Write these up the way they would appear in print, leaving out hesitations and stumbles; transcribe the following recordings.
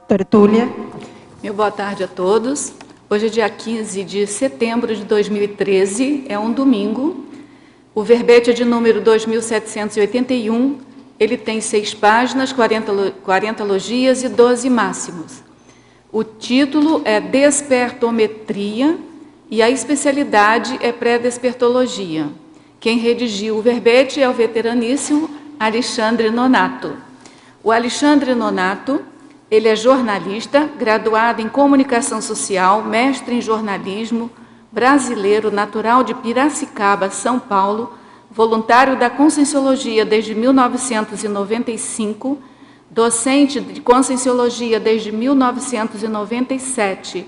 Tertúlia. Meu boa tarde a todos. Hoje é dia 15 de setembro de 2013, é um domingo. O verbete é de número 2781, ele tem 6 páginas, 40 logias e 12 máximos. O título é Despertometria e a especialidade é Pré-Despertologia. Quem redigiu o verbete é o veteraníssimo Alexandre Nonato. O Alexandre Nonato, ele é jornalista, graduado em Comunicação Social, mestre em jornalismo, brasileiro, natural de Piracicaba, São Paulo, voluntário da Conscienciologia desde 1995, docente de Conscienciologia desde 1997,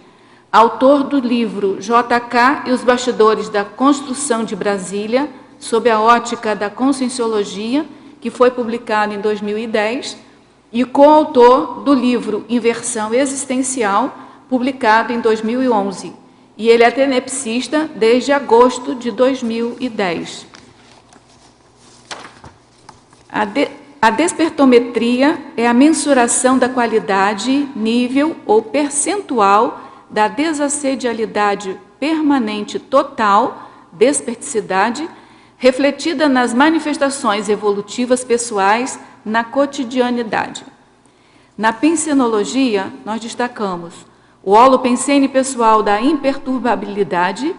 autor do livro JK e os Bastidores da Construção de Brasília, sob a ótica da Conscienciologia, que foi publicado em 2010, e coautor do livro Inversão Existencial, publicado em 2011. E ele é tenepsista desde agosto de 2010. A despertometria é a mensuração da qualidade, nível ou percentual da desassedialidade permanente total, desperticidade, refletida nas manifestações evolutivas pessoais na cotidianidade. Na pensenologia, nós destacamos o holopensene pessoal da imperturbabilidade,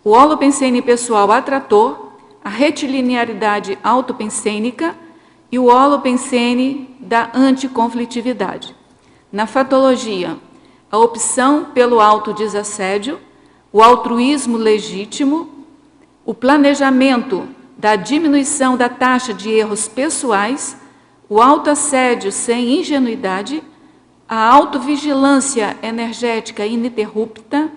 o holopensene pessoal atrator, a retilinearidade autopensênica e o holopensene da anticonflitividade. Na fatologia, a opção pelo autodesassédio, o altruísmo legítimo, o planejamento da diminuição da taxa de erros pessoais, o autoassédio sem ingenuidade, a autovigilância energética ininterrupta,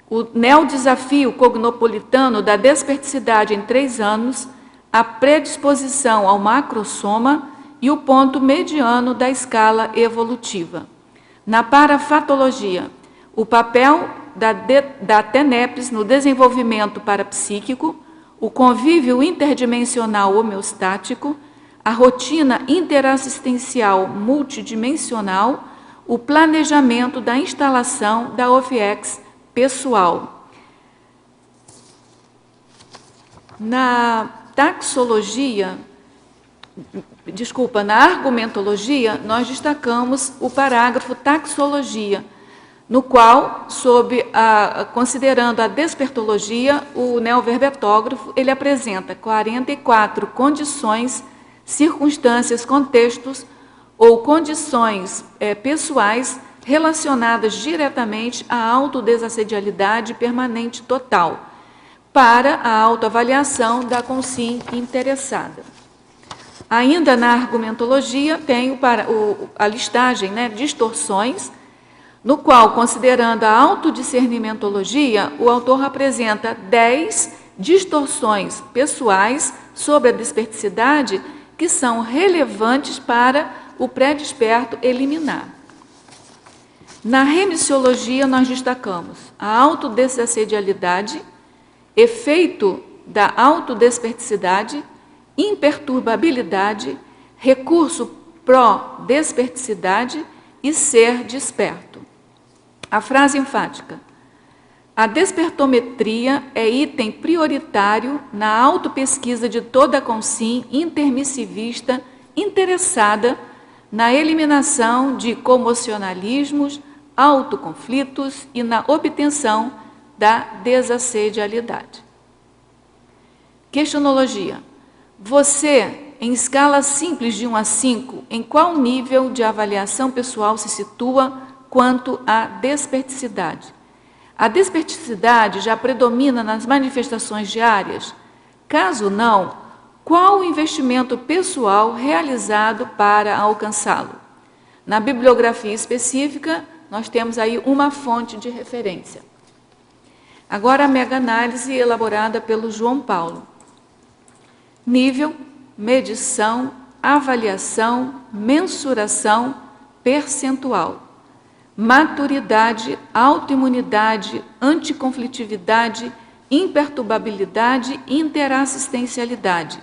o neodesafio cognopolitano da desperticidade em 3 anos, a predisposição ao macrosoma e o ponto mediano da escala evolutiva. Na parafatologia, o papel da TENEPS no desenvolvimento parapsíquico, o convívio interdimensional homeostático, a rotina interassistencial multidimensional, o planejamento da instalação da OFIEX pessoal. Na argumentologia, nós destacamos o parágrafo taxologia, no qual, considerando a despertologia, o neoverbetógrafo, ele apresenta 44 condições, circunstâncias, contextos ou condições pessoais relacionadas diretamente à autodesassedialidade permanente total, para a autoavaliação da consciência interessada. Ainda na argumentologia, tem a listagem, distorções, no qual, considerando a autodiscernimentologia, o autor apresenta 10 distorções pessoais sobre a desperticidade que são relevantes para o pré-desperto eliminar. Na remissiologia, nós destacamos a autodesassedialidade, efeito da autodesperticidade, imperturbabilidade, recurso pró-desperticidade e ser desperto. A frase enfática: a despertometria é item prioritário na autopesquisa de toda a consciência intermissivista interessada na eliminação de comocionalismos, autoconflitos e na obtenção da desassedialidade. Questionologia: você, em escala simples de 1 a 5, em qual nível de avaliação pessoal se situa quanto à desperticidade? A desperticidade já predomina nas manifestações diárias? Caso não, qual o investimento pessoal realizado para alcançá-lo? Na bibliografia específica, nós temos aí uma fonte de referência. Agora a mega-análise elaborada pelo João Paulo. Nível, medição, avaliação, mensuração, percentual. Maturidade, autoimunidade, anticonflitividade, imperturbabilidade, interassistencialidade.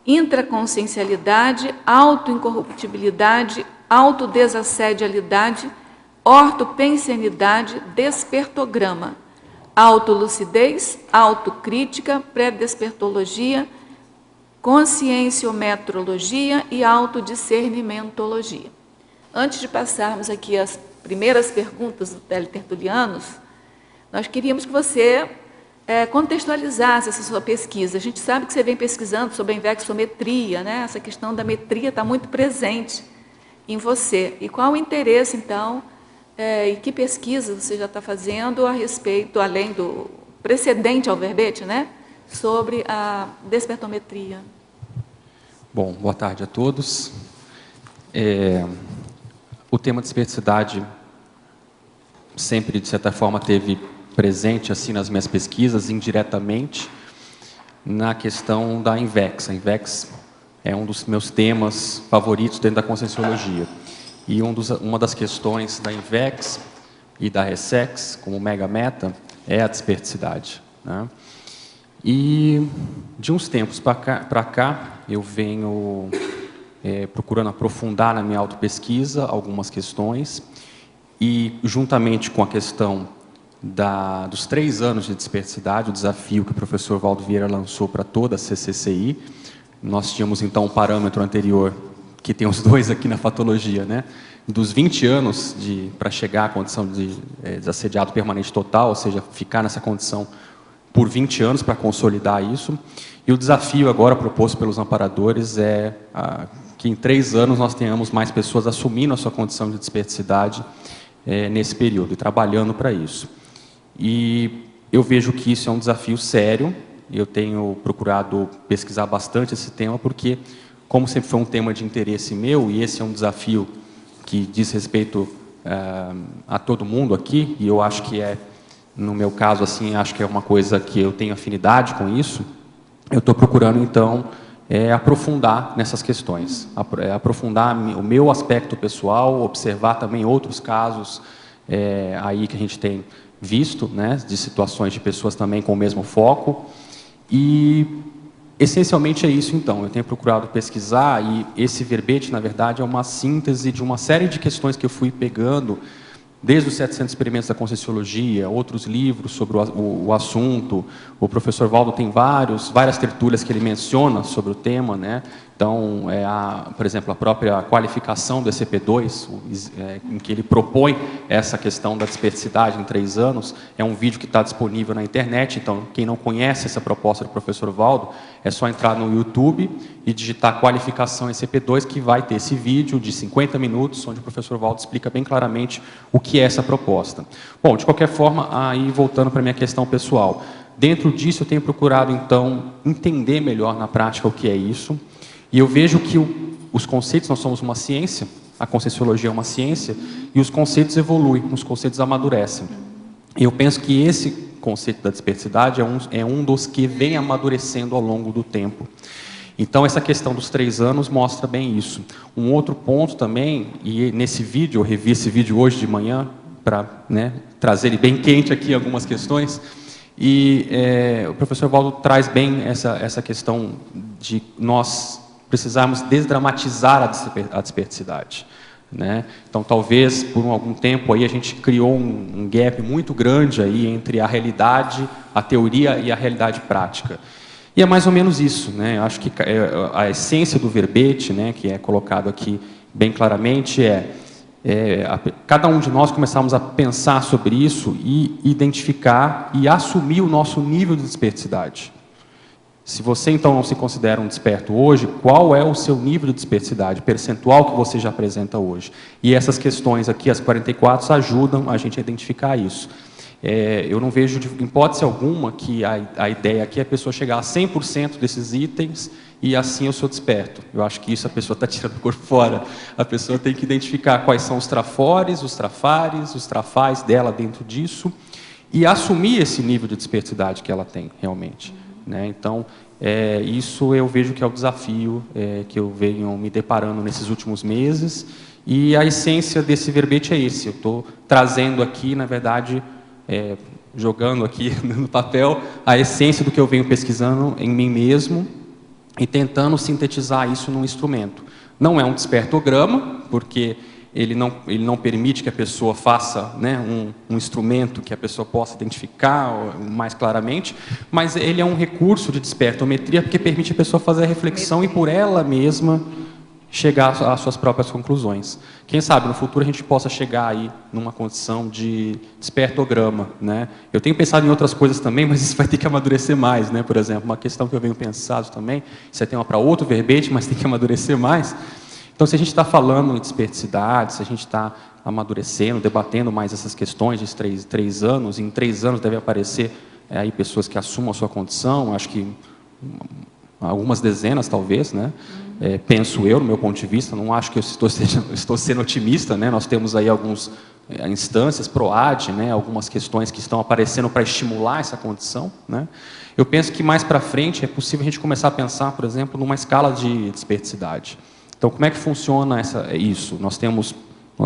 Intraconsciencialidade, autoincorruptibilidade, autodesassedialidade, ortopensenidade, despertograma, autolucidez, autocrítica, pré-despertologia, conscienciometrologia e autodiscernimentologia. Antes de passarmos aqui às primeiras perguntas do Teletertulianos, nós queríamos que você contextualizasse essa sua pesquisa. A gente sabe que você vem pesquisando sobre a inversometria, né? Essa questão da metria está muito presente em você. E qual o interesse, então, e que pesquisa você já está fazendo a respeito, além do precedente ao verbete, né? Sobre a despertometria? Bom, boa tarde a todos. O tema de desperticidade sempre, de certa forma, teve presente assim nas minhas pesquisas, indiretamente, na questão da INVEX. A INVEX é um dos meus temas favoritos dentro da Conscienciologia. E uma das questões da INVEX e da RESEX, como mega-meta, é a desperticidade, né? E, de uns tempos para cá, eu venho procurando aprofundar na minha autopesquisa algumas questões, e, juntamente com a questão dos 3 anos de desperticidade, o desafio que o professor Valdo Vieira lançou para toda a CCCI, nós tínhamos, então, um parâmetro anterior, que tem os 2 aqui na fatologia, né? Dos 20 anos para chegar à condição de desassediado permanente total, ou seja, ficar nessa condição por 20 anos para consolidar isso. E o desafio agora proposto pelos amparadores é que em 3 anos nós tenhamos mais pessoas assumindo a sua condição de desperticidade nesse período, e trabalhando para isso. E eu vejo que isso é um desafio sério. Eu tenho procurado pesquisar bastante esse tema, porque, como sempre foi um tema de interesse meu, e esse é um desafio que diz respeito a todo mundo aqui, e eu acho que no meu caso, assim, acho que é uma coisa que eu tenho afinidade com isso, eu estou procurando, então, aprofundar nessas questões, aprofundar o meu aspecto pessoal, observar também outros casos aí que a gente tem visto, né, de situações de pessoas também com o mesmo foco, e essencialmente é isso, então. Eu tenho procurado pesquisar, e esse verbete, na verdade, é uma síntese de uma série de questões que eu fui pegando, desde os 700 experimentos da Conscienciologia, outros livros sobre o assunto. O professor Valdo tem várias tertúlias que ele menciona sobre o tema, né? Então, por exemplo, a própria qualificação do ECP2, em que ele propõe essa questão da desperticidade em 3 anos, é um vídeo que está disponível na internet. Então, quem não conhece essa proposta do professor Valdo, é só entrar no YouTube e digitar qualificação ECP2, que vai ter esse vídeo de 50 minutos, onde o professor Valdo explica bem claramente o que é essa proposta. Bom, de qualquer forma, aí voltando para a minha questão pessoal, dentro disso eu tenho procurado, então, entender melhor na prática o que é isso. E eu vejo que os conceitos, nós somos uma ciência, a Conscienciologia é uma ciência, e os conceitos evoluem, os conceitos amadurecem. E eu penso que esse conceito da desperticidade é um dos que vem amadurecendo ao longo do tempo. Então, essa questão dos 3 anos mostra bem isso. Um outro ponto também, e nesse vídeo, eu revi esse vídeo hoje de manhã, para, né, trazer ele bem quente aqui, algumas questões, e o professor Valdo traz bem essa questão de nós precisarmos desdramatizar a desperticidade, né? Então, talvez, por algum tempo, aí a gente criou um gap muito grande aí entre a realidade, a teoria e a realidade prática. E é mais ou menos isso, né? Eu acho que a essência do verbete, né, que é colocado aqui bem claramente, cada um de nós começarmos a pensar sobre isso e identificar e assumir o nosso nível de desperticidade. Se você, então, não se considera um desperto hoje, qual é o seu nível de desperticidade, percentual que você já apresenta hoje? E essas questões aqui, as 44, ajudam a gente a identificar isso. Eu não vejo, de hipótese alguma, que a ideia aqui é a pessoa chegar a 100% desses itens e assim eu sou desperto. Eu acho que isso a pessoa está tirando o corpo fora. A pessoa tem que identificar quais são os trafores, os trafares, os trafais dela dentro disso e assumir esse nível de desperticidade que ela tem, realmente, né? Então, isso eu vejo que é o desafio que eu venho me deparando nesses últimos meses, e a essência desse verbete é esse. Eu estou trazendo aqui, na verdade, jogando aqui no papel a essência do que eu venho pesquisando em mim mesmo e tentando sintetizar isso num instrumento. Não é um despertograma, porque ele não permite que a pessoa faça, né, um instrumento que a pessoa possa identificar mais claramente, mas ele é um recurso de despertometria, porque permite a pessoa fazer a reflexão e por ela mesma chegar às suas próprias conclusões. Quem sabe no futuro a gente possa chegar aí numa condição de despertograma, né? Eu tenho pensado em outras coisas também, mas isso vai ter que amadurecer mais, né? Por exemplo, uma questão que eu venho pensando também, isso é tema para outro verbete, mas tem que amadurecer mais. Então, se a gente está falando em desperticidade, se a gente está amadurecendo, debatendo mais essas questões de 3 anos, em 3 anos deve aparecer aí pessoas que assumam a sua condição, acho que algumas dezenas talvez, né? Penso eu, no meu ponto de vista, não acho que eu estou sendo otimista, né? Nós temos aí algumas instâncias, PROAD, né? Algumas questões que estão aparecendo para estimular essa condição, né? Eu penso que mais para frente é possível a gente começar a pensar, por exemplo, numa escala de desperticidade. Então, como é que funciona isso? Nós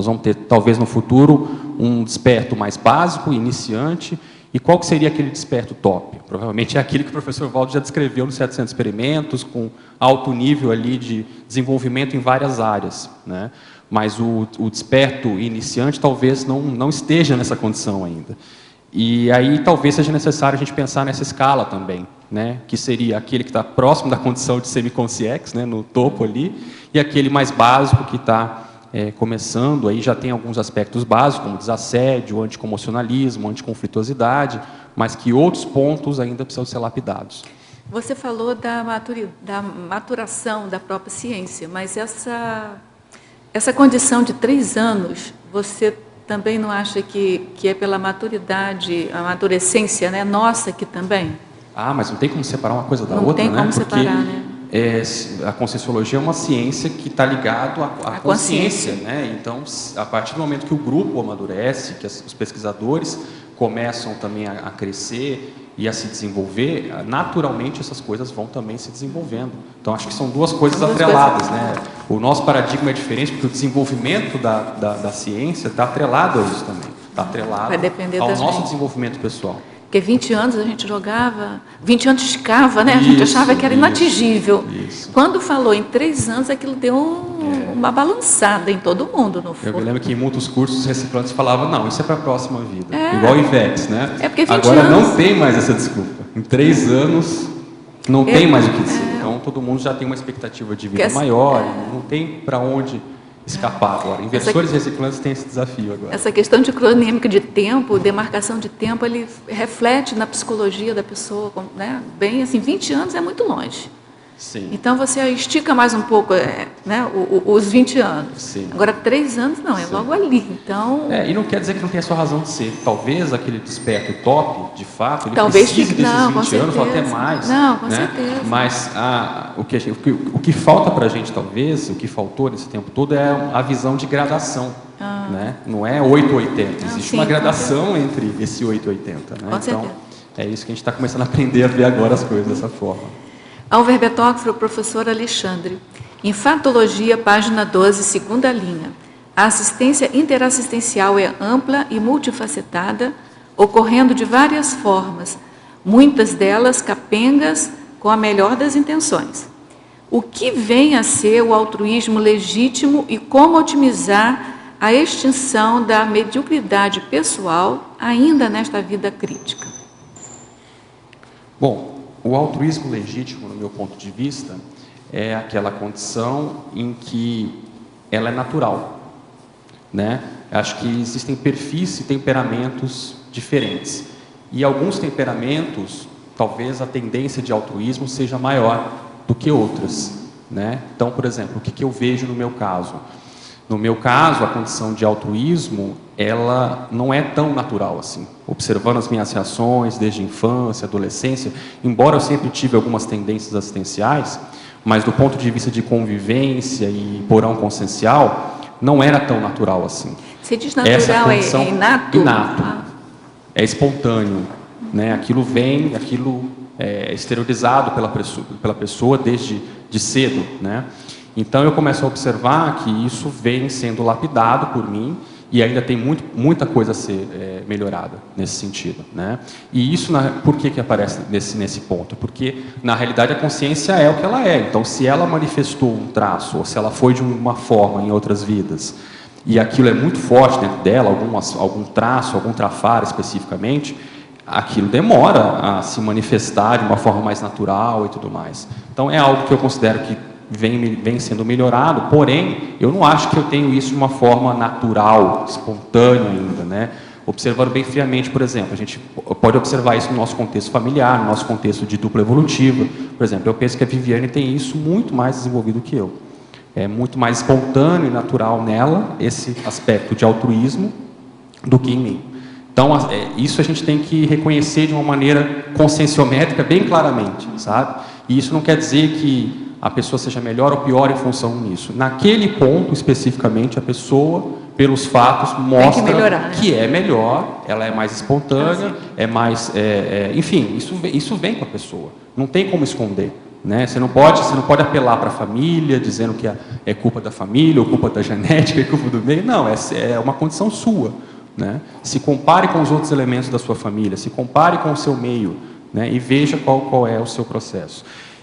vamos ter, talvez no futuro, um desperto mais básico, iniciante, e qual que seria aquele desperto top? Provavelmente é aquele que o professor Valdo já descreveu nos 700 experimentos, com alto nível ali de desenvolvimento em várias áreas, né? Mas o desperto iniciante talvez não esteja nessa condição ainda. E aí talvez seja necessário a gente pensar nessa escala também, né? Que seria aquele que está próximo da condição de semiconsciex, né? No topo ali, e aquele mais básico que está começando, aí já tem alguns aspectos básicos, como desassédio, anticomocionalismo, anticonflituosidade, mas que outros pontos ainda precisam ser lapidados. Você falou da maturação da própria ciência, mas essa condição de 3 anos, você também não acha que é pela maturidade, a amadurecência, né, nossa aqui também? Ah, mas não tem como separar uma coisa da não outra, né? Não tem como separar, né? A Conscienciologia é uma ciência que está ligada à consciência, né? Então, a partir do momento que o grupo amadurece, que os pesquisadores começam também a crescer e a se desenvolver, naturalmente essas coisas vão também se desenvolvendo. Então, acho que são duas coisas atreladas, né? O nosso paradigma é diferente porque o desenvolvimento da ciência está atrelado a isso também. Está atrelado ao nosso desenvolvimento pessoal. Porque 20 anos a gente jogava, 20 anos esticava, né? A gente achava que era inatingível. Isso. Quando falou em 3 anos, aquilo deu uma balançada em todo mundo, no fundo. Eu me lembro que em muitos cursos os reciclantes falavam, não, isso é para a próxima vida. Igual o IVEX, né? É porque 20 Agora anos... não tem mais essa desculpa. Em 3 anos não tem mais o que dizer. Então todo mundo já tem uma expectativa de vida maior, não tem para onde escapar agora. Inversores e reciclantes têm esse desafio agora. Essa questão de cronômica de tempo, demarcação de tempo, ele reflete na psicologia da pessoa, né? Bem assim, 20 anos é muito longe. Sim. Então você estica mais um pouco, né, os 20 anos. Sim. Agora 3 anos não, é logo ali. Então... e não quer dizer que não tenha sua razão de ser. Talvez aquele desperto top, de fato, ele talvez precise desses 20 certeza. anos ou até mais. Não, com né? certeza. Mas o que falta para a gente, talvez, o que faltou nesse tempo todo é a visão de gradação. Né? Não é 8 ou 80. Existe uma gradação entre esse 8 e 80. Né? Com então, certeza. é isso que a gente está começando a aprender a ver agora as coisas dessa forma. Ao verbetógrafo, professor Alexandre. Em Fatologia, página 12, segunda linha. A assistência interassistencial é ampla e multifacetada, ocorrendo de várias formas, muitas delas capengas com a melhor das intenções. O que vem a ser o altruísmo legítimo e como otimizar a extinção da mediocridade pessoal ainda nesta vida crítica? Bom, o altruísmo legítimo, no meu ponto de vista, é aquela condição em que ela é natural, né? Acho que existem perfis e temperamentos diferentes. E alguns temperamentos, talvez a tendência de altruísmo seja maior do que outras, né? Então, por exemplo, o que eu vejo no meu caso? No meu caso, a condição de altruísmo, ela não é tão natural assim. Observando as minhas reações desde a infância, adolescência, embora eu sempre tive algumas tendências assistenciais, mas do ponto de vista de convivência e porão consciencial, não era tão natural assim. Você diz natural, é inato? Inato. É espontâneo, né? Aquilo vem, aquilo é exteriorizado pela pessoa desde cedo, né? Então eu começo a observar que isso vem sendo lapidado por mim E ainda tem muita coisa a ser melhorada nesse sentido, né? E isso, por que aparece nesse ponto? Porque, na realidade, a consciência é o que ela é. Então, se ela manifestou um traço, ou se ela foi de uma forma em outras vidas, e aquilo é muito forte dentro dela, algum traço, algum trafar especificamente, aquilo demora a se manifestar de uma forma mais natural e tudo mais. Então, é algo que eu considero que vem sendo melhorado, porém, eu não acho que eu tenho isso de uma forma natural, espontânea ainda, né? Observando bem friamente, por exemplo, a gente pode observar isso no nosso contexto familiar, no nosso contexto de dupla evolutiva. Por exemplo, eu penso que a Viviane tem isso muito mais desenvolvido que eu. É muito mais espontâneo e natural nela, esse aspecto de altruísmo, do que em mim. Então, isso a gente tem que reconhecer de uma maneira conscienciométrica bem claramente, sabe? E isso não quer dizer que a pessoa seja melhor ou pior em função disso. Naquele ponto, especificamente, a pessoa, pelos fatos, mostra que é melhor, ela é mais espontânea, é mais... enfim, isso vem com a pessoa. Não tem como esconder, né? Você não pode apelar para a família, dizendo que é culpa da família, ou culpa da genética, é culpa do meio. Não, é uma condição sua, né? Se compare com os outros elementos da sua família, se compare com o seu meio, né? E veja qual é o seu processo.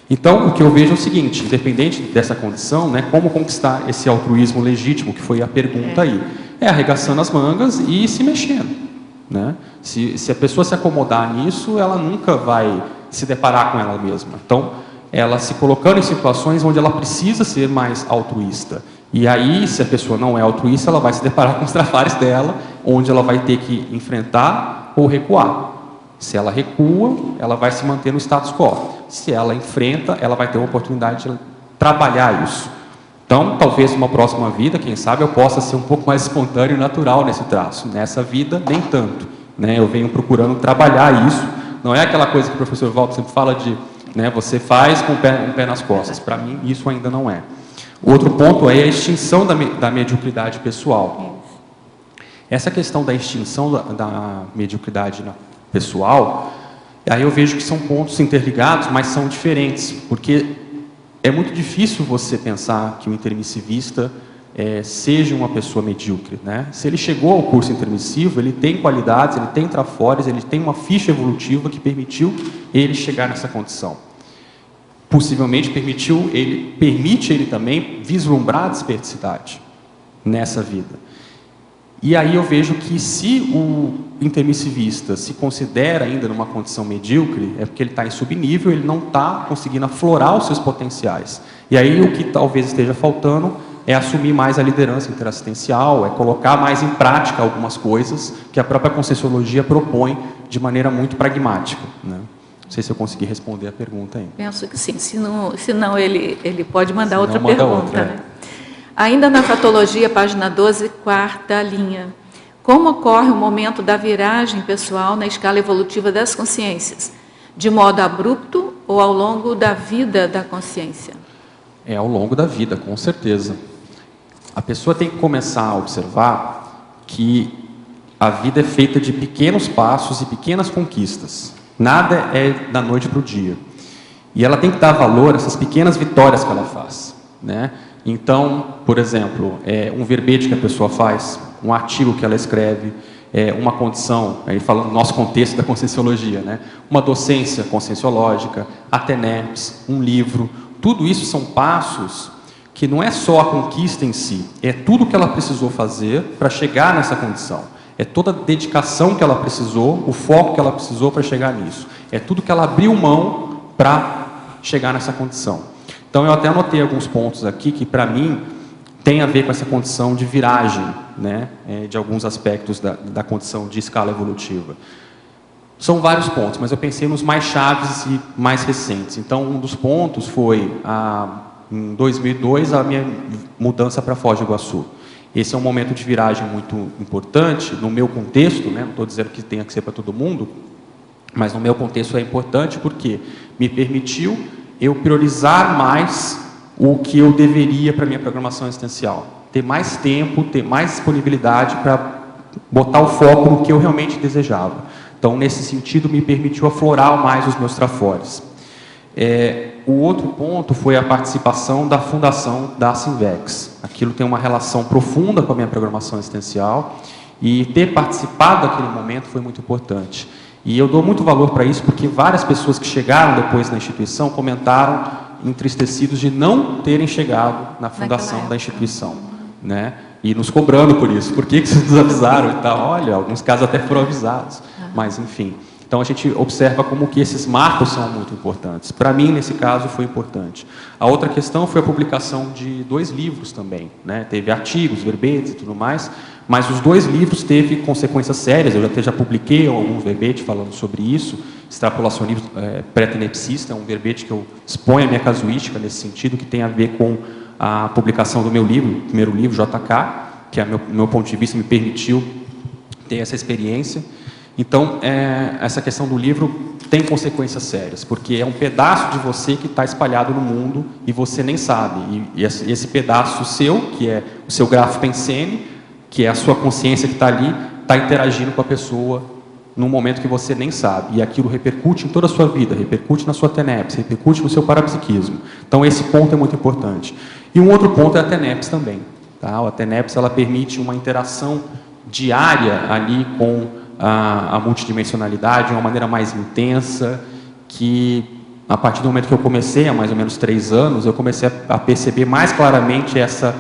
Então, o que eu vejo é o seguinte, independente dessa condição, né, como conquistar esse altruísmo legítimo, que foi a pergunta aí, é arregaçando as mangas e se mexendo, né? Se a pessoa se acomodar nisso, ela nunca vai se deparar com ela mesma. Então, ela se colocando em situações onde ela precisa ser mais altruísta. E aí, se a pessoa não é altruísta, ela vai se deparar com os trafares dela, onde ela vai ter que enfrentar ou recuar. Se ela recua, ela vai se manter no status quo. Se ela enfrenta, ela vai ter uma oportunidade de trabalhar isso. Então, talvez numa próxima vida, quem sabe, eu possa ser um pouco mais espontâneo e natural nesse traço. Nessa vida, nem tanto, né? Eu venho procurando trabalhar isso. Não é aquela coisa que o professor Walter sempre fala de, né, você faz com um pé nas costas. Para mim, isso ainda não é. O outro ponto é a extinção da mediocridade pessoal. Essa questão da extinção da mediocridade pessoal, aí eu vejo que são pontos interligados, mas são diferentes, porque é muito difícil você pensar que o intermissivista seja uma pessoa medíocre, né? Se ele chegou ao curso intermissivo, ele tem qualidades, ele tem trafores, ele tem uma ficha evolutiva que permitiu ele chegar nessa condição. Possivelmente permite ele também vislumbrar a desperdicidade nessa vida. E aí eu vejo que se o intermissivista se considera ainda numa condição medíocre, é porque ele está em subnível, ele não está conseguindo aflorar os seus potenciais. E aí o que talvez esteja faltando é assumir mais a liderança interassistencial, é colocar mais em prática algumas coisas que a própria Conscienciologia propõe de maneira muito pragmática, né? Não sei se eu consegui responder a pergunta aí. Penso que sim, se não ele pode mandar outra pergunta. Né? Ainda na Fatologia, página 12, quarta linha. Como ocorre o momento da viragem pessoal na escala evolutiva das consciências? De modo abrupto ou ao longo da vida da consciência? É ao longo da vida, com certeza. A pessoa tem que começar a observar que a vida é feita de pequenos passos e pequenas conquistas. Nada é da noite para o dia. E ela tem que dar valor a essas pequenas vitórias que ela faz, né? Então, por exemplo, um verbete que a pessoa faz, um artigo que ela escreve, uma condição, aí falando no nosso contexto da Conscienciologia, né? Uma docência conscienciológica, a TENEPS, um livro, tudo isso são passos que não é só a conquista em si, é tudo que ela precisou fazer para chegar nessa condição. É toda a dedicação que ela precisou, o foco que ela precisou para chegar nisso. É tudo que ela abriu mão para chegar nessa condição. Então, eu até anotei alguns pontos aqui que, para mim, tem a ver com essa condição de viragem, né, de alguns aspectos da condição de escala evolutiva. São vários pontos, mas eu pensei nos mais chaves e mais recentes. Então, um dos pontos foi, em 2002, a minha mudança para Foz do Iguaçu. Esse é um momento de viragem muito importante, no meu contexto, né, não estou dizendo que tenha que ser para todo mundo, mas no meu contexto é importante porque me permitiu eu priorizar mais o que eu deveria para a minha programação existencial. Ter mais tempo, ter mais disponibilidade para botar o foco no que eu realmente desejava. Então, nesse sentido, me permitiu aflorar mais os meus trafores. O outro ponto foi a participação da fundação da Sinvex. Aquilo tem uma relação profunda com a minha programação existencial e ter participado daquele momento foi muito importante. E eu dou muito valor para isso porque várias pessoas que chegaram depois na instituição comentaram entristecidos de não terem chegado na fundação da instituição, né? E nos cobrando por isso. Por que vocês nos avisaram e tal? Olha, alguns casos até foram avisados, mas enfim. Então, a gente observa como que esses marcos são muito importantes. Para mim, nesse caso, foi importante. A outra questão foi a publicação de 2 livros também, né? Teve artigos, verbetes e tudo mais, mas os 2 livros teve consequências sérias. Eu já publiquei alguns verbetes falando sobre isso. Extrapolacionismo pré-tenepsista é um verbete que eu exponho a minha casuística nesse sentido, que tem a ver com a publicação do meu livro, o primeiro livro, JK, que, a meu ponto de vista, me permitiu ter essa experiência. Então, essa questão do livro tem consequências sérias, porque é um pedaço de você que está espalhado no mundo e você nem sabe. E esse pedaço seu, que é o seu grafo pensene, que é a sua consciência que está ali, está interagindo com a pessoa num momento que você nem sabe. E aquilo repercute em toda a sua vida, repercute na sua tenepse, repercute no seu parapsiquismo. Então, esse ponto é muito importante. E um outro ponto é a tenepse também. Tá? A tenepse ela permite uma interação diária ali com a multidimensionalidade de uma maneira mais intensa, que a partir do momento que eu comecei, há mais ou menos 3 anos, eu comecei a perceber mais claramente essa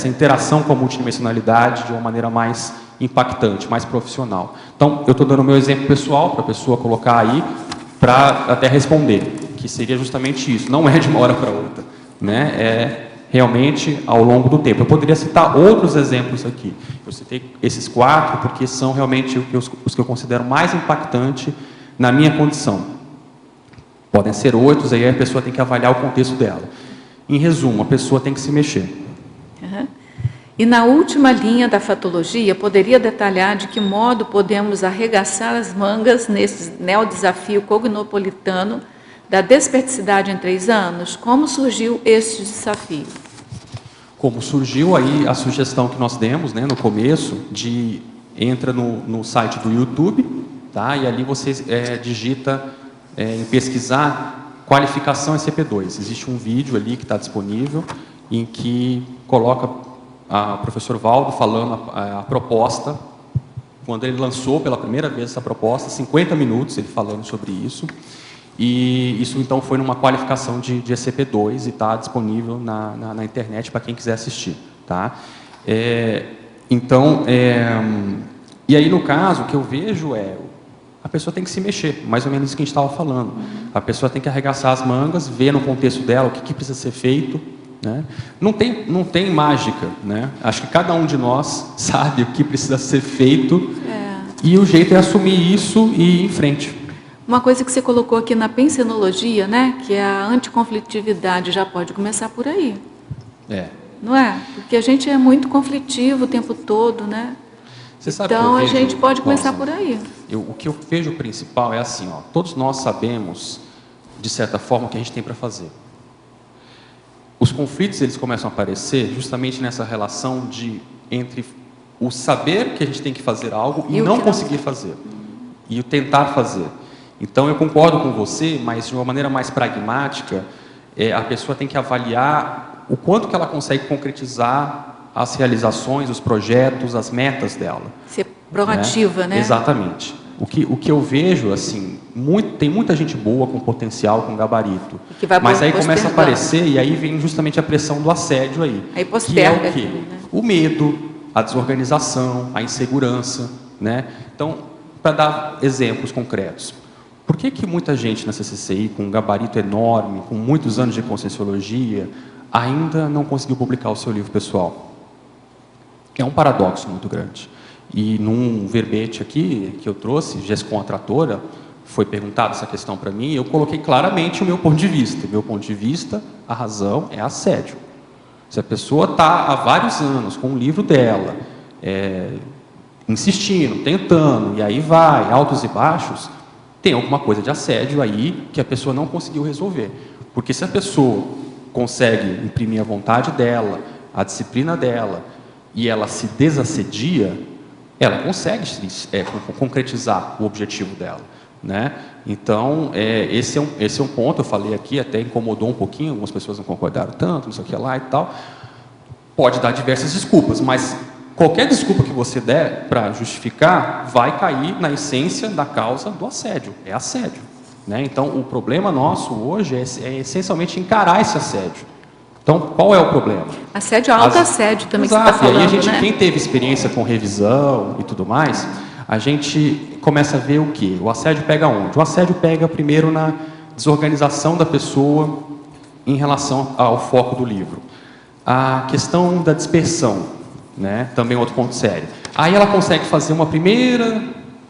interação com a multidimensionalidade de uma maneira mais impactante, mais profissional. Então, eu estou dando o meu exemplo pessoal para a pessoa colocar aí, para até responder, que seria justamente isso, não é de uma hora para outra, né? É realmente ao longo do tempo. Eu poderia citar outros exemplos aqui. Eu citei esses 4 porque são realmente os que eu considero mais impactantes na minha condição. Podem ser outros, aí a pessoa tem que avaliar o contexto dela. Em resumo, a pessoa tem que se mexer. Uhum. E na última linha da fatologia, poderia detalhar de que modo podemos arregaçar as mangas nesse neodesafio cognopolitano da desperticidade em 3 anos? Como surgiu este desafio? Como surgiu aí a sugestão que nós demos, né, no começo, de entra no site do YouTube, tá? E ali você digita em pesquisar qualificação SCP-2. Existe um vídeo ali que está disponível em que coloca o professor Valdo falando a proposta, quando ele lançou pela primeira vez essa proposta, 50 minutos ele falando sobre isso. E isso, então, foi numa qualificação de SCP-2 e está disponível na internet para quem quiser assistir. Tá? E aí, no caso, o que eu vejo a pessoa tem que se mexer, mais ou menos isso que a gente estava falando. A pessoa tem que arregaçar as mangas, ver no contexto dela o que precisa ser feito. Né? Não tem mágica. Né? Acho que cada um de nós sabe o que precisa ser feito e o jeito é assumir isso e ir em frente. Uma coisa que você colocou aqui na pensenologia, né, que é a anticonflitividade, já pode começar por aí. Não é? Porque a gente é muito conflitivo o tempo todo, né? Você sabe então que a gente pode começar por aí. O que eu vejo principal é assim, ó, todos nós sabemos, de certa forma, o que a gente tem para fazer. Os conflitos eles começam a aparecer justamente nessa relação entre o saber que a gente tem que fazer algo e não conseguir fazer. E o tentar fazer. Então, eu concordo com você, mas de uma maneira mais pragmática, a pessoa tem que avaliar o quanto que ela consegue concretizar as realizações, os projetos, as metas dela. Ser proativa, né? Exatamente. O que eu vejo, assim, tem muita gente boa, com potencial, com gabarito. Mas aí começa a aparecer, e aí vem justamente a pressão do assédio aí. Aí posterga. Que é o quê? Né? O medo, a desorganização, a insegurança, né? Então, para dar exemplos concretos. Por que muita gente na CCCI, com um gabarito enorme, com muitos anos de conscienciologia, ainda não conseguiu publicar o seu livro pessoal? É um paradoxo muito grande. E num verbete aqui que eu trouxe, GESCOM a Tratora, foi perguntada essa questão para mim, e eu coloquei claramente o meu ponto de vista. Meu ponto de vista, a razão é assédio. Se a pessoa está há vários anos com o livro dela, insistindo, tentando, e aí vai, altos e baixos, tem alguma coisa de assédio aí que a pessoa não conseguiu resolver. Porque se a pessoa consegue imprimir a vontade dela, a disciplina dela, e ela se desassedia, ela consegue concretizar o objetivo dela. Né? Então, esse é um ponto, eu falei aqui, até incomodou um pouquinho, algumas pessoas não concordaram tanto, não sei o que lá e tal. Pode dar diversas desculpas, mas qualquer desculpa que você der para justificar vai cair na essência da causa do assédio, é assédio. Né? Então, o problema nosso hoje é essencialmente encarar esse assédio. Então, qual é o problema? Assédio, autoassédio também. Exato. Que você está falando, e aí a gente, né? quem teve experiência com revisão e tudo mais, a gente começa a ver o quê? O assédio pega onde? O assédio pega primeiro na desorganização da pessoa em relação ao foco do livro. A questão da dispersão, né? Também outro ponto sério. Aí ela consegue fazer uma primeira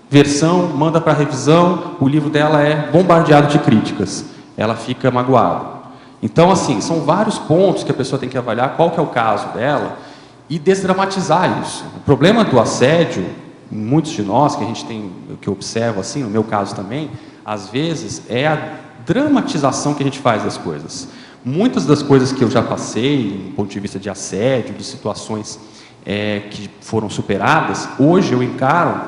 versão, manda para a revisão, o livro dela é bombardeado de críticas. Ela fica magoada. Então, assim, são vários pontos que a pessoa tem que avaliar qual que é o caso dela e desdramatizar isso. O problema do assédio, muitos de nós, que a gente tem, que eu observo assim, no meu caso também, às vezes é a dramatização que a gente faz das coisas. Muitas das coisas que eu já passei, do ponto de vista de assédio, de situações que foram superadas, hoje eu encaro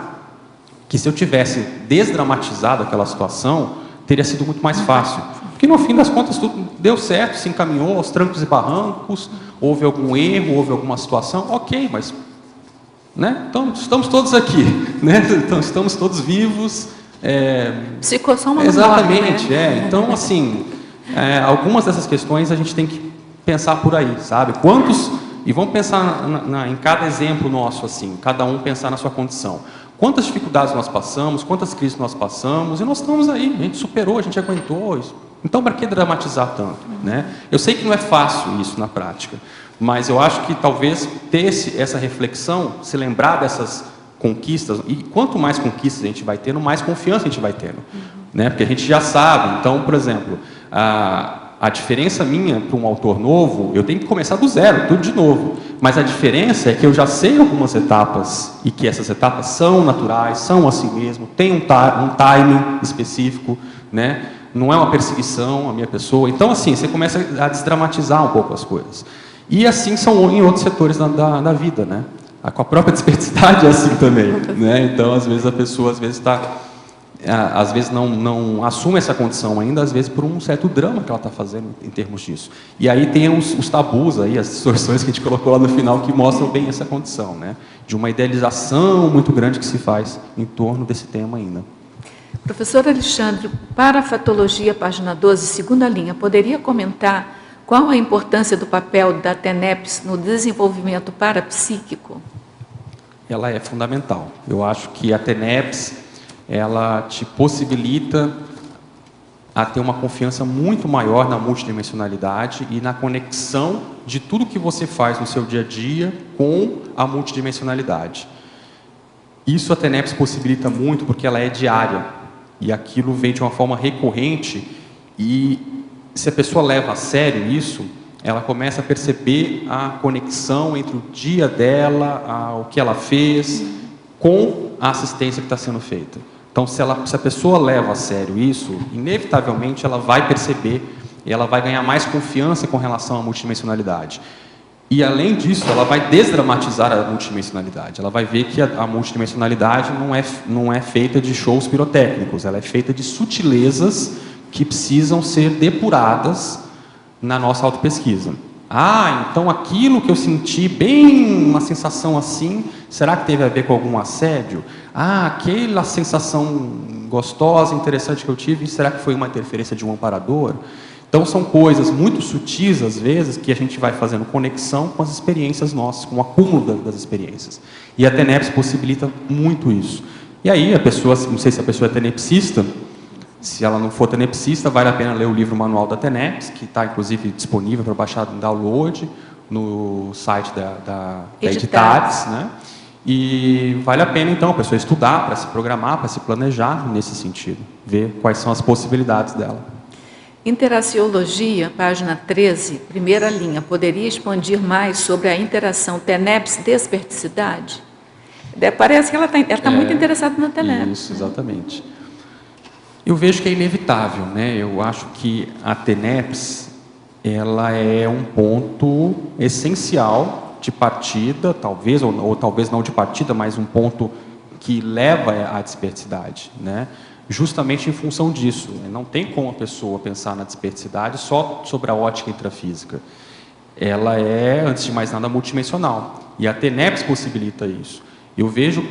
que se eu tivesse desdramatizado aquela situação, teria sido muito mais fácil. Porque no fim das contas tudo deu certo, se encaminhou aos trancos e barrancos, houve algum erro, houve alguma situação, ok, mas né? Então, estamos todos aqui, né? Então, estamos todos vivos. Ficou só uma exatamente, morte, né? Então, assim, algumas dessas questões a gente tem que pensar por aí, sabe? E vamos pensar em cada exemplo nosso, assim, cada um pensar na sua condição. Quantas dificuldades nós passamos, quantas crises nós passamos, e nós estamos aí, a gente superou, a gente aguentou isso. Então, para que dramatizar tanto? Né? Eu sei que não é fácil isso na prática, mas eu acho que talvez ter essa reflexão, se lembrar dessas conquistas, e quanto mais conquistas a gente vai tendo, mais confiança a gente vai tendo. Né? Porque a gente já sabe. Então, por exemplo, a diferença minha para um autor novo, eu tenho que começar do zero, tudo de novo. Mas a diferença é que eu já sei algumas etapas, e que essas etapas são naturais, são assim mesmo, tem um timing específico, né? Não é uma perseguição a minha pessoa. Então, assim, você começa a desdramatizar um pouco as coisas. E assim são em outros setores da vida, né? Com a própria desperdicidade é assim também, né? Então, às vezes, a pessoa às vezes não assume essa condição ainda, às vezes por um certo drama que ela está fazendo em termos disso. E aí tem os tabus, aí, as distorções que a gente colocou lá no final, que mostram bem essa condição, né? De uma idealização muito grande que se faz em torno desse tema ainda. Professor Alexandre, para a fatologia, página 12, segunda linha, poderia comentar qual a importância do papel da TENEPS no desenvolvimento parapsíquico? Ela é fundamental. Eu acho que a TENEPS, ela te possibilita a ter uma confiança muito maior na multidimensionalidade e na conexão de tudo que você faz no seu dia a dia com a multidimensionalidade. Isso a TENEPS possibilita muito porque ela é diária. E aquilo vem de uma forma recorrente e se a pessoa leva a sério isso, ela começa a perceber a conexão entre o dia dela, o que ela fez, com a assistência que está sendo feita. Então, se a pessoa leva a sério isso, inevitavelmente ela vai perceber e ela vai ganhar mais confiança com relação à multidimensionalidade. E, além disso, ela vai desdramatizar a multidimensionalidade. Ela vai ver que a multidimensionalidade não é feita de shows pirotécnicos, ela é feita de sutilezas que precisam ser depuradas na nossa autopesquisa. Então aquilo que eu senti, bem uma sensação assim, será que teve a ver com algum assédio? Aquela sensação gostosa, interessante que eu tive, será que foi uma interferência de um amparador? Então são coisas muito sutis, às vezes, que a gente vai fazendo conexão com as experiências nossas, com o acúmulo das experiências. E a TENEPS possibilita muito isso. E aí a pessoa, não sei se a pessoa é tenepsista, se ela não for tenepsista, vale a pena ler o livro Manual da TENEPS, que está, inclusive, disponível para baixar em download no site da Editares, né? E vale a pena, então, a pessoa estudar, para se programar, para se planejar nesse sentido, ver quais são as possibilidades dela. Interaciologia, página 13, primeira linha, poderia expandir mais sobre a interação TENEPS-desperticidade? Parece que ela está muito interessada na TENEPS. Isso, exatamente. Eu vejo que é inevitável, né? Eu acho que a TENEPS, ela é um ponto essencial de partida, talvez, ou talvez não de partida, mas um ponto que leva à desperticidade, né? justamente em função disso. Não tem como a pessoa pensar na desperticidade só sobre a ótica intrafísica. Ela é, antes de mais nada, multidimensional. E a TENEPS possibilita isso. Eu vejo,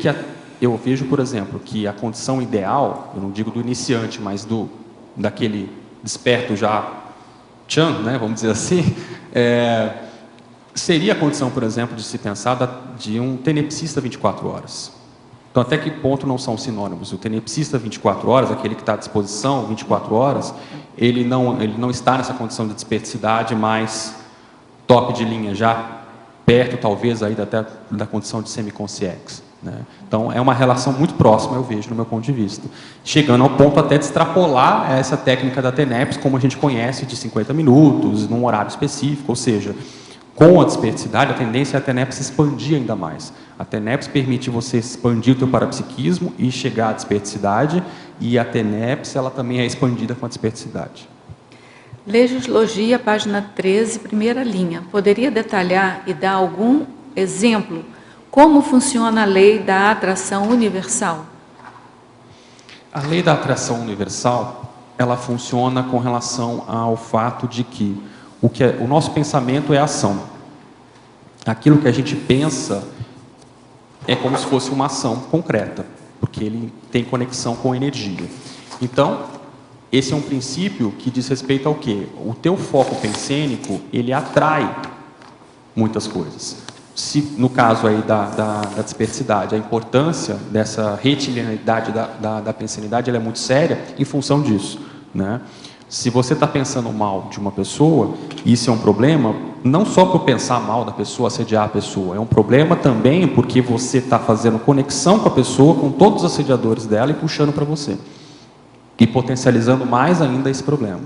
por exemplo, que a condição ideal, eu não digo do iniciante, mas daquele desperto já tchan, né, vamos dizer assim, seria a condição, por exemplo, de se pensar de um tenepsista 24 horas. Então, até que ponto não são sinônimos? O tenepsista 24 horas, aquele que está à disposição 24 horas, ele não está nessa condição de desperticidade mais top de linha, já perto, talvez, aí até da condição de semiconsciência, né? Então, é uma relação muito próxima, eu vejo, no meu ponto de vista. Chegando ao ponto até de extrapolar essa técnica da TENEPS, como a gente conhece, de 50 minutos, num horário específico, ou seja, com a desperticidade, a tendência é a TENEPS expandir ainda mais. A TENEPS permite você expandir o teu parapsiquismo e chegar à desperticidade, e a TENEPS, ela também é expandida com a desperticidade. Legislogia, página 13, primeira linha. Poderia detalhar e dar algum exemplo como funciona a lei da atração universal? A lei da atração universal, ela funciona com relação ao fato de que o nosso pensamento é ação. Aquilo que a gente pensa é como se fosse uma ação concreta, porque ele tem conexão com energia. Então, esse é um princípio que diz respeito ao quê? O teu foco pensênico, ele atrai muitas coisas. Se, no caso aí da desperticidade, a importância dessa retilineidade da pensenidade, ela é muito séria em função disso, né? Se você está pensando mal de uma pessoa, isso é um problema, não só por pensar mal da pessoa, assediar a pessoa, é um problema também porque você está fazendo conexão com a pessoa, com todos os assediadores dela e puxando para você. E potencializando mais ainda esse problema.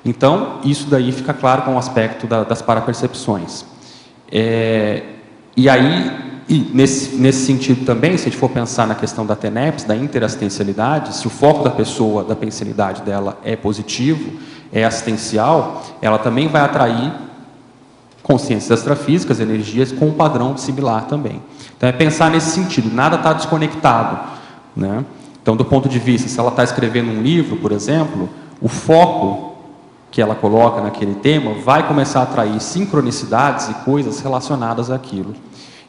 Então, isso daí fica claro com o aspecto das parapercepções. E aí, nesse sentido também, se a gente for pensar na questão da TENEPS, da interassistencialidade, se o foco da pessoa, da pensenidade dela é positivo, é assistencial, ela também vai atrair consciências extrafísicas, energias com um padrão similar também. Então, é pensar nesse sentido, nada está desconectado, né? Então, do ponto de vista, se ela está escrevendo um livro, por exemplo, o foco que ela coloca naquele tema vai começar a atrair sincronicidades e coisas relacionadas àquilo.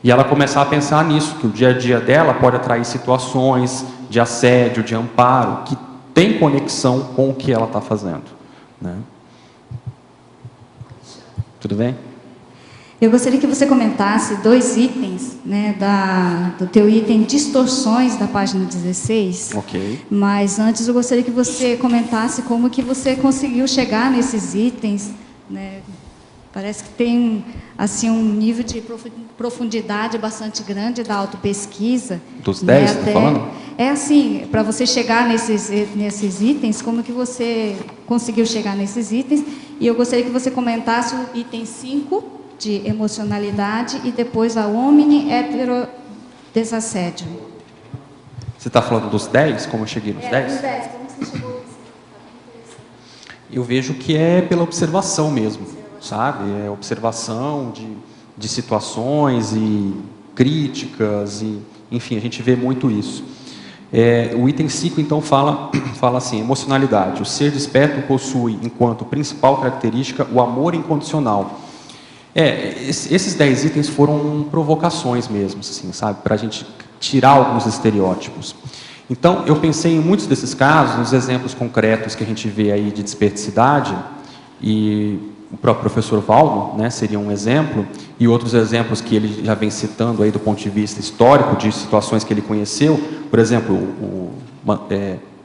E ela começar a pensar nisso, que o dia a dia dela pode atrair situações de assédio, de amparo, que tem conexão com o que ela está fazendo, né? Tudo bem? Eu gostaria que você comentasse 2 itens, né, do teu item distorções da página 16. Ok. Mas antes eu gostaria que você comentasse como que você conseguiu chegar nesses itens, né? Parece que tem assim um nível de profundidade bastante grande da autopesquisa. Dos 10, né, está falando? É assim, para você chegar nesses itens, como que você conseguiu chegar nesses itens? E eu gostaria que você comentasse o item 5, de emocionalidade, e depois a omni hetero desassédio. Você está falando dos 10, como eu cheguei nos 10? Dos 10, como você chegou? Eu vejo que é pela observação mesmo, sabe? É observação de situações e críticas, e, enfim, a gente vê muito isso. O item 5, então, fala assim, emocionalidade. O ser desperto possui, enquanto principal característica, o amor incondicional. Esses 10 itens foram provocações mesmo, assim, sabe? Para a gente tirar alguns estereótipos. Então, eu pensei em muitos desses casos, nos exemplos concretos que a gente vê aí de desperticidade, e o próprio professor Valmo, né, seria um exemplo, e outros exemplos que ele já vem citando aí do ponto de vista histórico, de situações que ele conheceu. Por exemplo, o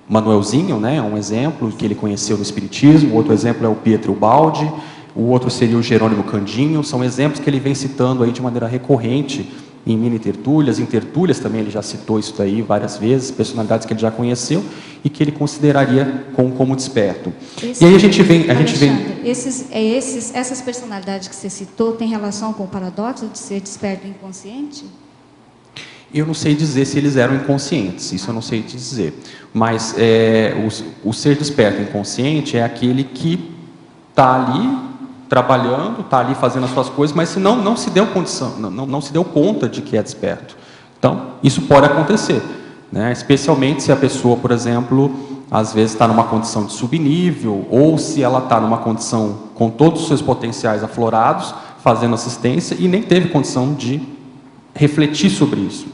Manuelzinho, né, é um exemplo que ele conheceu no Espiritismo. Outro exemplo é o Pietro Baldi. O outro seria o Jerônimo Candinho. São exemplos que ele vem citando aí de maneira recorrente em mini-tertúlias, em tertúlias também ele já citou isso daí várias vezes, personalidades que ele já conheceu e que ele consideraria como desperto. E aí a gente vem... Essas personalidades que você citou têm relação com o paradoxo de ser desperto e inconsciente? Eu não sei dizer se eles eram inconscientes, isso eu não sei te dizer. Mas o ser desperto inconsciente é aquele que está ali trabalhando, está ali fazendo as suas coisas, mas não se deu condição, não se deu conta de que é desperto. Então, isso pode acontecer. né? Especialmente se a pessoa, por exemplo, às vezes está numa condição de subnível, ou se ela está numa condição com todos os seus potenciais aflorados, fazendo assistência, e nem teve condição de refletir sobre isso.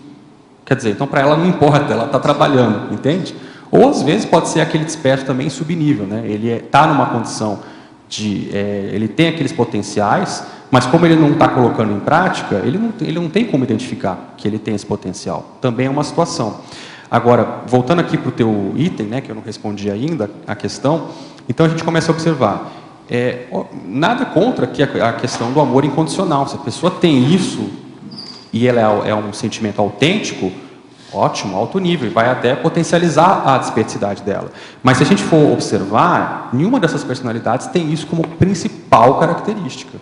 Quer dizer, então para ela não importa, ela está trabalhando, entende? Ou às vezes pode ser aquele desperto também subnível, né? Ele está numa condição de... ele tem aqueles potenciais, mas como ele não está colocando em prática, ele não tem como identificar que ele tem esse potencial. Também é uma situação. Agora, voltando aqui para o teu item, né, que eu não respondi ainda, a questão, então a gente começa a observar. Nada contra que a questão do amor incondicional. Se a pessoa tem isso, e ela é um sentimento autêntico, ótimo, alto nível, e vai até potencializar a desperticidade dela. Mas se a gente for observar, nenhuma dessas personalidades tem isso como principal característica.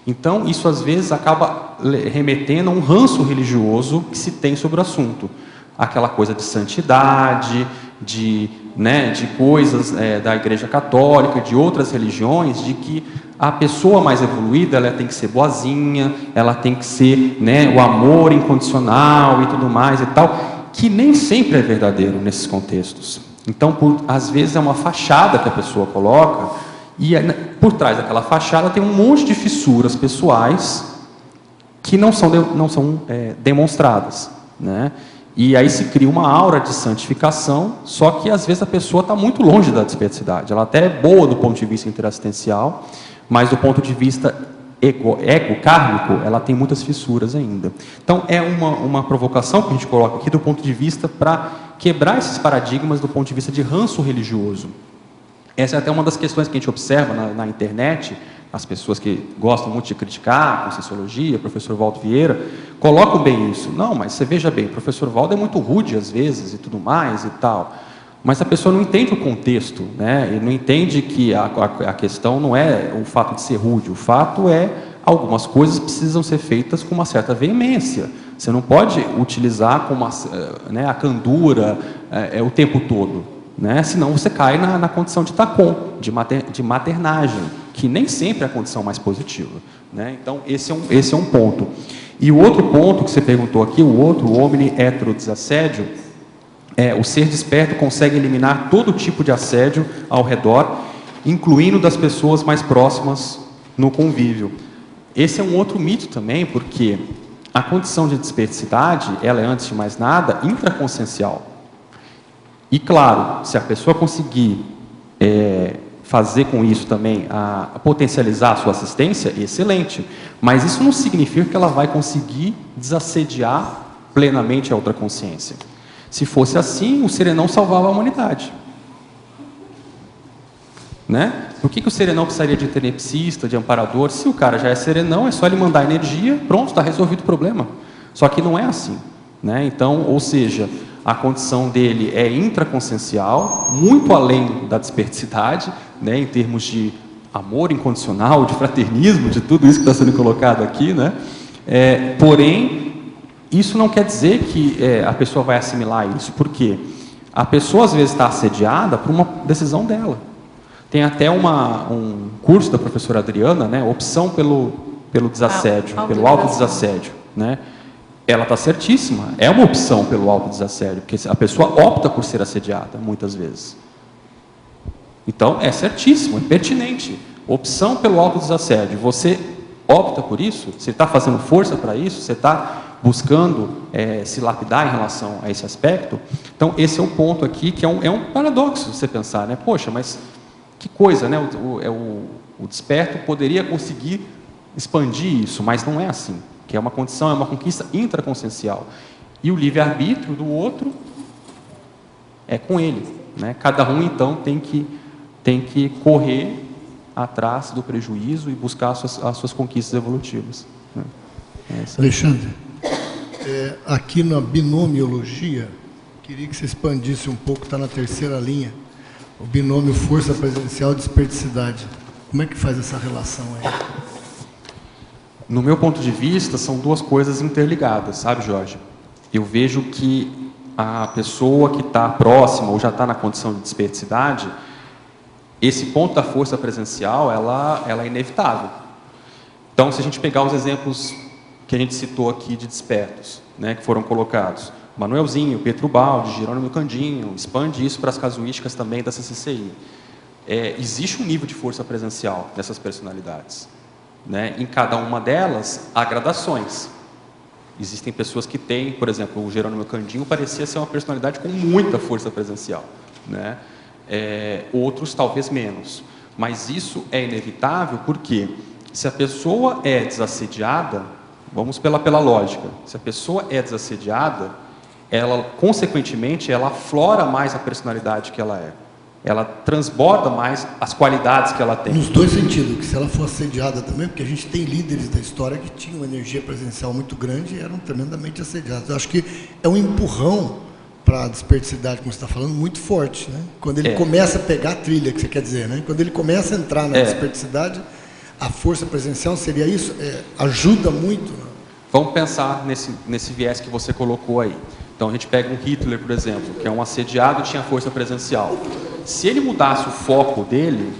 Então, isso às vezes acaba remetendo a um ranço religioso que se tem sobre o assunto. Aquela coisa de santidade, de coisas da Igreja Católica, de outras religiões, de que a pessoa mais evoluída ela tem que ser boazinha, ela tem que ser, né, o amor incondicional e tudo mais e tal, que nem sempre é verdadeiro nesses contextos. Então, às vezes é uma fachada que a pessoa coloca, e por trás daquela fachada tem um monte de fissuras pessoais que não são demonstradas, né? E aí se cria uma aura de santificação, só que às vezes a pessoa está muito longe da desperticidade. Ela até é boa do ponto de vista interassistencial, mas do ponto de vista ego-kármico, ela tem muitas fissuras ainda. Então é uma provocação que a gente coloca aqui do ponto de vista para quebrar esses paradigmas do ponto de vista de ranço religioso. Essa é até uma das questões que a gente observa na internet. As pessoas que gostam muito de criticar, com Conscienciologia, professor Valdo Vieira, colocam bem isso. Não, mas você veja bem, o professor Valdo é muito rude às vezes e tudo mais e tal. Mas a pessoa não entende o contexto, né? E não entende que a questão não é o fato de ser rude. O fato é algumas coisas precisam ser feitas com uma certa veemência. Você não pode utilizar com a candura o tempo todo, né? Senão você cai na condição de tacon, de maternagem, que nem sempre é a condição mais positiva, né? Então, esse é um ponto. E o outro ponto que você perguntou aqui, o omni hetero desassédio, o ser desperto consegue eliminar todo tipo de assédio ao redor, incluindo das pessoas mais próximas no convívio. Esse é um outro mito também, porque a condição de desperticidade, ela é, antes de mais nada, intraconsciencial. E, claro, se a pessoa conseguir fazer com isso também, a potencializar a sua assistência, excelente. Mas isso não significa que ela vai conseguir desassediar plenamente a outra consciência. Se fosse assim, o serenão salvava a humanidade. Né? Por que o serenão precisaria de tenepsista, de amparador? Se o cara já é serenão, é só ele mandar energia, pronto, está resolvido o problema. Só que não é assim, né? Então, ou seja, a condição dele é intraconsciencial, muito além da desperticidade, né, em termos de amor incondicional, de fraternismo, de tudo isso que está sendo colocado aqui, né? Porém, isso não quer dizer que a pessoa vai assimilar isso, porque a pessoa às vezes está assediada por uma decisão dela. Tem até um curso da professora Adriana, né, opção pelo desassédio, pelo autodesassédio, né? Ela está certíssima, é uma opção pelo autodesassédio, porque a pessoa opta por ser assediada, muitas vezes. Então, é certíssimo, é pertinente. Opção pelo autodesassédio, você opta por isso? Você está fazendo força para isso? Você está buscando se lapidar em relação a esse aspecto? Então, esse é um ponto aqui que é um paradoxo você pensar, né? Poxa, mas que coisa, né? O desperto poderia conseguir expandir isso, mas não é assim. Que é uma condição, é uma conquista intraconsciencial. E o livre-arbítrio do outro é com ele, né? Cada um, então, tem que correr atrás do prejuízo e buscar as suas conquistas evolutivas, né? Alexandre, aqui na binomiologia, queria que você expandisse um pouco, está na terceira linha, o binômio força presencial e desperticidade. Como é que faz essa relação aí? No meu ponto de vista, são duas coisas interligadas, sabe, Jorge? Eu vejo que a pessoa que está próxima ou já está na condição de desperticidade, esse ponto da força presencial, ela é inevitável. Então, se a gente pegar os exemplos que a gente citou aqui de despertos, né, que foram colocados, Manuelzinho, Pietro Baldi, Jerônimo Candinho, expande isso para as casuísticas também da CCCI. Existe um nível de força presencial nessas personalidades, né? Em cada uma delas, há gradações. Existem pessoas que têm, por exemplo, o Jerônimo Candinho parecia ser uma personalidade com muita força presencial, né? Outros talvez menos. Mas isso é inevitável porque se a pessoa é desassediada, vamos pela lógica, se a pessoa é desassediada, ela, consequentemente, ela aflora mais a personalidade que ela é. Ela transborda mais as qualidades que ela tem. Nos dois sentidos, que se ela for assediada também, porque a gente tem líderes da história que tinham uma energia presencial muito grande e eram tremendamente assediados. Eu acho que é um empurrão para a desperticidade, como você está falando, muito forte, né? Quando ele começa a pegar a trilha, que você quer dizer, né? Quando ele começa a entrar na desperticidade, a força presencial seria isso? Ajuda muito? Né? Vamos pensar nesse viés que você colocou aí. Então, a gente pega um Hitler, por exemplo, que é um assediado e tinha força presencial. Se ele mudasse o foco dele,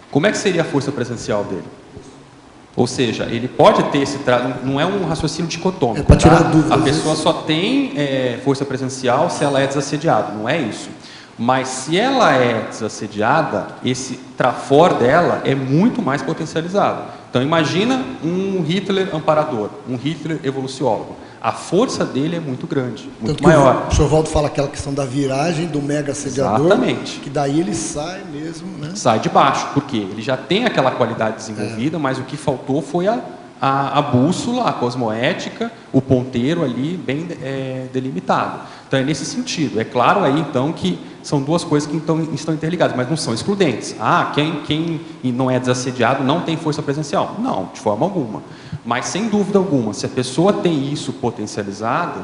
como é que seria a força presencial dele? Ou seja, ele pode ter esse não é um raciocínio dicotômico. Para tirar dúvidas. A pessoa só tem força presencial se ela é desassediada, não é isso. Mas se ela é desassediada, esse trafor dela é muito mais potencializado. Então imagina um Hitler amparador, um Hitler evoluciólogo. A força dele é muito grande, muito maior. O senhor Valdo fala aquela questão da viragem do mega assediador. Exatamente. Que daí ele sai mesmo, né? Sai de baixo, porque ele já tem aquela qualidade desenvolvida, mas o que faltou foi a bússola, a cosmoética, o ponteiro ali bem delimitado. Então é nesse sentido. É claro aí então que são duas coisas que estão interligadas, mas não são excludentes. Quem não é desassediado não tem força presencial. Não, de forma alguma. Mas sem dúvida alguma, se a pessoa tem isso potencializado,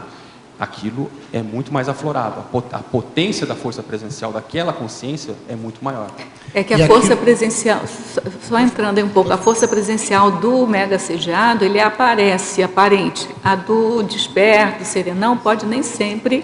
aquilo é muito mais aflorado. A potência da força presencial daquela consciência é muito maior. É que a força presencial, só entrando aí um pouco, a força presencial do mega assediado, ele aparece aparente. A do desperto, serenão, pode nem sempre...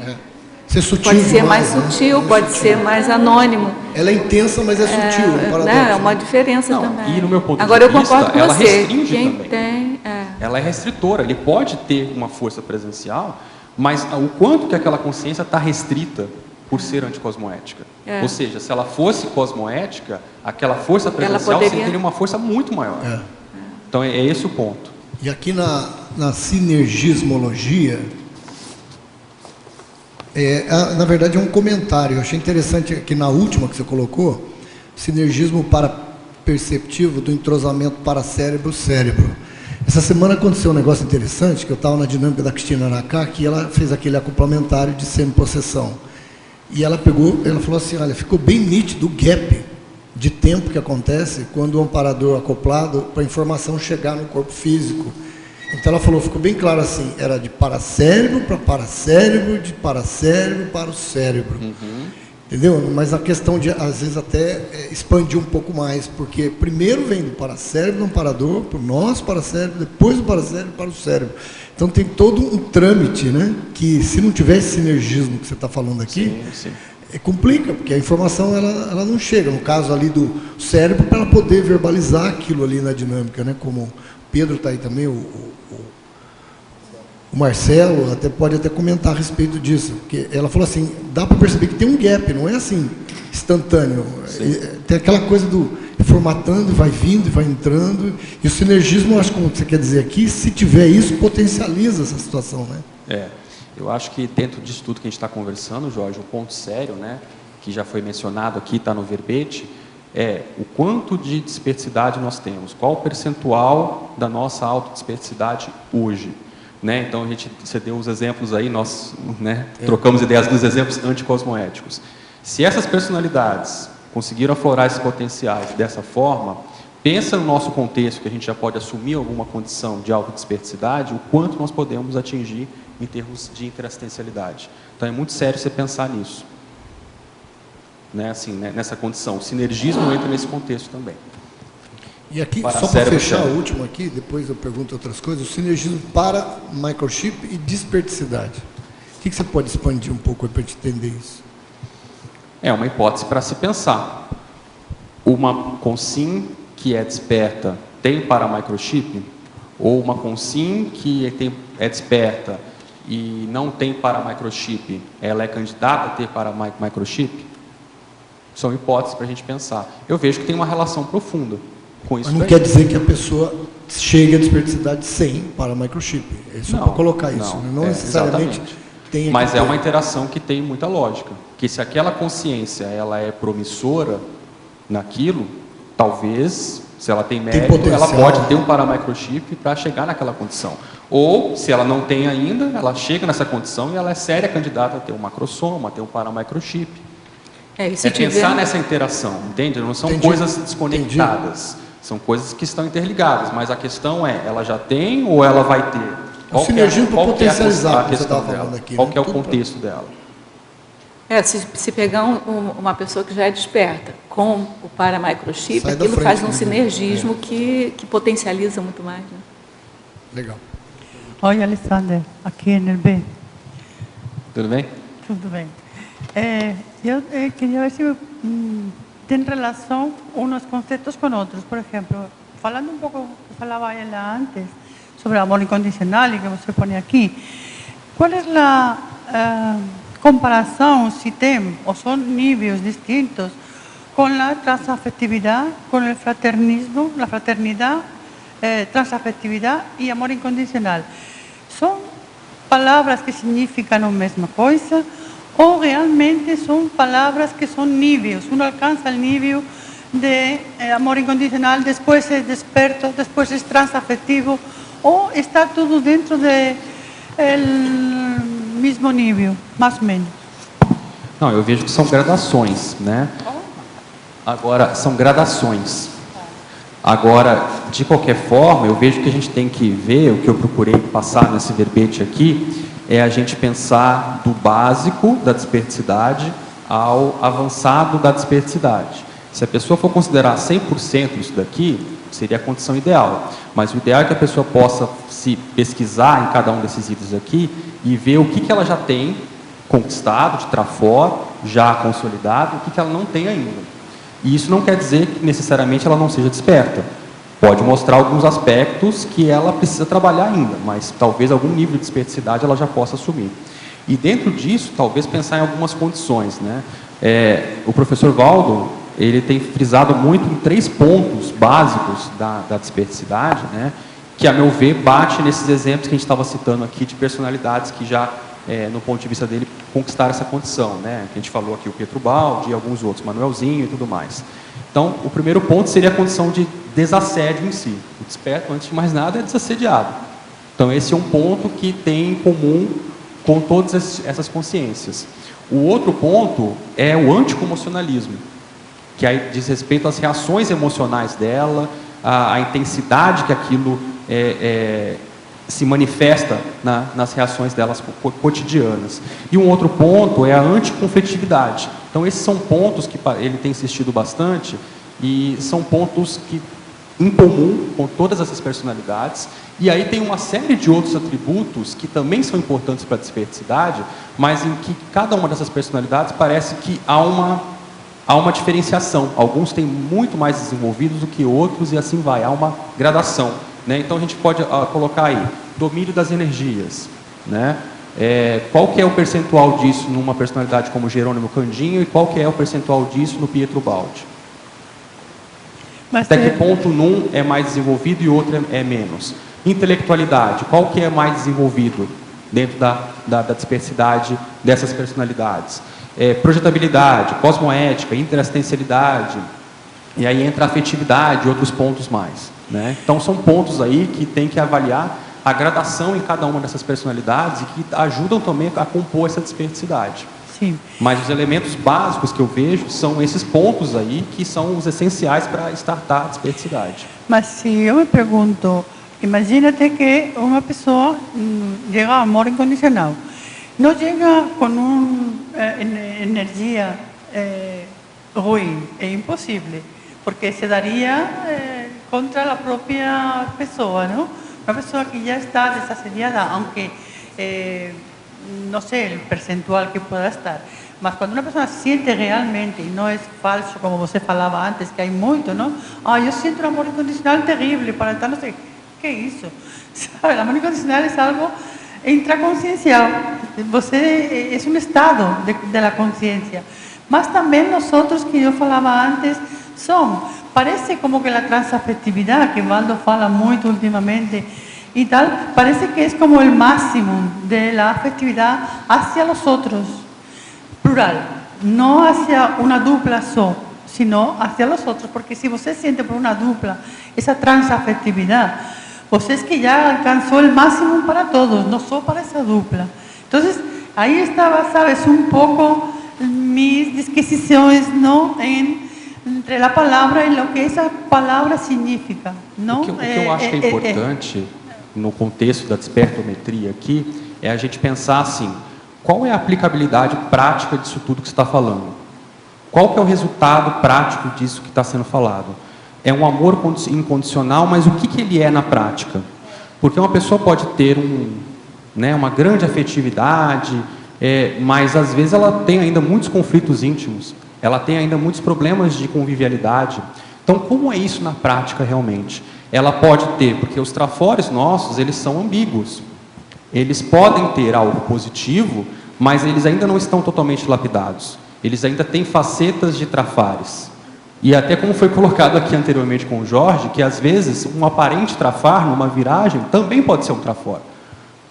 Ser sutil pode ser demais, mais sutil, pode ser mais anônimo. Ela é intensa, mas é sutil. É uma diferença também. E no meu ponto Agora, de vista, eu concordo com ela você. restringe Quem também. tem, Ela é restritora. Ele pode ter uma força presencial, mas o quanto que aquela consciência está restrita por ser anticosmoética. Ou seja, se ela fosse cosmoética, aquela força presencial teria uma força muito maior. Então é esse o ponto. E aqui na sinergismologia, na verdade é um comentário. Eu achei interessante que na última que você colocou, sinergismo paraperceptivo do entrosamento para cérebro-cérebro. Essa semana aconteceu um negócio interessante, que eu estava na dinâmica da Cristina Araká, que ela fez aquele acoplamentário de semi-possessão. E ela falou assim, olha, ficou bem nítido o gap de tempo que acontece quando o amparador acoplado para a informação chegar no corpo físico. Então ela falou, ficou bem claro assim, era de paracérebro para paracérebro, de paracérebro para o cérebro. Entendeu? Mas a questão de, às vezes, até expandir um pouco mais, porque primeiro vem do paracérebro, do amparador, para o nosso paracérebro, depois do paracérebro para o cérebro. Então tem todo um trâmite, né? Que se não tiver esse sinergismo que você está falando aqui, complica, porque a informação ela não chega, no caso ali do cérebro, para ela poder verbalizar aquilo ali na dinâmica, né? Como o Pedro está aí também, o Marcelo pode até comentar a respeito disso, porque ela falou assim, dá para perceber que tem um gap, não é assim instantâneo. Tem aquela coisa do formatando, vai vindo e vai entrando, e o sinergismo, acho que como você quer dizer aqui, se tiver isso, potencializa essa situação, né? Eu acho que dentro disso tudo que a gente está conversando, Jorge, um ponto sério, né, que já foi mencionado aqui, está no verbete, é o quanto de disperticidade nós temos, qual o percentual da nossa autodisperticidade hoje. Né? Então, você deu os exemplos aí, nós trocamos ideias dos exemplos anticosmoéticos. Se essas personalidades conseguiram aflorar esses potenciais dessa forma, pensa no nosso contexto, que a gente já pode assumir alguma condição de autodisperticidade, o quanto nós podemos atingir em termos de interassistencialidade. Então, é muito sério você pensar nisso. Né? Assim, né? Nessa condição. O sinergismo entra nesse contexto também. E aqui, só para fechar a última aqui, depois eu pergunto outras coisas, o sinergismo para microchip e desperticidade. O que você pode expandir um pouco para a gente entender isso? É uma hipótese para se pensar. Uma consim que é desperta tem para microchip? Ou uma consim que é desperta e não tem para-microchip, ela é candidata a ter para-microchip? São hipóteses para a gente pensar. Eu vejo que tem uma relação profunda com isso. Mas não daí. quer dizer que a pessoa chegue à desperticidade sem para-microchip. É só para colocar isso. Não necessariamente exatamente. tem. Mas é uma interação que tem muita lógica. Que se aquela consciência ela é promissora naquilo, talvez, se ela tem mérito, ela pode ter um para-microchip para chegar naquela condição. Ou, se ela não tem ainda, ela chega nessa condição e ela é séria candidata a ter um macrosoma, a ter um para-microchip. Pensar nessa interação, entende? Não são coisas desconectadas, são coisas que estão interligadas, mas a questão é, ela já tem ou ela vai ter? Qual potencializar a questão dela? Aqui, qual que é o contexto dela? Se pegar uma pessoa que já é desperta com o para-microchip, aquilo faz um sinergismo que potencializa muito mais. Né? Legal. Oi, Alexander, aqui no B. Tudo bem? Tudo bem. Eu queria ver se tem relação uns conceitos com outros. Por exemplo, falando um pouco, que falava ela antes, sobre amor incondicional e que você põe aqui, qual é a comparação, se tem, ou são níveis distintos, com a transafetividade, com o fraternismo, a fraternidade, transafetividade e amor incondicional? São palavras que significam a mesma coisa ou realmente são palavras que são níveis? Um alcança o nível de amor incondicional, depois é desperto, depois é transafetivo, ou está tudo dentro do mesmo nível, mais ou menos? Não, eu vejo que são gradações, né? Agora, são gradações. Agora, de qualquer forma, eu vejo que a gente tem que ver, o que eu procurei passar nesse verbete aqui, é a gente pensar do básico da desperticidade ao avançado da desperticidade. Se a pessoa for considerar 100% isso daqui, seria a condição ideal. Mas o ideal é que a pessoa possa se pesquisar em cada um desses itens aqui e ver o que ela já tem conquistado, de trafor, já consolidado, o que ela não tem ainda. E isso não quer dizer que necessariamente ela não seja desperta. Pode mostrar alguns aspectos que ela precisa trabalhar ainda, mas talvez algum nível de desperticidade ela já possa assumir. E dentro disso, talvez pensar em algumas condições, né? O professor Valdo, ele tem frisado muito em 3 pontos básicos da desperticidade, né? Que, a meu ver, bate nesses exemplos que a gente estava citando aqui de personalidades que já, no ponto de vista dele, conquistaram essa condição, né? Que a gente falou aqui, o Pietro Baldi e alguns outros, Manuelzinho e tudo mais. Então, o primeiro ponto seria a condição de desassédio em si. O desperto, antes de mais nada, é desassediado. Então, esse é um ponto que tem em comum com todas essas consciências. O outro ponto é o anticomocionalismo, que aí diz respeito às reações emocionais dela, a intensidade que aquilo se manifesta nas reações delas cotidianas. E um outro ponto é a anticonflitividade. Então, esses são pontos que ele tem insistido bastante e são pontos que em comum com todas essas personalidades. E aí tem uma série de outros atributos que também são importantes para a desperticidade, mas em que cada uma dessas personalidades parece que há uma diferenciação. Alguns têm muito mais desenvolvidos do que outros e assim vai, há uma gradação, né? Então a gente pode colocar aí, domínio das energias, né? Qual que é o percentual disso numa personalidade como Jerônimo Candinho e qual que é o percentual disso no Pietro Baldi? Até que ponto num é mais desenvolvido e outro é menos? Intelectualidade, qual que é mais desenvolvido dentro da dispersidade dessas personalidades? Projetabilidade, cosmoética, interassistencialidade, e aí entra a afetividade e outros pontos mais, né? Então são pontos aí que tem que avaliar a gradação em cada uma dessas personalidades e que ajudam também a compor essa desperticidade. Sim. Mas os elementos básicos que eu vejo são esses pontos aí que são os essenciais para startar a desperticidade. Mas se eu me pergunto, imagínate que uma pessoa chega ao amor incondicional, não chega com uma energia ruim, é impossível, porque se daria contra a própria pessoa, não? Uma pessoa que já está desassediada, aunque no sé el percentual que pueda estar, mas cuando una persona siente realmente, y no es falso como você falava antes, que hay mucho, ¿no? Yo siento un amor incondicional terrible, para tal, no sé, ¿qué es eso? ¿Sabe? El amor incondicional es algo intraconsciencial. Você é um estado da consciência. Mas também nós outros que eu falava antes parece como que a transafetividade, que Waldo fala muito ultimamente, y tal, parece que es como el máximo de la afectividad hacia los otros, plural, no hacia una dupla sino hacia los otros, porque si usted siente por una dupla esa transafectividad, pues es que ya alcanzó el máximo para todos, no solo para esa dupla. Entonces, ahí estaba, sabes, un poco mis disquisiciones, ¿no?, entre a palavra e o que essa palavra significa, não? O que eu acho que é importante no contexto da despertometria aqui é a gente pensar assim: qual é a aplicabilidade prática disso tudo que você está falando? Qual que é o resultado prático disso que está sendo falado? É um amor incondicional, mas o que ele é na prática? Porque uma pessoa pode ter uma grande afetividade, mas às vezes ela tem ainda muitos conflitos íntimos. Ela tem ainda muitos problemas de convivialidade. Então, como é isso na prática realmente? Ela pode ter, porque os trafores nossos, eles são ambíguos. Eles podem ter algo positivo, mas eles ainda não estão totalmente lapidados. Eles ainda têm facetas de trafares. E até como foi colocado aqui anteriormente com o Jorge, que às vezes um aparente trafar numa viragem também pode ser um trafor,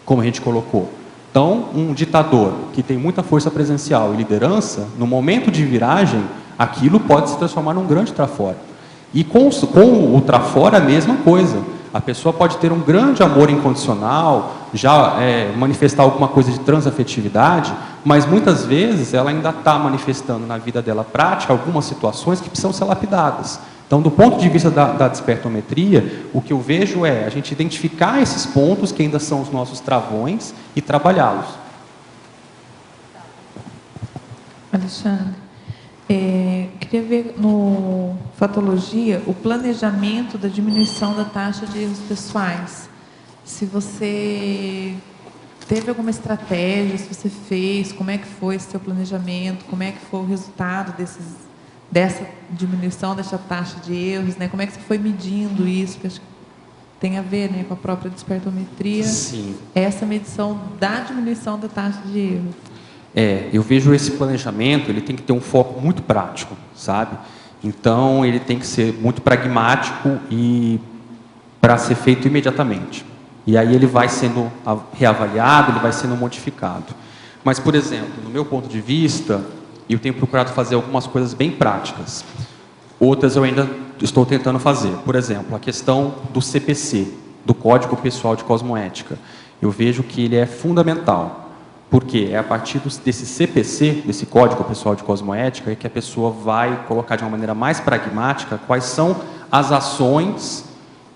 como a gente colocou. Então, um ditador que tem muita força presencial e liderança, no momento de viragem, aquilo pode se transformar num grande trafora. E com o trafora, a mesma coisa. A pessoa pode ter um grande amor incondicional, já manifestar alguma coisa de transafetividade, mas muitas vezes ela ainda está manifestando na vida dela prática algumas situações que precisam ser lapidadas. Então, do ponto de vista da despertometria, o que eu vejo é a gente identificar esses pontos que ainda são os nossos travões e trabalhá-los. Alexandre, queria ver no Fatologia o planejamento da diminuição da taxa de erros pessoais. Se você teve alguma estratégia, se você fez, como é que foi esse seu planejamento, como é que foi o resultado dessa diminuição dessa taxa de erros, né? Como é que você foi medindo isso? Porque acho que tem a ver, né, com a própria despertometria. Sim. Essa medição da diminuição da taxa de erros. Eu vejo esse planejamento, ele tem que ter um foco muito prático, sabe? Então, ele tem que ser muito pragmático e para ser feito imediatamente. E aí ele vai sendo reavaliado, ele vai sendo modificado. Mas, por exemplo, no meu ponto de vista, eu tenho procurado fazer algumas coisas bem práticas. Outras eu ainda estou tentando fazer. Por exemplo, a questão do CPC, do Código Pessoal de Cosmoética. Eu vejo que ele é fundamental. Porque é a partir desse CPC, desse Código Pessoal de Cosmoética, que a pessoa vai colocar de uma maneira mais pragmática quais são as ações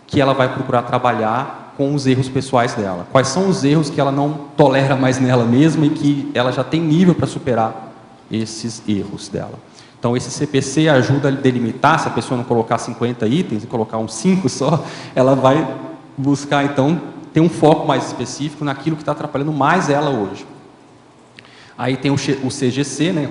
que ela vai procurar trabalhar com os erros pessoais dela. Quais são os erros que ela não tolera mais nela mesma e que ela já tem nível para superar esses erros dela. Então, esse CPC ajuda a delimitar. Se a pessoa não colocar 50 itens e colocar uns 5 só, ela vai buscar, então, ter um foco mais específico naquilo que está atrapalhando mais ela hoje. Aí tem o CGC, né?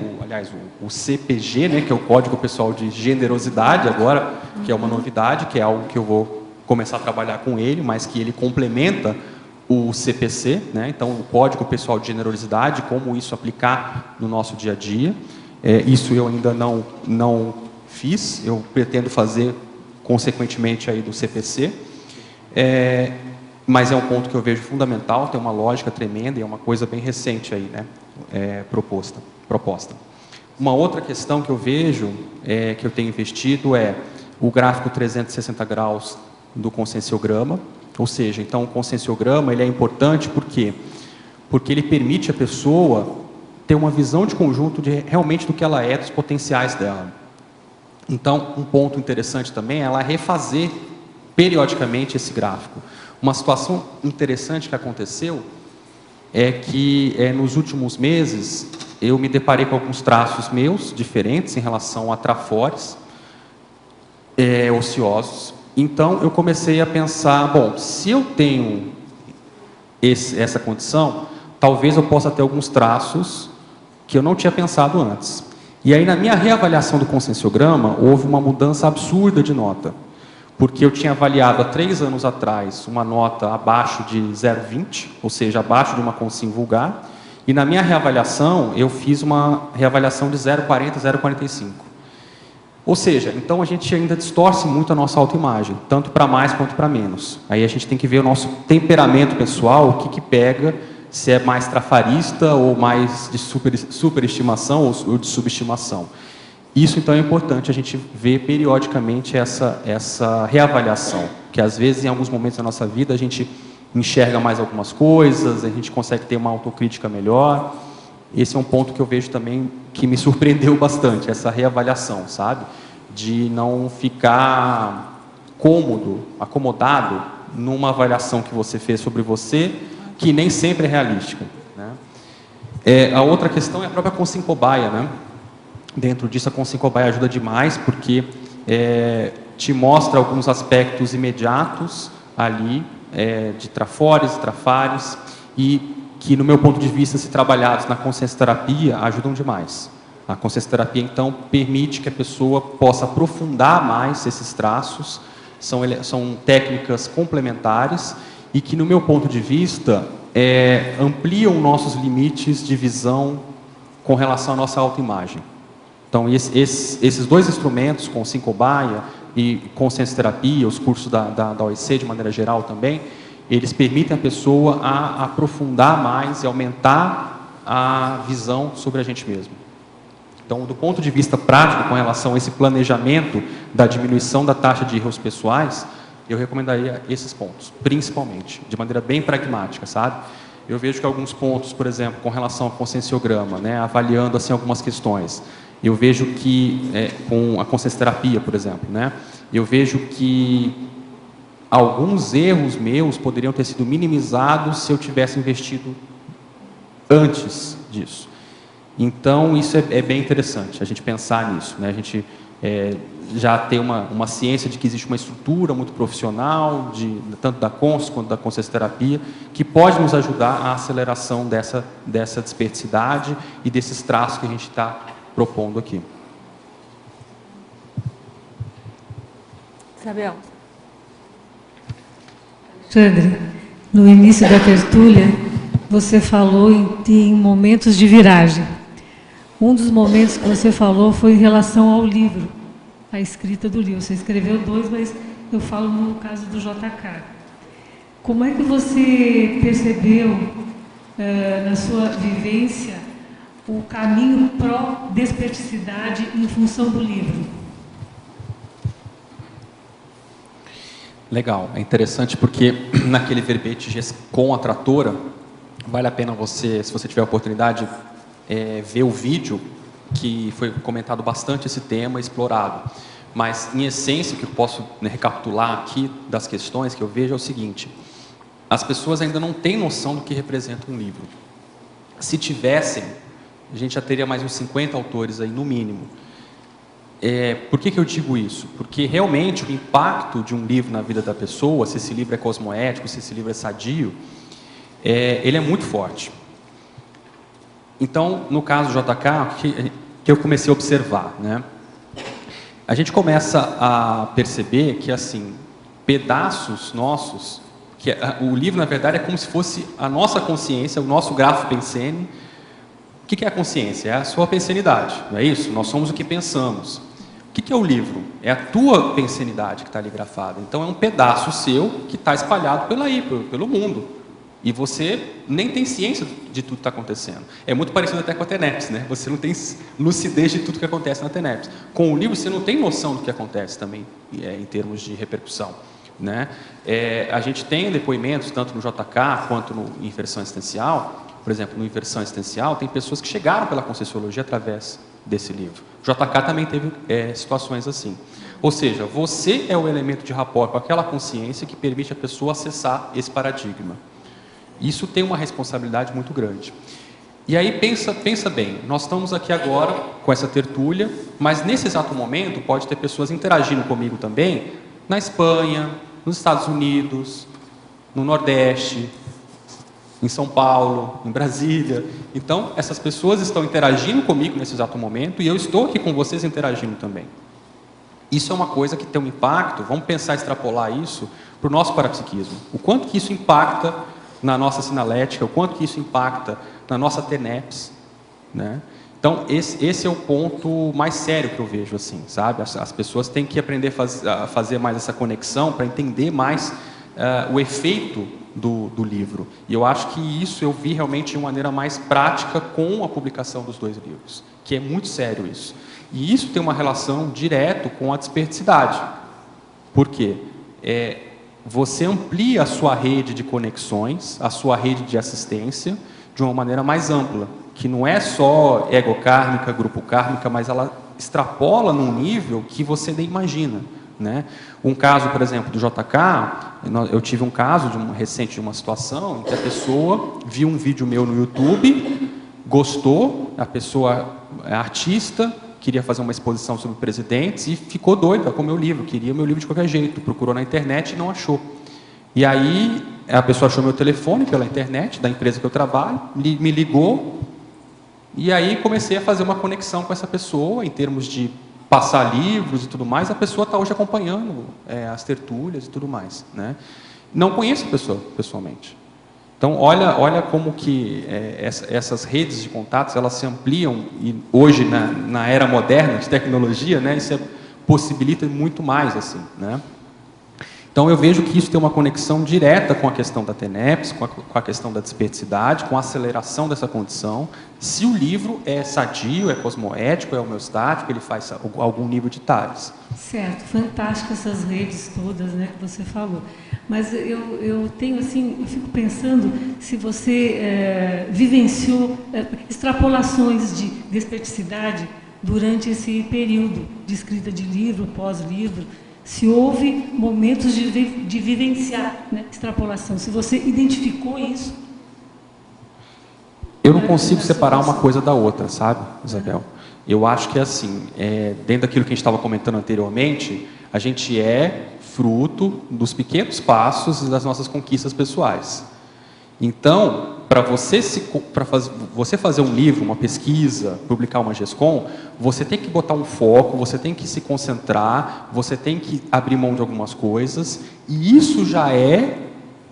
o CPG, né? Que é o Código Pessoal de Generosidade agora, que é uma novidade, que é algo que eu vou começar a trabalhar com ele, mas que ele complementa o CPC, né? Então, o Código Pessoal de Generosidade, como isso aplicar no nosso dia a dia. Isso eu ainda não fiz, eu pretendo fazer consequentemente aí do CPC. Mas é um ponto que eu vejo fundamental, tem uma lógica tremenda e é uma coisa bem recente aí, né? Proposta. Uma outra questão que eu vejo, que eu tenho investido, é o gráfico 360 graus do conscienciograma. Ou seja, então o conscienciograma ele é importante porque ele permite a pessoa ter uma visão de conjunto de realmente do que ela é, dos potenciais dela. Então, um ponto interessante também é ela refazer periodicamente esse gráfico. Uma situação interessante que aconteceu é que nos últimos meses eu me deparei com alguns traços meus diferentes em relação a trafores ociosos. Então eu comecei a pensar, bom, se eu tenho essa condição, talvez eu possa ter alguns traços que eu não tinha pensado antes. E aí na minha reavaliação do conscienciograma houve uma mudança absurda de nota. porque eu tinha avaliado há 3 anos atrás uma nota abaixo de 0,20, ou seja, abaixo de uma consim vulgar, e na minha reavaliação, eu fiz uma reavaliação de 0,40, 0,45. Ou seja, então a gente ainda distorce muito a nossa autoimagem, tanto para mais quanto para menos. Aí a gente tem que ver o nosso temperamento pessoal, o que pega, se é mais trafarista ou mais de superestimação ou de subestimação. Isso, então, é importante a gente ver periodicamente essa reavaliação, que às vezes, em alguns momentos da nossa vida, a gente enxerga mais algumas coisas, a gente consegue ter uma autocrítica melhor. Esse é um ponto que eu vejo também que me surpreendeu bastante, essa reavaliação, sabe? De não ficar acomodado numa avaliação que você fez sobre você, que nem sempre é realística, né? A outra questão é a própria consim cobaia, né? Dentro disso, a consim cobaia ajuda demais, porque te mostra alguns aspectos imediatos ali, de trafores e trafares, e que, no meu ponto de vista, se trabalhados na consciência terapia, ajudam demais. A consciência terapia, então, permite que a pessoa possa aprofundar mais esses traços, são técnicas complementares, e que, no meu ponto de vista, ampliam nossos limites de visão com relação à nossa autoimagem. Então, esses dois instrumentos, consim cobaia e consciência terapia, os cursos da OIC de maneira geral também, eles permitem a pessoa a aprofundar mais e aumentar a visão sobre a gente mesmo. Então, do ponto de vista prático, com relação a esse planejamento da diminuição da taxa de erros pessoais, eu recomendaria esses pontos, principalmente, de maneira bem pragmática, sabe? Eu vejo que alguns pontos, por exemplo, com relação ao conscienciograma, né, avaliando assim algumas questões, eu vejo que, com a consciência terapia, por exemplo, né, eu vejo que alguns erros meus poderiam ter sido minimizados se eu tivesse investido antes disso. Então, isso é bem interessante, a gente pensar nisso, né? A gente já tem uma ciência de que existe uma estrutura muito profissional, tanto da cons quanto da consciência terapia, que pode nos ajudar à aceleração dessa desperticidade e desses traços que a gente está propondo aqui. Isabel. Alexandre, no início da tertúlia, você falou em momentos de viragem. Um dos momentos que você falou foi em relação ao livro, a escrita do livro. Você escreveu 2, mas eu falo no caso do JK. Como é que você percebeu, na sua vivência, o caminho pró-desperticidade em função do livro? Legal, é interessante porque naquele verbete com a tratora, vale a pena você, se você tiver a oportunidade, ver o vídeo, que foi comentado bastante esse tema, explorado. Mas, em essência, o que eu posso recapitular aqui das questões que eu vejo é o seguinte: as pessoas ainda não têm noção do que representa um livro. Se tivessem, a gente já teria mais uns 50 autores aí, no mínimo. Por que eu digo isso? Porque, realmente, o impacto de um livro na vida da pessoa, se esse livro é cosmoético, se esse livro é sadio, ele é muito forte. Então, no caso do JK, que eu comecei a observar, né? A gente começa a perceber que, assim, pedaços nossos, que o livro, na verdade, é como se fosse a nossa consciência, o nosso grafo pensene. O que é a consciência? É a sua pensenidade, não é isso? Nós somos o que pensamos. O que é o livro? É a tua pensenidade que está ali grafada. Então, é um pedaço seu que está espalhado pelo mundo. E você nem tem ciência de tudo que está acontecendo. É muito parecido até com a TENEPS, né? Você não tem lucidez de tudo que acontece na TENEPS. Com o livro, você não tem noção do que acontece também, em termos de repercussão, né? A gente tem depoimentos, tanto no JK quanto no Inversão Existencial. Por exemplo, no Inversão Existencial, tem pessoas que chegaram pela Conscienciologia através desse livro. O JK também teve situações assim. Ou seja, você é o elemento de rapport com aquela consciência que permite a pessoa acessar esse paradigma. Isso tem uma responsabilidade muito grande. E aí, pensa bem, nós estamos aqui agora com essa tertúlia, mas nesse exato momento pode ter pessoas interagindo comigo também na Espanha, nos Estados Unidos, no Nordeste, em São Paulo, em Brasília. Então, essas pessoas estão interagindo comigo nesse exato momento e eu estou aqui com vocês interagindo também. Isso é uma coisa que tem um impacto, vamos pensar, extrapolar isso para o nosso parapsiquismo. O quanto que isso impacta na nossa sinalética, o quanto que isso impacta na nossa TENEPS, né? Então, esse é o ponto mais sério que eu vejo, assim, sabe? As pessoas têm que aprender a fazer mais essa conexão para entender mais o efeito do livro. E eu acho que isso eu vi realmente de uma maneira mais prática com a publicação dos 2 livros, que é muito sério isso. E isso tem uma relação direta com a desperticidade. Por quê? Você amplia a sua rede de conexões, a sua rede de assistência, de uma maneira mais ampla, que não é só ego-kármica, grupo kármica, mas ela extrapola num nível que você nem imagina, né? Um caso, por exemplo, do JK, eu tive um caso recente de uma situação em que a pessoa viu um vídeo meu no YouTube, gostou, a pessoa é artista, queria fazer uma exposição sobre presidentes e ficou doida com o meu livro, queria o meu livro de qualquer jeito, procurou na internet e não achou. E aí a pessoa achou meu telefone pela internet, da empresa que eu trabalho, me ligou, e aí comecei a fazer uma conexão com essa pessoa, em termos de passar livros e tudo mais. A pessoa está hoje acompanhando as tertúlias e tudo mais, né? Não conheço a pessoa pessoalmente. Então, olha como que essas redes de contatos, elas se ampliam, e hoje, na era moderna de tecnologia, né, isso possibilita muito mais, assim, né? Então, eu vejo que isso tem uma conexão direta com a questão da TENEPS, com a questão da desperticidade, com a aceleração dessa condição. Se o livro é sadio, é cosmoético, é homeostático, ele faz algum nível de TARES. Certo, fantástico essas redes todas, né, que você falou. Mas eu tenho assim, eu fico pensando se você vivenciou extrapolações de desperticidade durante esse período de escrita de livro, pós-livro. Se houve momentos de vivenciar, né, extrapolação, se você identificou isso. Eu não consigo separar uma coisa da outra, sabe, Isabel? Eu acho que, assim, dentro daquilo que a gente estava comentando anteriormente, a gente é fruto dos pequenos passos e das nossas conquistas pessoais. Então, para você fazer um livro, uma pesquisa, publicar uma GESCOM, você tem que botar um foco, você tem que se concentrar, você tem que abrir mão de algumas coisas, e isso já é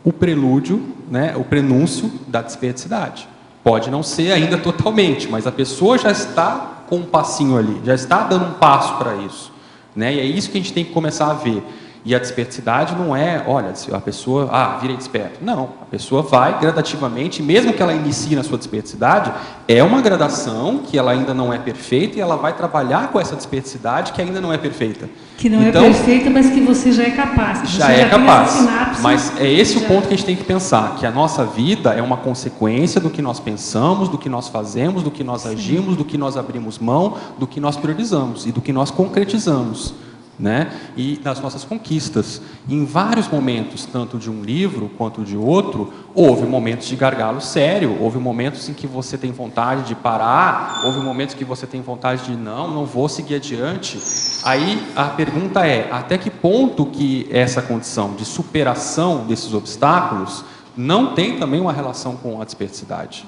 o prelúdio, né, o prenúncio da desperticidade. Pode não ser ainda totalmente, mas a pessoa já está com um passinho ali, já está dando um passo para isso, né? E é isso que a gente tem que começar a ver. E a desperticidade não é, olha, a pessoa, virei desperto. Não, a pessoa vai gradativamente, mesmo que ela inicie na sua desperticidade, é uma gradação que ela ainda não é perfeita e ela vai trabalhar com essa desperticidade que ainda não é perfeita. Que não é perfeita, mas que você já é capaz. Já é capaz, mas é esse o ponto que a gente tem que pensar, que a nossa vida é uma consequência do que nós pensamos, do que nós fazemos, do que nós agimos, do que nós abrimos mão, do que nós priorizamos e do que nós concretizamos, né? E das nossas conquistas. Em vários momentos, tanto de um livro quanto de outro, houve momentos de gargalo sério, houve momentos em que você tem vontade de parar, houve momentos que você tem vontade de não vou seguir adiante. Aí a pergunta é, até que ponto que essa condição de superação desses obstáculos não tem também uma relação com a desperticidade?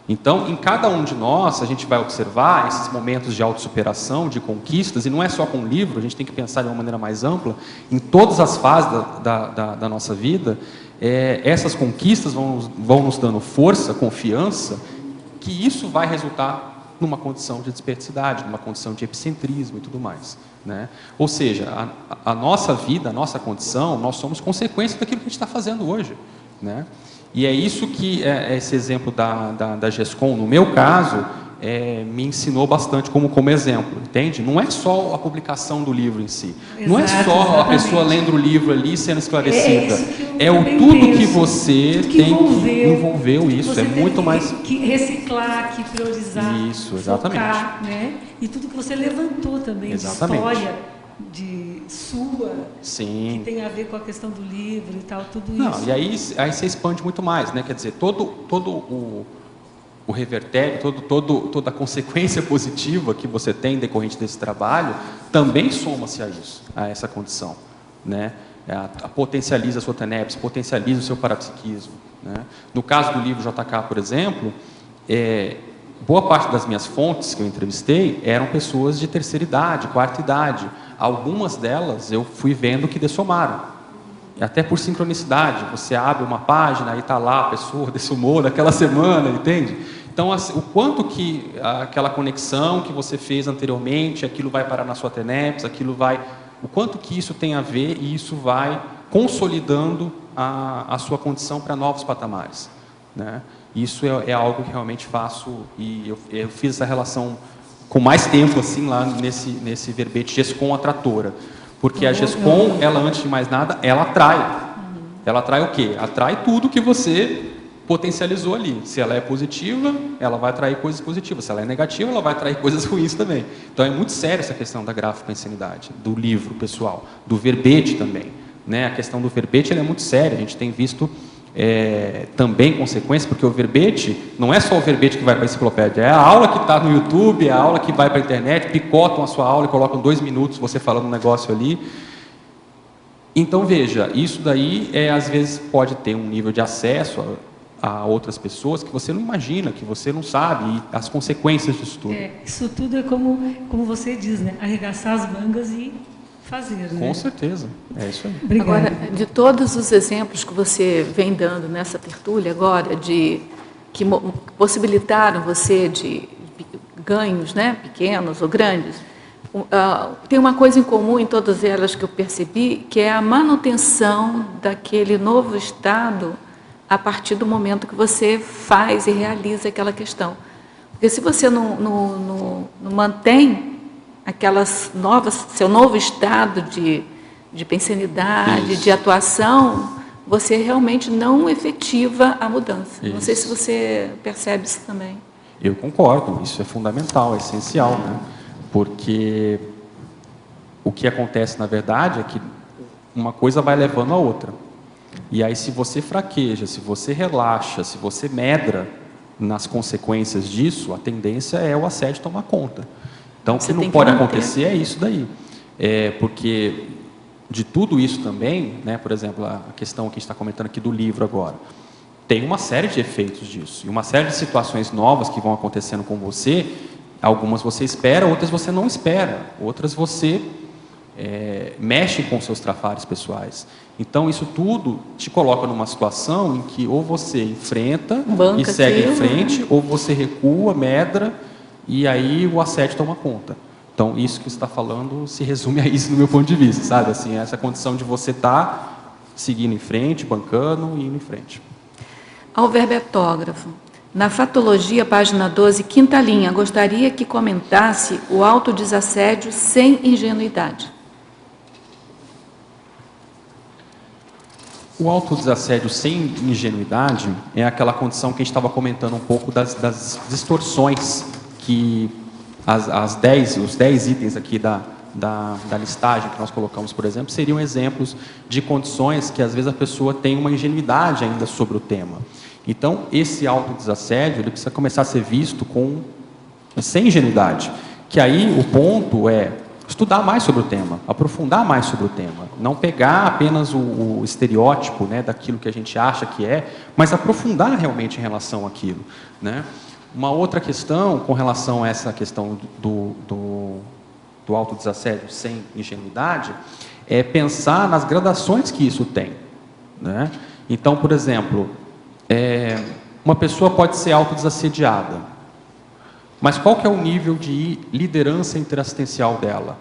Então, em cada um de nós, a gente vai observar esses momentos de autossuperação, de conquistas, e não é só com o livro, a gente tem que pensar de uma maneira mais ampla, em todas as fases da nossa vida, essas conquistas vão nos dando força, confiança, que isso vai resultar numa condição de desperticidade, numa condição de epicentrismo e tudo mais, né? Ou seja, a nossa vida, a nossa condição, nós somos consequência daquilo que a gente está fazendo hoje, né? E é isso que esse exemplo da GESCOM, no meu caso, me ensinou bastante como exemplo, entende? Não é só a publicação do livro em si, não é só a pessoa lendo o livro ali e sendo esclarecida, é o tudo que você tem que envolveu isso, é muito mais... Que reciclar, que priorizar, isso, exatamente. Focar, né? E tudo que você levantou também, exatamente. De história, de sua, sim, que tem a ver com a questão do livro e tal, tudo não, isso. E aí você expande muito mais, né? Quer dizer, todo o revertério, toda a consequência positiva que você tem decorrente desse trabalho, também soma-se a isso, a essa condição, né? Potencializa a sua TENEPS, potencializa o seu parapsiquismo, né? No caso do livro JK, por exemplo, boa parte das minhas fontes que eu entrevistei eram pessoas de terceira idade, quarta idade. Algumas delas eu fui vendo que dessomaram. E até por sincronicidade, você abre uma página e está lá a pessoa dessomou naquela semana, entende? Então, assim, o quanto que aquela conexão que você fez anteriormente, aquilo vai parar na sua TENEPS, o quanto que isso tem a ver, e isso vai consolidando a sua condição para novos patamares, né? Isso é algo que realmente faço, e eu fiz essa relação com mais tempo, assim, lá nesse verbete GESCOM Atratora. Porque a GESCOM, ela, antes de mais nada, ela atrai. Ela atrai o quê? Atrai tudo que você potencializou ali. Se ela é positiva, ela vai atrair coisas positivas. Se ela é negativa, ela vai atrair coisas ruins também. Então é muito séria essa questão da gráfica insanidade, do livro, pessoal, do verbete também, né? A questão do verbete ela é muito séria. A gente tem visto também consequências, porque o verbete não é só o verbete que vai para a enciclopédia, é a aula que está no YouTube, é a aula que vai para a internet, picotam a sua aula e colocam 2 minutos você falando um negócio ali. Então veja, isso daí às vezes pode ter um nível de acesso a outras pessoas que você não imagina, que você não sabe, e as consequências disso tudo. Isso tudo é como você diz, né? Arregaçar as mangas e fazer, né? Com certeza, é isso aí. Obrigada. Agora, de todos os exemplos que você vem dando nessa tertúlia agora, que possibilitaram você de ganhos, né, pequenos ou grandes, tem uma coisa em comum em todas elas que eu percebi, que é a manutenção daquele novo estado a partir do momento que você faz e realiza aquela questão. Porque se você não mantém seu novo estado de pensanidade, de atuação, você realmente não efetiva a mudança. Não sei se você percebe isso também. Eu concordo, isso é fundamental, é essencial, né? Porque o que acontece, na verdade, é que uma coisa vai levando a outra. E aí, se você fraqueja, se você relaxa, se você medra nas consequências disso, a tendência é o assédio tomar conta. Então, o que não pode acontecer é isso daí. Porque de tudo isso também, né, por exemplo, a questão que a gente está comentando aqui do livro agora, tem uma série de efeitos disso. E uma série de situações novas que vão acontecendo com você, algumas você espera, outras você não espera. Outras você mexe com seus trafares pessoais. Então, isso tudo te coloca numa situação em que ou você enfrenta e segue em frente, ou você recua, medra, e aí o assédio toma conta. Então, isso que você está falando se resume a isso, no meu ponto de vista, sabe? Assim, essa condição de você estar seguindo em frente, bancando e indo em frente. Ao verbetógrafo, na Fatologia, página 12, quinta linha, gostaria que comentasse o autodesassédio sem ingenuidade. O autodesassédio sem ingenuidade é aquela condição que a gente estava comentando um pouco das distorções que os 10 itens aqui da listagem que nós colocamos, por exemplo, seriam exemplos de condições que às vezes a pessoa tem uma ingenuidade ainda sobre o tema. Então, esse autodesassédio ele precisa começar a ser visto sem ingenuidade, que aí o ponto é estudar mais sobre o tema, aprofundar mais sobre o tema, não pegar apenas o estereótipo, né, daquilo que a gente acha que mas aprofundar realmente em relação àquilo, né? Uma outra questão com relação a essa questão do autodesassédio sem ingenuidade é pensar nas gradações que isso tem, né? Então, por exemplo, uma pessoa pode ser autodesassediada, mas qual que é o nível de liderança interassistencial dela?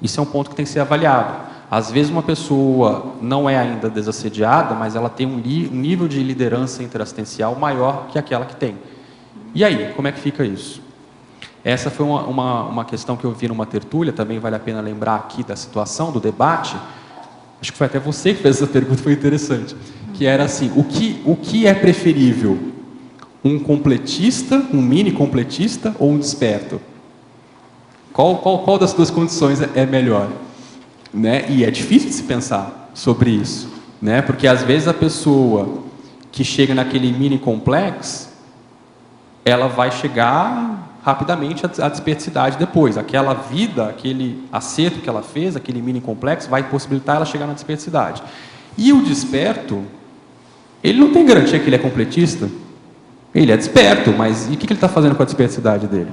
Isso é um ponto que tem que ser avaliado. Às vezes uma pessoa não é ainda desassediada, mas ela tem um nível de liderança interassistencial maior que aquela que tem. E aí, como é que fica isso? Essa foi uma questão que eu vi numa tertúlia, também vale a pena lembrar aqui da situação, do debate. Acho que foi até você que fez essa pergunta, foi interessante. Que era assim, o que é preferível? Um completista, um mini completista ou um desperto? Qual das duas condições é melhor? Né? E é difícil de se pensar sobre isso, né? Porque às vezes a pessoa que chega naquele mini complexo, ela vai chegar rapidamente à desperticidade depois. Aquela vida, aquele acerto que ela fez, aquele mini complexo, vai possibilitar ela chegar na desperticidade. E o desperto, ele não tem garantia que ele é completista. Ele é desperto, mas e o que ele está fazendo com a desperticidade dele?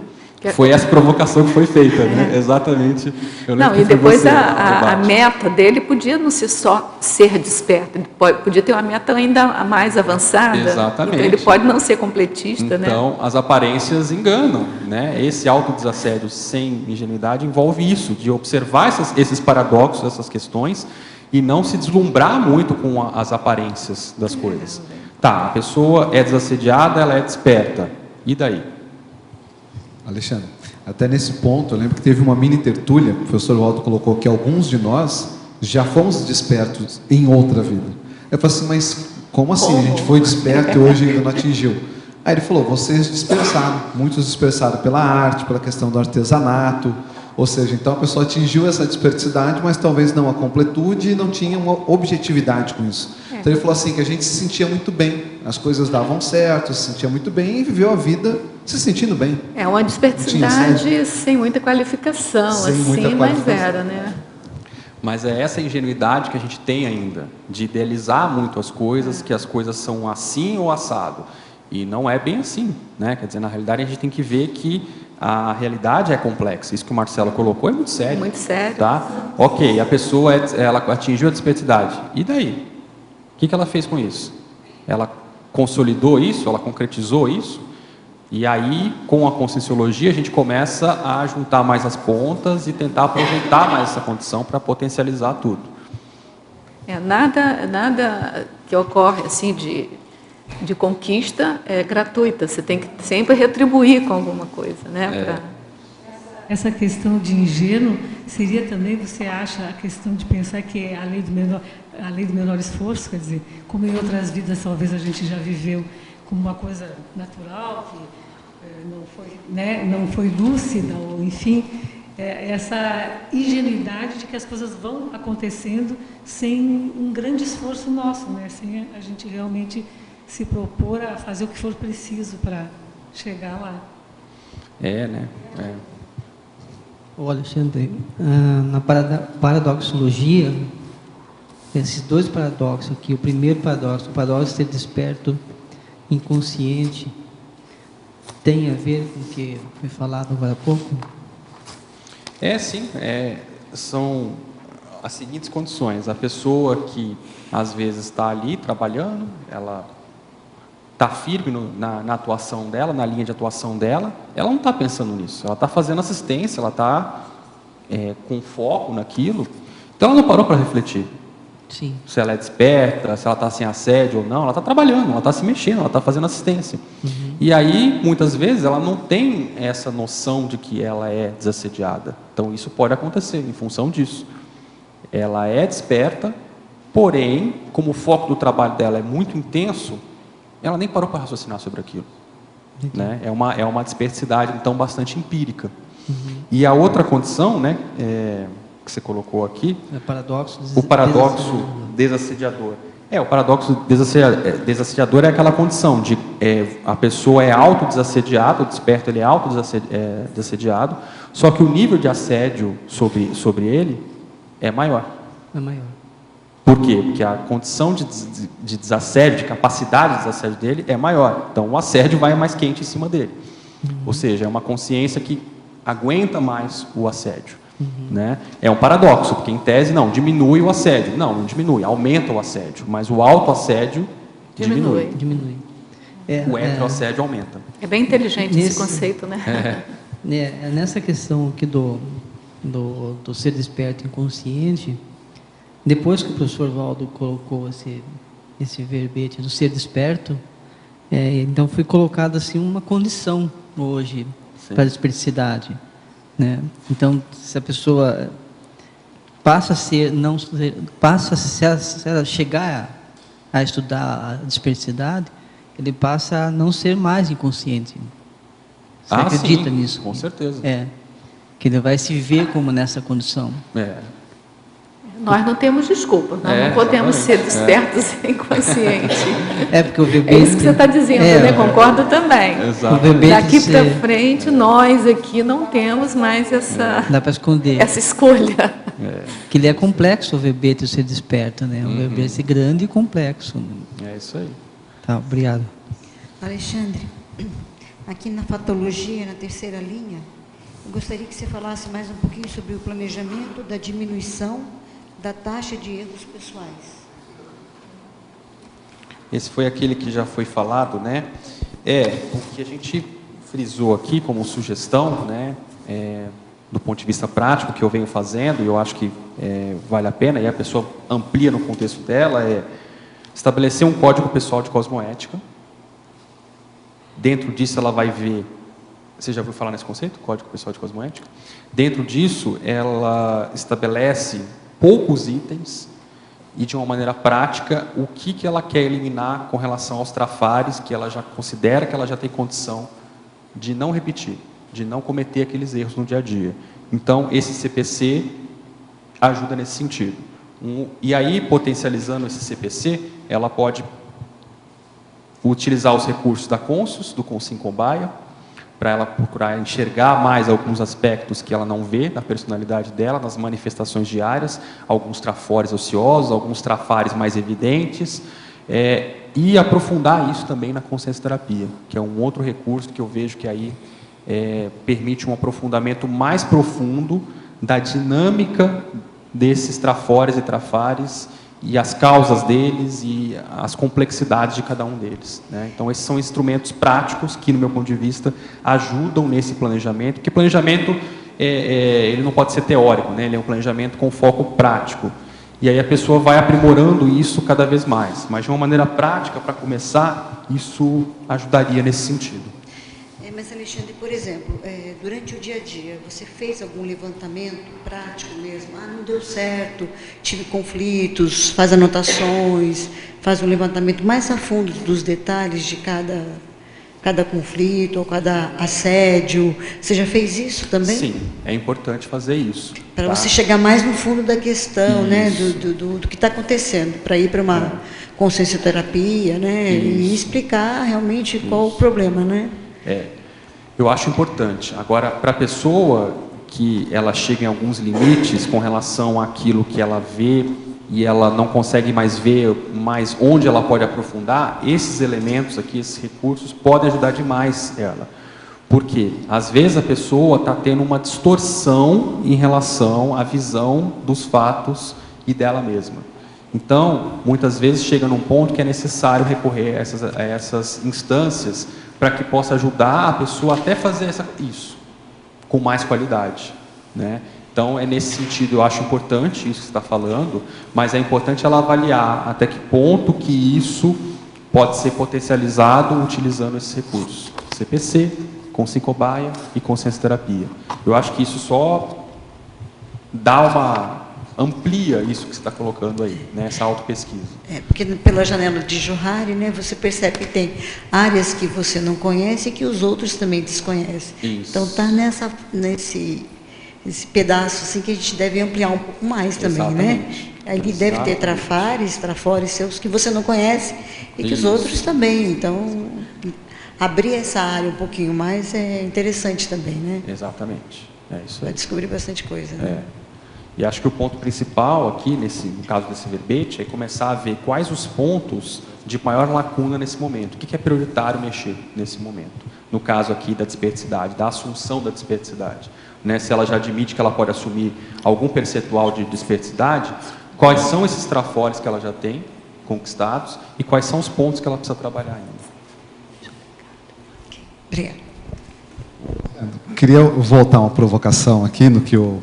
Foi essa provocação que foi feita, né? Exatamente. Eu lembro Não, que e foi depois você, a debate. meta dele podia não ser só ser desperto, ele podia ter uma meta ainda mais avançada. Exatamente. Então ele pode não ser completista, né? Então, as aparências enganam, né? Esse autodesassédio sem ingenuidade envolve isso, de observar esses paradoxos, essas questões, e não se deslumbrar muito com as aparências das coisas. Tá, a pessoa é desassediada, ela é desperta. E daí? Alexandre, até nesse ponto, eu lembro que teve uma mini tertúlia, o professor Waldo colocou que alguns de nós já fomos despertos em outra vida. Eu falei assim, mas como assim? A gente foi desperto e hoje ainda não atingiu. Aí ele falou, vocês dispersaram, muitos dispersaram pela arte, pela questão do artesanato, ou seja, então a pessoa atingiu essa dispersidade, mas talvez não a completude e não tinha uma objetividade com isso. Então ele falou assim, que a gente se sentia muito bem, as coisas davam certo, se sentia muito bem e viveu a vida se sentindo bem. É uma dispersidade sem muita qualificação, Sem assim, muita mas qualificação. era, né? Mas é essa ingenuidade que a gente tem ainda, de idealizar muito as coisas, que as coisas são assim ou assado. E não é bem assim, né? Quer dizer, na realidade a gente tem que ver que a realidade é complexa. Isso que o Marcelo colocou é muito sério. Muito sério. Tá? Ok, a pessoa ela atingiu a dispersidade. E daí? O que ela fez com isso? Ela consolidou isso? Ela concretizou isso? E aí, com a conscienciologia, a gente começa a juntar mais as pontas e tentar aproveitar mais essa condição para potencializar tudo. Nada que ocorre assim de conquista é gratuita. Você tem que sempre retribuir com alguma coisa, né? Essa questão de ingênuo seria também, você acha, a questão de pensar que é a lei do menor esforço, quer dizer, como em outras vidas talvez a gente já viveu como uma coisa natural, que não foi lúcida, ou enfim, essa ingenuidade de que as coisas vão acontecendo sem um grande esforço nosso, né? Sem a gente realmente se propor a fazer o que for preciso para chegar lá. Né? Ô Alexandre, na paradoxologia, esses dois paradoxos aqui, o primeiro paradoxo, o paradoxo de ser desperto, inconsciente, tem a ver com o que foi falado agora há pouco? Sim. São as seguintes condições. A pessoa que, às vezes, está ali trabalhando, ela está firme na atuação dela, na linha de atuação dela, ela não está pensando nisso. Ela está fazendo assistência, ela está com foco naquilo. Então, ela não parou para refletir. Sim. Se ela é desperta, se ela está sem assédio ou não, ela está trabalhando, ela está se mexendo, ela está fazendo assistência. E aí, muitas vezes, ela não tem essa noção de que ela é desassediada. Então, isso pode acontecer em função disso. Ela é desperta, porém, como o foco do trabalho dela é muito intenso, ela nem parou para raciocinar sobre aquilo. Né? É uma dispersidade, então, bastante empírica. E a outra condição, né, que você colocou aqui, o paradoxo desassediador. O paradoxo desassediador é aquela condição de a pessoa é autodesassediada, o desperto ele é autodesassediado, só que o nível de assédio sobre ele é maior. É maior. Por quê? Porque a condição de desassédio, de capacidade de desassédio dele é maior. Então o assédio vai mais quente em cima dele. Ou seja, é uma consciência que aguenta mais o assédio. Né? É um paradoxo, porque em tese não, diminui o assédio. Não diminui, aumenta o assédio, mas o autoassédio diminui. O heteroassédio aumenta. É bem inteligente esse conceito, né? Nessa questão aqui do ser desperto inconsciente, depois que o professor Waldo colocou esse verbete do ser desperto, então foi colocada assim uma condição hoje para a dispersidade. Né? Então, se a pessoa passa a chegar a estudar a dispersidade, ele passa a não ser mais inconsciente. Você acredita nisso? Com certeza. Que ele vai se ver como nessa condição. Nós não temos desculpa, nós não podemos ser despertos e inconscientes. Porque o verbete, é isso que você está dizendo, né? Concordo também. Exato. Daqui para frente, nós aqui não temos mais dá para esconder. essa escolha. Que ele é complexo, o verbete, o ser desperto, né? O verbete é grande e complexo. É isso aí. Tá, obrigado. Alexandre, aqui na patologia, na terceira linha, eu gostaria que você falasse mais um pouquinho sobre o planejamento da diminuição da taxa de erros pessoais. Esse foi aquele que já foi falado, né? O que a gente frisou aqui como sugestão, né? Do ponto de vista prático que eu venho fazendo, e eu acho que vale a pena, e a pessoa amplia no contexto dela, estabelecer um código pessoal de cosmoética. Dentro disso ela vai ver, você já ouviu falar nesse conceito, código pessoal de cosmoética? Dentro disso ela estabelece poucos itens e de uma maneira prática o que ela quer eliminar com relação aos trafares que ela já considera que ela já tem condição de não repetir, de não cometer aqueles erros no dia a dia. Então, esse CPC ajuda nesse sentido. E aí, potencializando esse CPC, ela pode utilizar os recursos da Consus, do Consim Cobaia, para ela procurar enxergar mais alguns aspectos que ela não vê na personalidade dela, nas manifestações diárias, alguns trafores ociosos, alguns trafares mais evidentes, e aprofundar isso também na consciência terapia, que é um outro recurso que eu vejo que aí permite um aprofundamento mais profundo da dinâmica desses trafores e trafares e as causas deles e as complexidades de cada um deles, né? Então, esses são instrumentos práticos que, no meu ponto de vista, ajudam nesse planejamento, porque planejamento ele não pode ser teórico, né? Ele é um planejamento com foco prático. E aí a pessoa vai aprimorando isso cada vez mais. Mas, de uma maneira prática, para começar, isso ajudaria nesse sentido. Mas, Alexandre, por exemplo, durante o dia a dia, você fez algum levantamento prático mesmo? Não deu certo, tive conflitos, faz anotações, faz um levantamento mais a fundo dos detalhes de cada conflito ou cada assédio. Você já fez isso também? Sim, é importante fazer isso. Para você chegar mais no fundo da questão, né, do que está acontecendo, para ir para uma consciência terapia, né, e explicar realmente qual o problema, né? Eu acho importante. Agora, para a pessoa que ela chega em alguns limites com relação àquilo que ela vê e ela não consegue mais ver mais onde ela pode aprofundar, esses elementos aqui, esses recursos, podem ajudar demais ela. Porque, às vezes, a pessoa está tendo uma distorção em relação à visão dos fatos e dela mesma. Então, muitas vezes chega num ponto que é necessário recorrer a essas instâncias para que possa ajudar a pessoa até fazer isso com mais qualidade, né? Então, é nesse sentido, eu acho importante isso que você está falando, mas é importante ela avaliar até que ponto que isso pode ser potencializado utilizando esses recursos. CPC, Consim Cobaia e consciência terapia. Eu acho que isso só amplia isso que você está colocando aí, né, essa autopesquisa. Porque pela janela de Johari, né, você percebe que tem áreas que você não conhece e que os outros também desconhecem. Isso. Então está nesse pedaço assim, que a gente deve ampliar um pouco mais também. Exatamente. Né? Ali deve ter trafores seus que você não conhece e que os outros também. Então, abrir essa área um pouquinho mais é interessante também, né? Exatamente. É isso aí. Vai descobrir bastante coisa, né? E acho que o ponto principal aqui, no caso desse verbete, é começar a ver quais os pontos de maior lacuna nesse momento. O que é prioritário mexer nesse momento? No caso aqui da desperticidade, da assunção da desperticidade. Né? Se ela já admite que ela pode assumir algum percentual de desperticidade, quais são esses trafores que ela já tem conquistados e quais são os pontos que ela precisa trabalhar ainda. Obrigada. Queria voltar uma provocação aqui no que o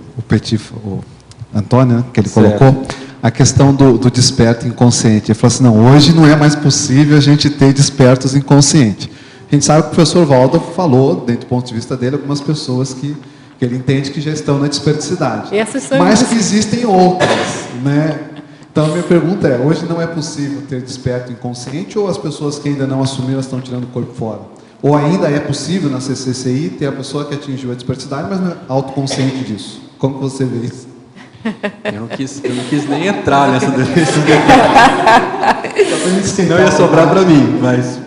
Antônio, né, que ele colocou, a questão do desperto inconsciente. Ele falou assim, não, hoje não é mais possível a gente ter despertos inconscientes. A gente sabe que o professor Waldo falou, dentro do ponto de vista dele, algumas pessoas que ele entende que já estão na desperticidade. Mas que existem outras, né? Então, a minha pergunta é, hoje não é possível ter desperto inconsciente ou as pessoas que ainda não assumiram estão tirando o corpo fora? Ou ainda é possível na CCCI ter a pessoa que atingiu a desperticidade, mas não é autoconsciente disso? Como que você vê isso? Eu não quis nem entrar nessa defesa. Senão ia sobrar para mim, mas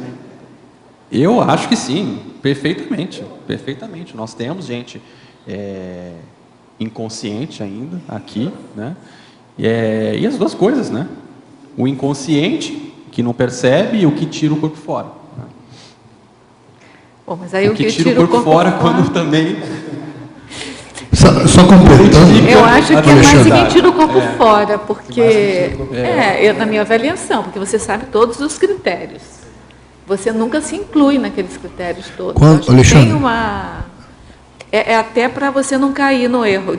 eu acho que sim, perfeitamente. Nós temos gente inconsciente ainda aqui, né? E as duas coisas, né? O inconsciente que não percebe e o que tira o corpo fora. Bom, mas aí o que tira o corpo fora quando também... Só completando. Eu acho que é mais que tira o corpo fora, porque na minha avaliação, porque você sabe todos os critérios. Você nunca se inclui naqueles critérios todos. Alexandre, tem uma... É até para você não cair no erro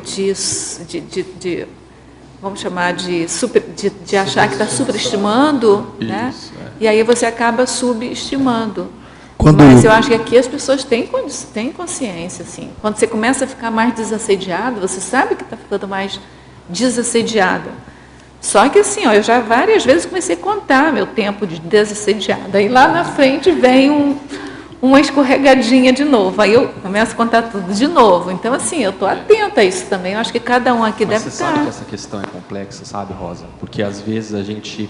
vamos chamar de achar que está superestimando, né? E aí você acaba subestimando. Mas eu acho que aqui as pessoas têm consciência, assim. Quando você começa a ficar mais desassediado, você sabe que está ficando mais desassediada. Só que assim, eu já várias vezes comecei a contar meu tempo de desassediada. Aí lá na frente vem uma escorregadinha de novo. Aí eu começo a contar tudo de novo. Então, assim, eu estou atenta a isso também. Eu acho que cada um aqui deve estar. Você sabe que essa questão é complexa, sabe, Rosa? Porque às vezes a gente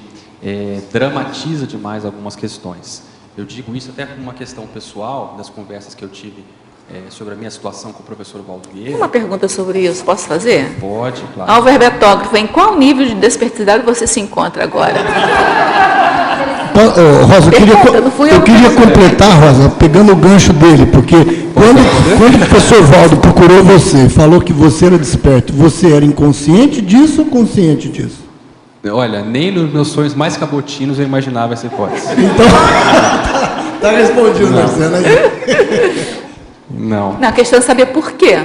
dramatiza demais algumas questões. Eu digo isso até como uma questão pessoal, das conversas que eu tive sobre a minha situação com o professor Valdo Vieira. Uma pergunta sobre isso, posso fazer? Pode, claro. Ao verbetógrafo, em qual nível de desperticidade você se encontra agora? Rosa, eu queria completar, Rosa, pegando o gancho dele, porque quando o professor Valdo procurou você, falou que você era desperto, você era inconsciente disso ou consciente disso? Olha, nem nos meus sonhos mais cabotinos eu imaginava essa hipótese. Então, tá respondido, Marcelo. Não. A questão é saber por quê.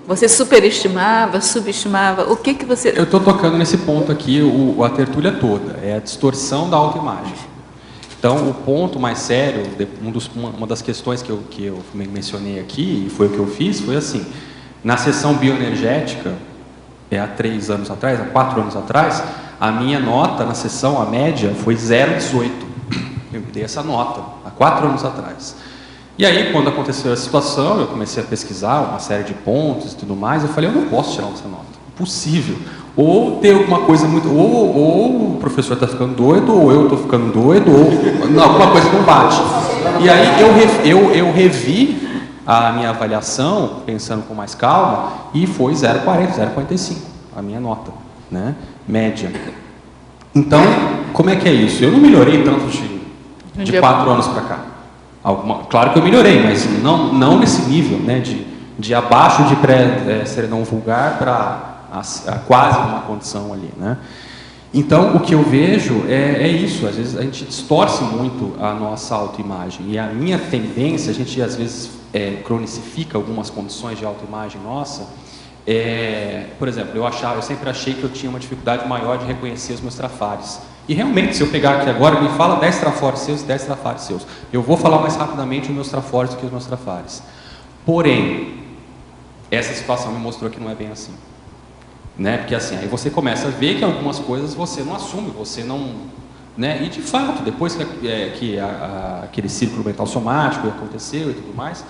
Você superestimava, subestimava, o que você... Eu estou tocando nesse ponto aqui, a tertúlia toda, é a distorção da autoimagem. Então, o ponto mais sério, uma das questões que eu mencionei aqui, e foi o que eu fiz, foi assim, na sessão bioenergética, há 3 anos atrás, há 4 anos atrás, a minha nota na sessão, a média, foi 0,18. Eu dei essa nota, há 4 anos atrás. E aí, quando aconteceu a situação, eu comecei a pesquisar uma série de pontos e tudo mais, eu falei, eu não posso tirar essa nota, impossível. Ou ter alguma coisa muito... Ou o professor está ficando doido, ou eu estou ficando doido, ou não, alguma coisa não bate. E aí eu revi a minha avaliação, pensando com mais calma, e foi 0,40, 0,45, a minha nota, né? Média. Então, como é que é isso? Eu não melhorei tanto de 4 anos para cá. Claro que eu melhorei, mas não nesse nível, né? De abaixo de pré-serenão vulgar para quase uma condição ali, né? Então, o que eu vejo é isso. Às vezes a gente distorce muito a nossa autoimagem. E a minha tendência, a gente às vezes cronicifica algumas condições de autoimagem nossa. Por exemplo, eu sempre achei que eu tinha uma dificuldade maior de reconhecer os meus trafares. E realmente, se eu pegar aqui agora, me fala 10 trafores seus e 10 trafares seus. Eu vou falar mais rapidamente os meus trafores do que os meus trafares. Porém, essa situação me mostrou que não é bem assim. Né? Porque assim, aí você começa a ver que algumas coisas você não assume, você não... Né? E de fato, depois que aquele círculo mental somático aconteceu e tudo mais,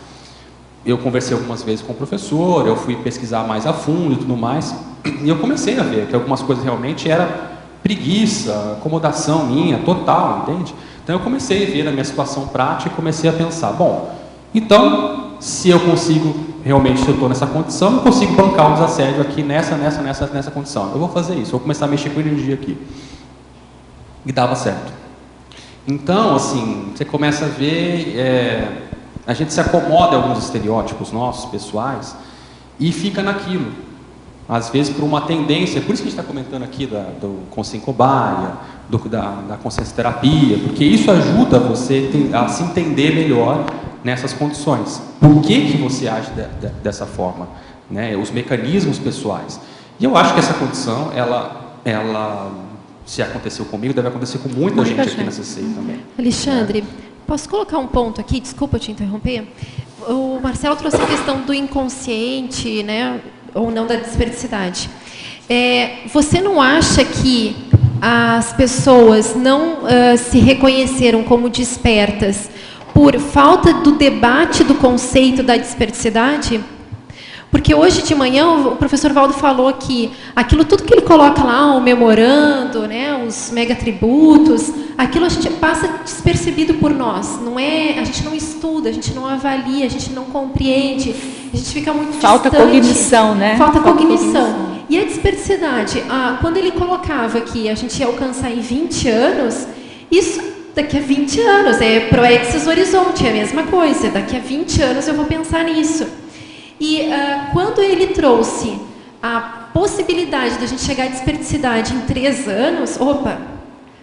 eu conversei algumas vezes com o professor, eu fui pesquisar mais a fundo e tudo mais, e eu comecei a ver que algumas coisas realmente era preguiça, acomodação minha, total, entende? Então eu comecei a ver na minha situação prática e comecei a pensar, bom, então, se eu consigo, realmente, se eu estou nessa condição, eu consigo bancar um desassédio aqui nessa condição. Eu vou fazer isso, vou começar a mexer com energia aqui. E dava certo. Então, assim, você começa a ver, a gente se acomoda a alguns estereótipos nossos, pessoais, e fica naquilo. Às vezes por uma tendência, por isso que a gente está comentando aqui do consciência cobaia, da consciência terapia, porque isso ajuda você a se entender melhor nessas condições. Por que você age dessa forma? Né? Os mecanismos pessoais. E eu acho que essa condição, ela se aconteceu comigo, deve acontecer com muita gente aqui nessa CCI também. Alexandre, posso colocar um ponto aqui? Desculpa te interromper. O Marcelo trouxe a questão do inconsciente, né? Ou não da desperticidade. Você não acha que as pessoas não se reconheceram como despertas por falta do debate do conceito da desperticidade? Porque hoje de manhã o professor Valdo falou que aquilo tudo que ele coloca lá, o memorando, né, os megatributos, aquilo a gente passa despercebido por nós. A gente não estuda, a gente não avalia, a gente não compreende, a gente fica muito falta distante. Cognição, né? Falta cognição. E a desperticidade, quando ele colocava que a gente ia alcançar em 20 anos, isso daqui a 20 anos, proexis horizonte, é a mesma coisa, daqui a 20 anos eu vou pensar nisso. E quando ele trouxe a possibilidade de a gente chegar à desperticidade em 3 anos,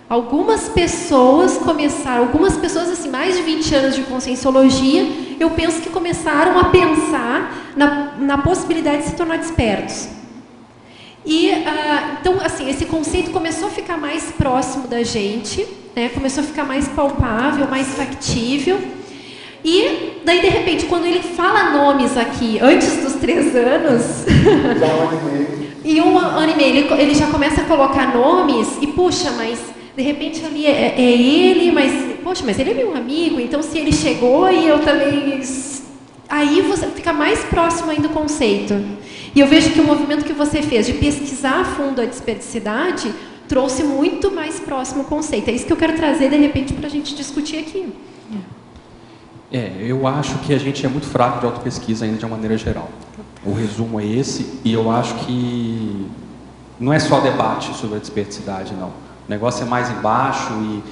algumas pessoas assim, mais de 20 anos de conscienciologia, eu penso que começaram a pensar na possibilidade de se tornar despertos. E, então, assim, esse conceito começou a ficar mais próximo da gente, né? Começou a ficar mais palpável, mais factível. E, daí, de repente, quando ele fala nomes aqui, antes dos 3 anos, em 1 ano e meio, ele já começa a colocar nomes, e, puxa, mas, de repente, ali é ele, mas, poxa, mas ele é meu amigo, então, se ele chegou e eu também... Aí você fica mais próximo ainda do conceito. E eu vejo que o movimento que você fez de pesquisar a fundo a desperticidade trouxe muito mais próximo o conceito. É isso que eu quero trazer, de repente, para a gente discutir aqui. Eu acho que a gente é muito fraco de autopesquisa ainda de uma maneira geral. O resumo é esse, e eu acho que não é só debate sobre a desperticidade, não. O negócio é mais embaixo e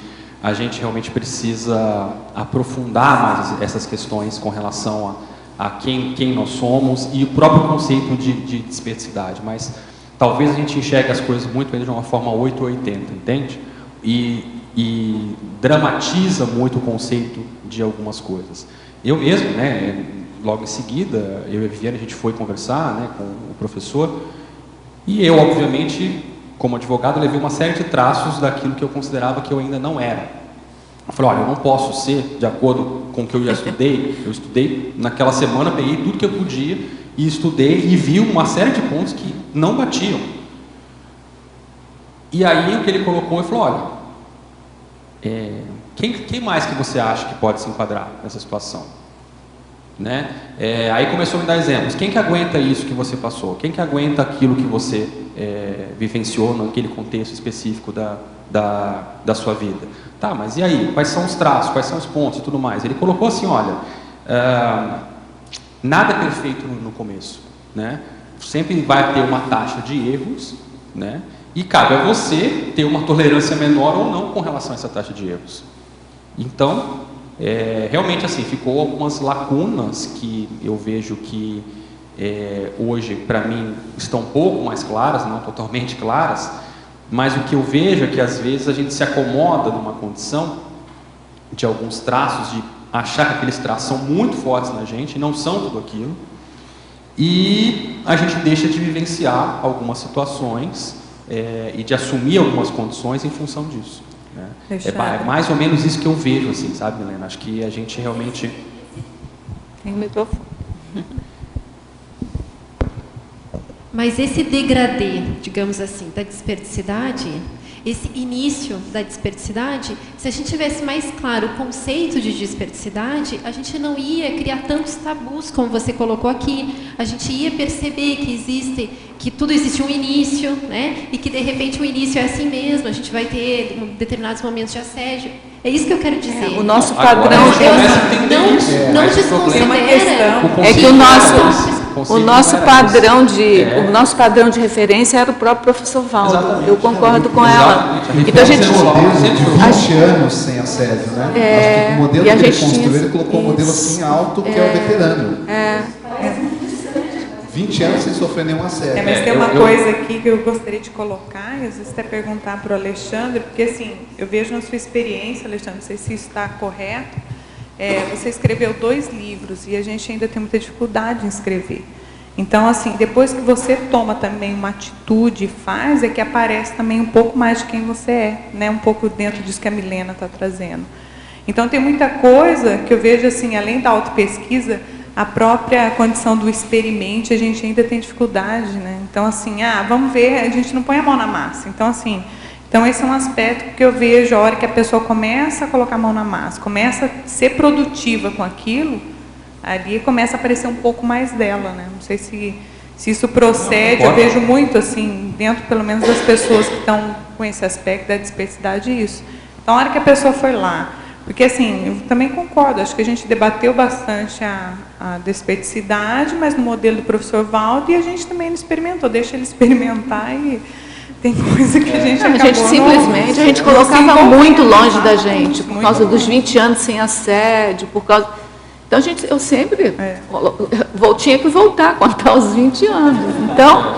a gente realmente precisa aprofundar mais essas questões com relação a quem nós somos e o próprio conceito de desperticidade. Mas talvez a gente enxergue as coisas muito ainda de uma forma 8 ou 80, entende? E dramatiza muito o conceito de algumas coisas. Eu mesmo, né, logo em seguida, eu e a Viviane, a gente foi conversar, né, com o professor, e eu, obviamente, como advogado, levei uma série de traços daquilo que eu considerava que eu ainda não era. Eu falei, olha, eu não posso ser de acordo com o que eu já estudei. Eu estudei naquela semana, peguei tudo que eu podia e estudei e vi uma série de pontos que não batiam. E aí o que ele colocou, ele falou, olha, quem mais que você acha que pode se enquadrar nessa situação? Né? Aí começou a me dar exemplos. Quem que aguenta isso que você passou? Quem que aguenta aquilo que você vivenciou naquele contexto específico da sua vida? Tá, mas e aí? Quais são os traços? Quais são os pontos e tudo mais? Ele colocou assim, olha, nada é perfeito no começo, né? Sempre vai ter uma taxa de erros, né? E cabe a você ter uma tolerância menor ou não com relação a essa taxa de erros. Então, realmente assim, ficou algumas lacunas que eu vejo que hoje, para mim, estão um pouco mais claras, não totalmente claras, mas o que eu vejo é que às vezes a gente se acomoda numa condição de alguns traços, de achar que aqueles traços são muito fortes na gente, e não são tudo aquilo, e a gente deixa de vivenciar algumas situações e de assumir algumas condições em função disso. Né? É mais ou menos isso que eu vejo, assim, sabe, Milena? Acho que a gente realmente... Tem o microfone. Mas esse degradê, digamos assim, da desperticidade, esse início da desperticidade, se a gente tivesse mais claro o conceito de desperticidade, a gente não ia criar tantos tabus, como você colocou aqui. A gente ia perceber que tudo existe um início, né? E que, de repente, o início é assim mesmo, a gente vai ter determinados momentos de assédio. É isso que eu quero dizer. O nosso padrão... Não desconsidera... Uma questão é que o nosso padrão de referência era o próprio professor Valdo. Exatamente. Eu concordo com ela. Então a gente tinha 20 anos sem assédio, né? Acho que o modelo que ele construiu, ele colocou um modelo assim alto, que é o veterano. 20 anos sem sofrer nenhum assédio. Mas tem uma coisa aqui que eu gostaria de colocar, e às vezes até perguntar para o Alexandre, porque assim, eu vejo na sua experiência, Alexandre, não sei se isso está correto, você escreveu 2 livros e a gente ainda tem muita dificuldade em escrever. Então, assim, depois que você toma também uma atitude e faz, é que aparece também um pouco mais de quem você é, né? Um pouco dentro disso que a Milena está trazendo. Então, tem muita coisa que eu vejo, assim, além da autopesquisa, a própria condição do experimente, a gente ainda tem dificuldade, né? Então, assim, vamos ver, a gente não põe a mão na massa. Então, assim, esse é um aspecto que eu vejo a hora que a pessoa começa a colocar a mão na massa, começa a ser produtiva com aquilo, ali começa a aparecer um pouco mais dela, né? Não sei se isso procede, eu vejo muito, assim, dentro, pelo menos, das pessoas que estão com esse aspecto da dispersidade, isso. Então, a hora que a pessoa foi lá, porque, assim, eu também concordo, acho que a gente debateu bastante a desperticidade, mas no modelo do professor Valdo, e a gente também não experimentou, deixa ele experimentar e tem coisa que a gente A gente simplesmente, a gente colocava muito longe da gente, por causa dos 20 anos sem assédio, por causa... Então, eu sempre tinha que voltar a contar os 20 anos. Então,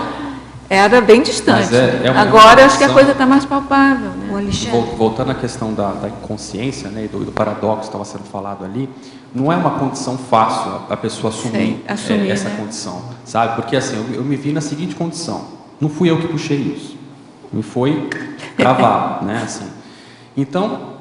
era bem distante. Agora, acho que a coisa está mais palpável. Né? Voltando à questão da inconsciência, né, e do paradoxo que estava sendo falado ali, não é uma condição fácil a pessoa assumir essa condição, sabe? Porque assim, eu me vi na seguinte condição, não fui eu que puxei isso, me foi cravado, né? Assim. Então,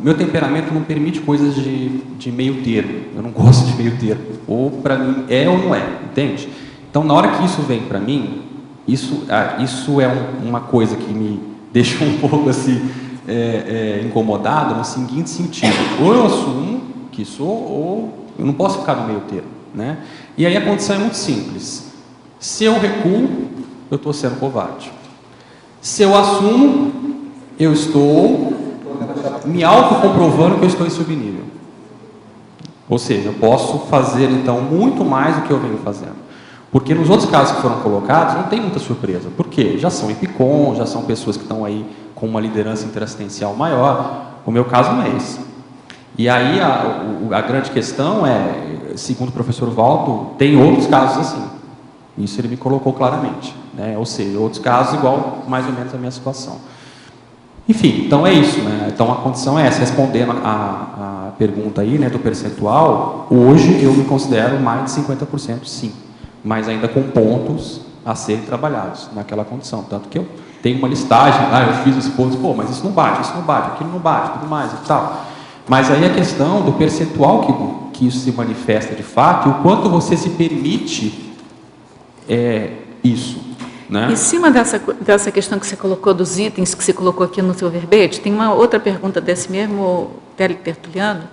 meu temperamento não permite coisas de meio termo, eu não gosto de meio termo, ou para mim é ou não é, entende? Então, na hora que isso vem para mim, isso é uma coisa que me deixa um pouco assim, incomodado no seguinte sentido: ou eu assumo que sou, ou eu não posso ficar no meio termo, né? E aí a condição é muito simples. Se eu recuo, eu estou sendo covarde. Se eu assumo, eu estou me autocomprovando que eu estou em subnível. Ou seja, eu posso fazer então muito mais do que eu venho fazendo. Porque nos outros casos que foram colocados, não tem muita surpresa. Por quê? Já são IPCOM, já são pessoas que estão aí com uma liderança interassistencial maior. O meu caso não é esse. E aí a grande questão é, segundo o professor Waldo, tem outros casos assim. Isso ele me colocou claramente, né? Ou seja, outros casos igual mais ou menos a minha situação. Enfim, então é isso, né? Então a condição é essa. Respondendo a pergunta aí, né, do percentual, hoje eu me considero mais de 50%, sim. Mas ainda com pontos a serem trabalhados naquela condição. Tanto que eu tenho uma listagem, eu fiz os pontos, mas isso não bate, aquilo não bate, tudo mais e tal. Mas aí a questão do percentual que isso se manifesta de fato, e o quanto você se permite isso. Né? Em cima dessa questão que você colocou, dos itens que você colocou aqui no seu verbete, tem uma outra pergunta desse mesmo teletertuliano.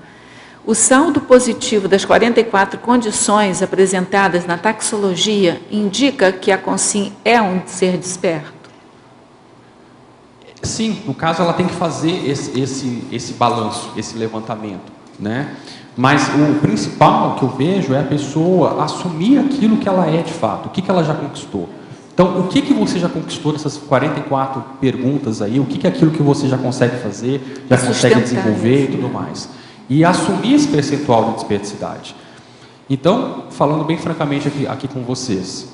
O saldo positivo das 44 condições apresentadas na taxologia indica que a Consim é um ser desperto? Sim, no caso ela tem que fazer esse balanço, esse levantamento, né? Mas o principal que eu vejo é a pessoa assumir aquilo que ela é de fato, o que ela já conquistou. Então, o que você já conquistou dessas 44 perguntas aí, o que é aquilo que você já consegue fazer, já consegue desenvolver e tudo mais. E assumir esse percentual de desperticidade. Então, falando bem francamente aqui com vocês,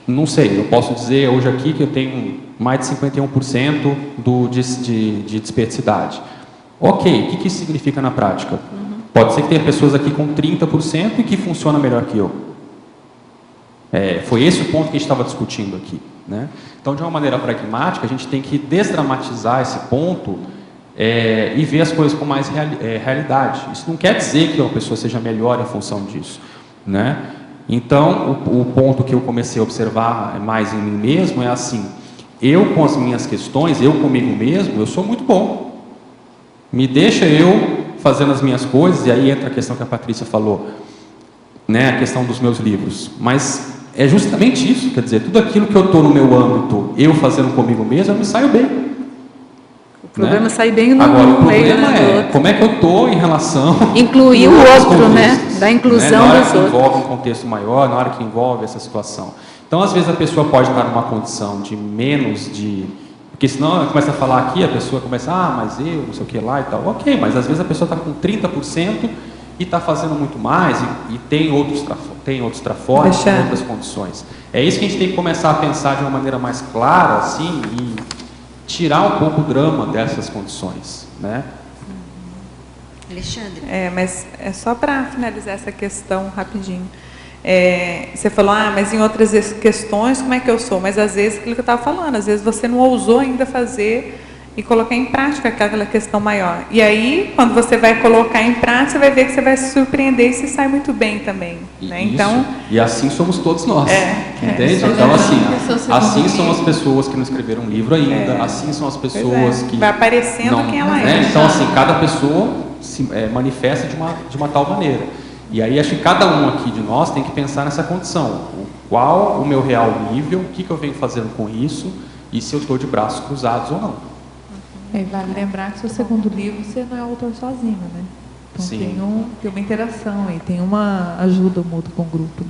não sei, eu posso dizer hoje aqui que eu tenho mais de 51% de desperticidade. Ok, o que isso significa na prática? Pode ser que tenha pessoas aqui com 30% e que funciona melhor que eu. Foi esse o ponto que a gente estava discutindo aqui, né? Então, de uma maneira pragmática, a gente tem que desdramatizar esse ponto e ver as coisas com mais realidade. Isso não quer dizer que uma pessoa seja melhor em função disso, né? Então, o ponto que eu comecei a observar mais em mim mesmo é assim: eu com as minhas questões, eu comigo mesmo, eu sou muito bom. Me deixa eu fazendo as minhas coisas, e aí entra a questão que a Patrícia falou, né, a questão dos meus livros. Mas é justamente isso, quer dizer, tudo aquilo que eu estou no meu âmbito, eu fazendo comigo mesmo, eu me saio bem. O problema é sair bem no Agora, o meio, problema como é que eu estou em relação... Incluir o outro, né? Da inclusão dos outros. Na hora que envolve um contexto maior, na hora que envolve essa situação. Então, às vezes, a pessoa pode estar numa condição de menos de... Porque senão começa a falar aqui, a pessoa começa, mas eu, não sei o que lá e tal. Ok, mas às vezes a pessoa está com 30% e está fazendo muito mais e tem outros trafortes, tem outras condições. É isso que a gente tem que começar a pensar de uma maneira mais clara, assim, e tirar um pouco o drama dessas condições, né? Alexandre. Mas é só para finalizar essa questão rapidinho. Você falou, mas em outras questões, como é que eu sou? Mas às vezes, aquilo que eu estava falando, às vezes você não ousou ainda fazer e colocar em prática aquela questão maior. E aí, quando você vai colocar em prática, você vai ver que você vai se surpreender e se sai muito bem também. Né? Então, e assim somos todos nós. Entende? Então, assim são as pessoas que não escreveram um livro ainda, assim são as pessoas que... Vai aparecendo quem ela é. Então, assim, cada pessoa se manifesta de uma tal maneira. E aí acho que cada um aqui de nós tem que pensar nessa condição. Qual o meu real nível, o que eu venho fazendo com isso, e se eu estou de braços cruzados ou não. Vale lembrar que seu segundo livro você não é autor sozinho, né? Então tem uma interação aí, tem uma ajuda mútua com o grupo.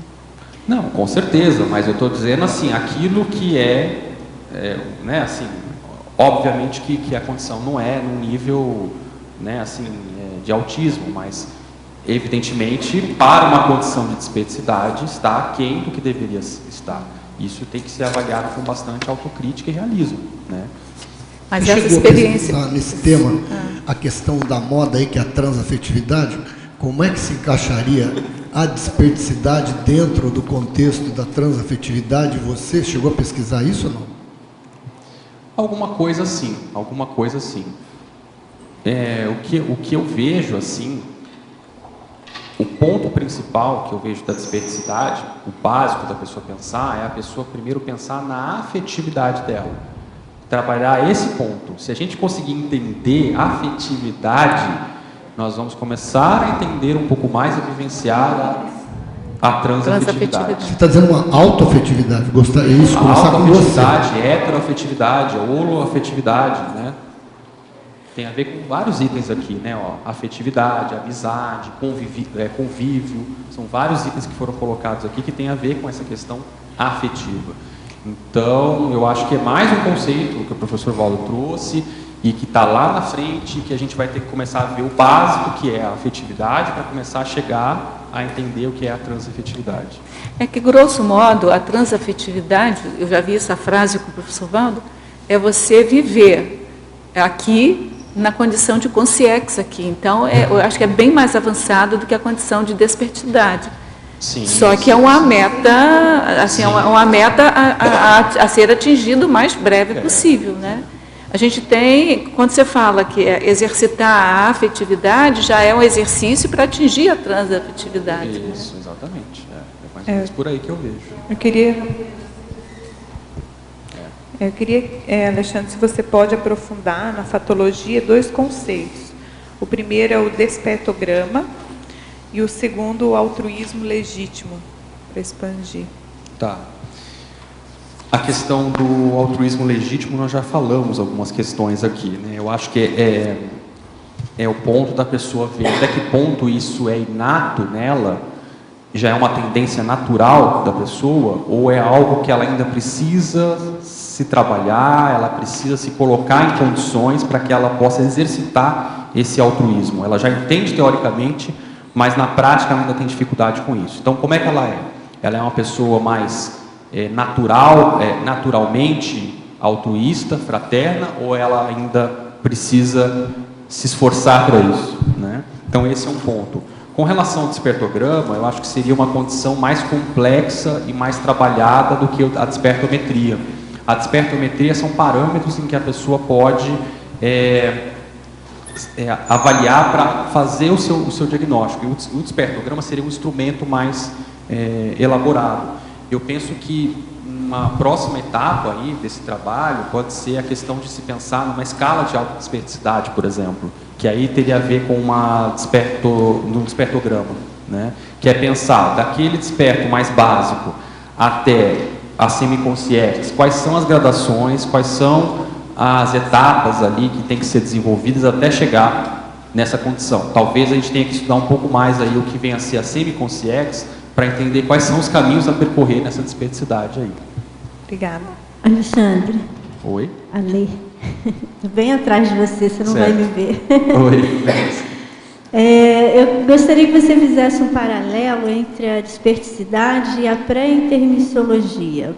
Não, com certeza, mas eu estou dizendo assim, aquilo que né, assim, obviamente que a condição não é num nível, né, assim, de autismo, mas evidentemente para uma condição de dispeticidade está aquém do que deveria estar. Isso tem que ser avaliado com bastante autocrítica e realismo, né? Mas essa experiência... Nesse tema, a questão da moda aí, que é a transafetividade, como é que se encaixaria a dispeticidade dentro do contexto da transafetividade? Você chegou a pesquisar isso ou não? Alguma coisa assim. O que eu vejo assim, o ponto principal que eu vejo da dispeticidade, o básico da pessoa pensar, é a pessoa primeiro pensar na afetividade dela. Trabalhar esse ponto. Se a gente conseguir entender a afetividade, nós vamos começar a entender um pouco mais e vivenciar a transafetividade. Você está dizendo uma autoafetividade? Gostaria isso, começar com você. Autoafetividade, heteroafetividade, holoafetividade, né? Tem a ver com vários itens aqui, né? Afetividade, amizade, convívio, são vários itens que foram colocados aqui que tem a ver com essa questão afetiva. Então, eu acho que é mais um conceito que o professor Valdo trouxe e que está lá na frente, que a gente vai ter que começar a ver o básico, que é a afetividade, para começar a chegar a entender o que é a transafetividade. É que, grosso modo, a transafetividade, eu já vi essa frase com o professor Valdo, é você viver aqui na condição de consciência aqui. Então, eu acho que é bem mais avançado do que a condição de despertidade. Sim, só que é uma meta, assim, uma meta a ser atingida o mais breve possível, né? A gente tem, quando você fala que exercitar a afetividade, já é um exercício para atingir a transafetividade. Isso, né? Exatamente. É mais ou menos por aí que eu vejo. Eu queria, Alexandre, se você pode aprofundar na fatologia 2 conceitos. O primeiro é o despertograma e o segundo, o altruísmo legítimo, para expandir. Tá. A questão do altruísmo legítimo, nós já falamos algumas questões aqui, né? Eu acho que é o ponto da pessoa ver até que ponto isso é inato nela, já é uma tendência natural da pessoa, ou é algo que ela ainda precisa se trabalhar, ela precisa se colocar em condições para que ela possa exercitar esse altruísmo. Ela já entende teoricamente, mas na prática ela ainda tem dificuldade com isso. Então, como é que ela é? Ela é uma pessoa mais naturalmente altruísta, fraterna, ou ela ainda precisa se esforçar para isso, né? Então, esse é um ponto. Com relação ao despertograma, eu acho que seria uma condição mais complexa e mais trabalhada do que a despertometria. A despertometria são parâmetros em que a pessoa pode avaliar para fazer o seu diagnóstico. E o despertograma seria um instrumento mais elaborado. Eu penso que uma próxima etapa aí desse trabalho pode ser a questão de se pensar numa escala de autodesperticidade, por exemplo, que aí teria a ver com um despertograma, né? Que é pensar daquele desperto mais básico até as semiconscientes, quais são as gradações, quais são as etapas ali que tem que ser desenvolvidas até chegar nessa condição. Talvez a gente tenha que estudar um pouco mais aí o que vem a ser a semiconscientes para entender quais são os caminhos a percorrer nessa desperticidade aí. Obrigada. Alexandre. Oi. Alê. Estou bem atrás de você, você não vai me ver. Oi. Eu gostaria que você fizesse um paralelo entre a desperticidade e a pré-intermissiologia.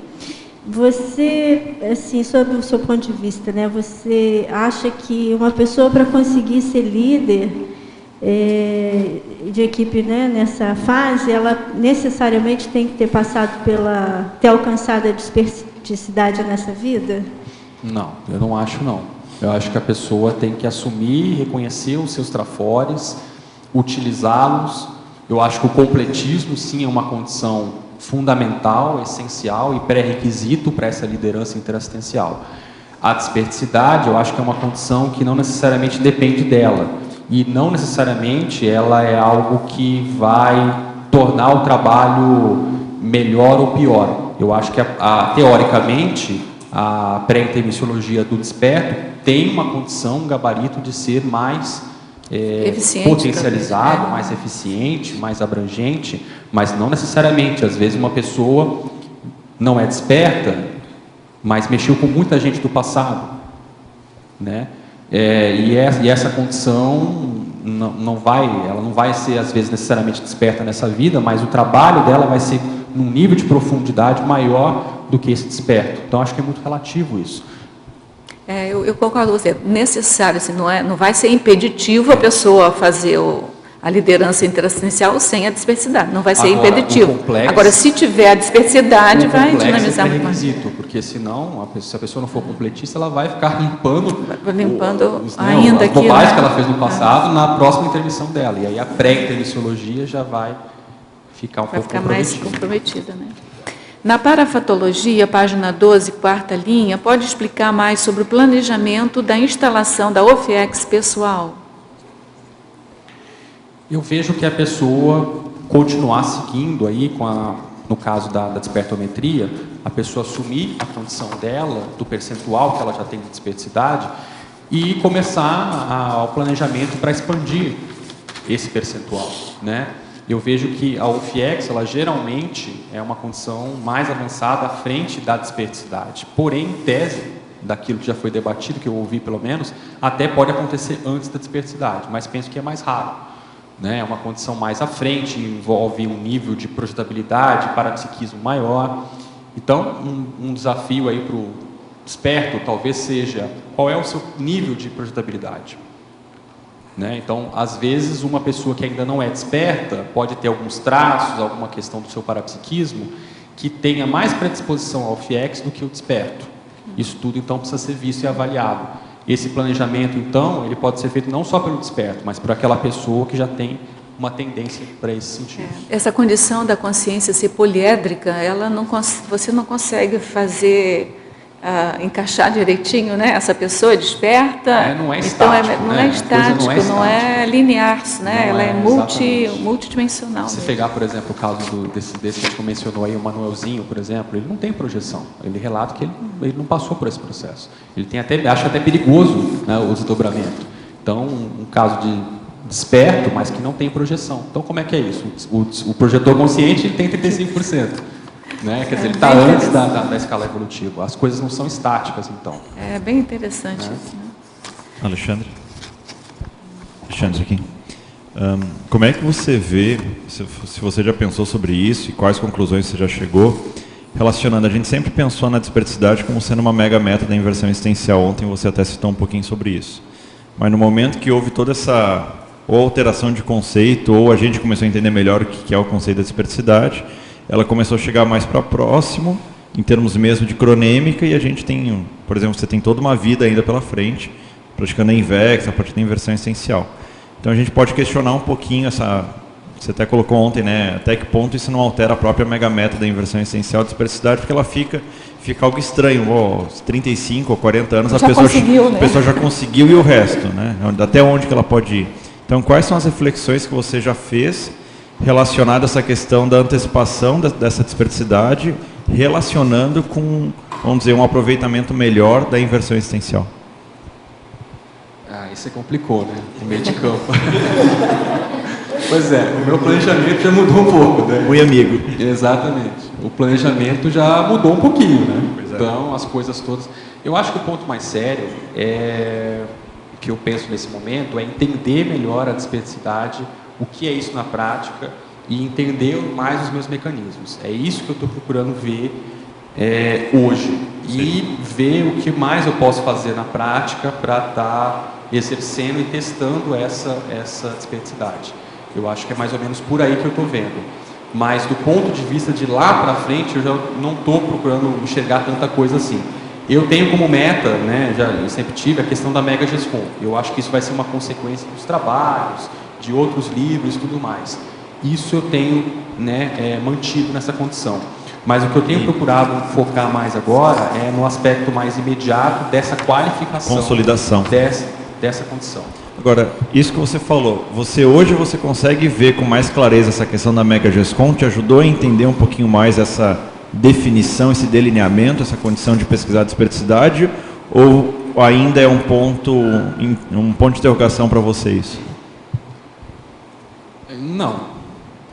Você, assim, sob o seu ponto de vista, né, você acha que uma pessoa, para conseguir ser líder de equipe, né, nessa fase, ela necessariamente tem que ter passado ter alcançado a desperticidade nessa vida? Não, eu não acho não. Eu acho que a pessoa tem que assumir, reconhecer os seus trafores, utilizá-los. Eu acho que o completismo, sim, é uma condição fundamental, essencial e pré-requisito para essa liderança interassistencial. A desperticidade, eu acho que é uma condição que não necessariamente depende dela. E não necessariamente ela é algo que vai tornar o trabalho melhor ou pior. Eu acho que, teoricamente, a pré-intermissiologia do desperto tem uma condição, um gabarito de ser mais potencializado, também, mais eficiente, mais abrangente, mas não necessariamente. Às vezes uma pessoa não é desperta, mas mexeu com muita gente do passado, né? E essa condição ela não vai ser às vezes necessariamente desperta nessa vida, mas o trabalho dela vai ser num nível de profundidade maior do que esse desperto. Então acho que é muito relativo isso. Eu concordo com você. Necessário, assim, não vai ser impeditivo a pessoa fazer a liderança interassistencial sem a dispersidade. Não vai ser impeditivo. Agora, se tiver a dispersidade, vai dinamizar muito mais. Porque senão, se a pessoa não for completista, ela vai ficar limpando ainda as bobagens que ela fez no passado na próxima intervenção dela. E aí a pré-intervenciologia já vai ficar mais comprometida, né? Na parafatologia, página 12, quarta linha, pode explicar mais sobre o planejamento da instalação da OFIEX pessoal? Eu vejo que a pessoa continuar seguindo aí no caso da despertometria, a pessoa assumir a condição dela, do percentual que ela já tem de desperticidade, e começar o planejamento para expandir esse percentual, né? Eu vejo que a OFIEX, ela geralmente é uma condição mais avançada à frente da desperticidade. Porém, em tese, daquilo que já foi debatido, que eu ouvi pelo menos, até pode acontecer antes da desperticidade, mas penso que é mais raro, né? É uma condição mais à frente, envolve um nível de projetabilidade, parapsiquismo maior. Então, um desafio aí para o desperto talvez seja qual é o seu nível de projetabilidade. Né? Então, às vezes, uma pessoa que ainda não é desperta pode ter alguns traços, alguma questão do seu parapsiquismo que tenha mais predisposição ao FIEX do que o desperto. Isso tudo, então, precisa ser visto e avaliado. Esse planejamento, então, ele pode ser feito não só pelo desperto, mas por aquela pessoa que já tem uma tendência para esse sentido. Essa condição da consciência ser poliédrica, você não consegue fazer... encaixar direitinho, né? Essa pessoa desperta. Não é estático, então não é estático, não é linear, né? Ela é multidimensional. Se pegar, por exemplo, o caso desse que a gente mencionou aí, o Manuelzinho, por exemplo, ele não tem projeção. Ele relata que ele não passou por esse processo. Ele tem acha até perigoso, né, o desdobramento. Então, um caso de desperto, mas que não tem projeção. Então, como é que é isso? O projetor consciente ele tem 35%. Né? Quer dizer, ele está antes da escala evolutiva. As coisas não são estáticas, então. É bem interessante isso. Né? Alexandre aqui. Como é que você vê, se você já pensou sobre isso e quais conclusões você já chegou, relacionando, a gente sempre pensou na desperticidade como sendo uma mega meta da inversão existencial. Ontem você até citou um pouquinho sobre isso. Mas no momento que houve toda essa ou alteração de conceito, ou a gente começou a entender melhor o que é o conceito da desperticidade, ela começou a chegar mais para próximo, em termos mesmo de cronêmica, e a gente tem, por exemplo, você tem toda uma vida ainda pela frente, praticando a INVEX, a partir da inversão essencial. Então a gente pode questionar um pouquinho você até colocou ontem, né, até que ponto isso não altera a própria mega-meta da inversão essencial de dispersidade, porque ela fica algo estranho, 35 ou 40 anos, a pessoa já conseguiu e o resto, né, até onde que ela pode ir. Então quais são as reflexões que você já fez relacionado a essa questão da antecipação dessa dispersidade, relacionando com, vamos dizer, um aproveitamento melhor da inversão existencial? Isso complicou, né? O meio de campo. Pois é, o meu planejamento já mudou um pouco, né? Fui amigo. Exatamente. O planejamento já mudou um pouquinho, né? Então, as coisas todas... Eu acho que o ponto mais sério que eu penso nesse momento é entender melhor a dispersidade, o que é isso na prática e entender mais os meus mecanismos. É isso que eu estou procurando ver hoje. E ver o que mais eu posso fazer na prática para estar exercendo e testando essa dispersidade. Eu acho que é mais ou menos por aí que eu estou vendo. Mas do ponto de vista de lá para frente, eu já não estou procurando enxergar tanta coisa assim. Eu tenho como meta, né, eu sempre tive a questão da Mega GESCOM. Eu acho que isso vai ser uma consequência dos trabalhos, de outros livros e tudo mais. Isso eu tenho, né, mantido nessa condição. Mas o que eu tenho procurado focar mais agora é no aspecto mais imediato dessa qualificação. Consolidação. Dessa condição. Agora, isso que você falou, hoje você consegue ver com mais clareza essa questão da Mega GESCOM? Te ajudou a entender um pouquinho mais essa definição, esse delineamento, essa condição de pesquisar a dispersidade? Ou ainda é um ponto de interrogação para você isso?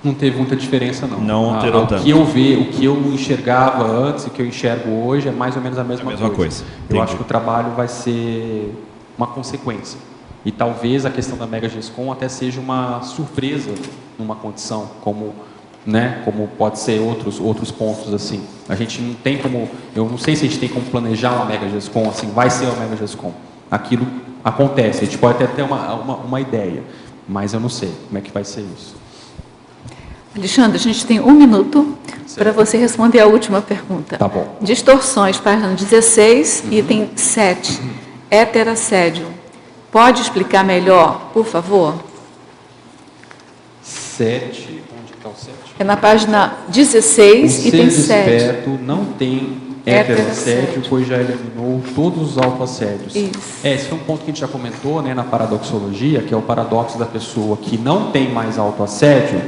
Não teve muita diferença, não. Não alterou tanto. O que eu enxergava antes e o que eu enxergo hoje é mais ou menos a mesma coisa. Eu acho que o trabalho vai ser uma consequência. E talvez a questão da Mega GESCOM até seja uma surpresa numa condição, como pode ser outros pontos assim. A gente não tem como, eu não sei se a gente tem como planejar uma Mega GESCOM assim, vai ser uma Mega GESCOM. Aquilo acontece, a gente pode até ter uma ideia, mas eu não sei como é que vai ser isso. Alexandre, a gente tem 1 minuto para você responder a última pergunta. Tá bom. Distorções, página 16, item 7. Heterassédio. Pode explicar melhor, por favor? 7, onde está o 7? É na página 16, item 7. O ser desperto não tem heterassédio, pois já eliminou todos os autoassédios. Esse foi um ponto que a gente já comentou, né, na paradoxologia, que é o paradoxo da pessoa que não tem mais autoassédio,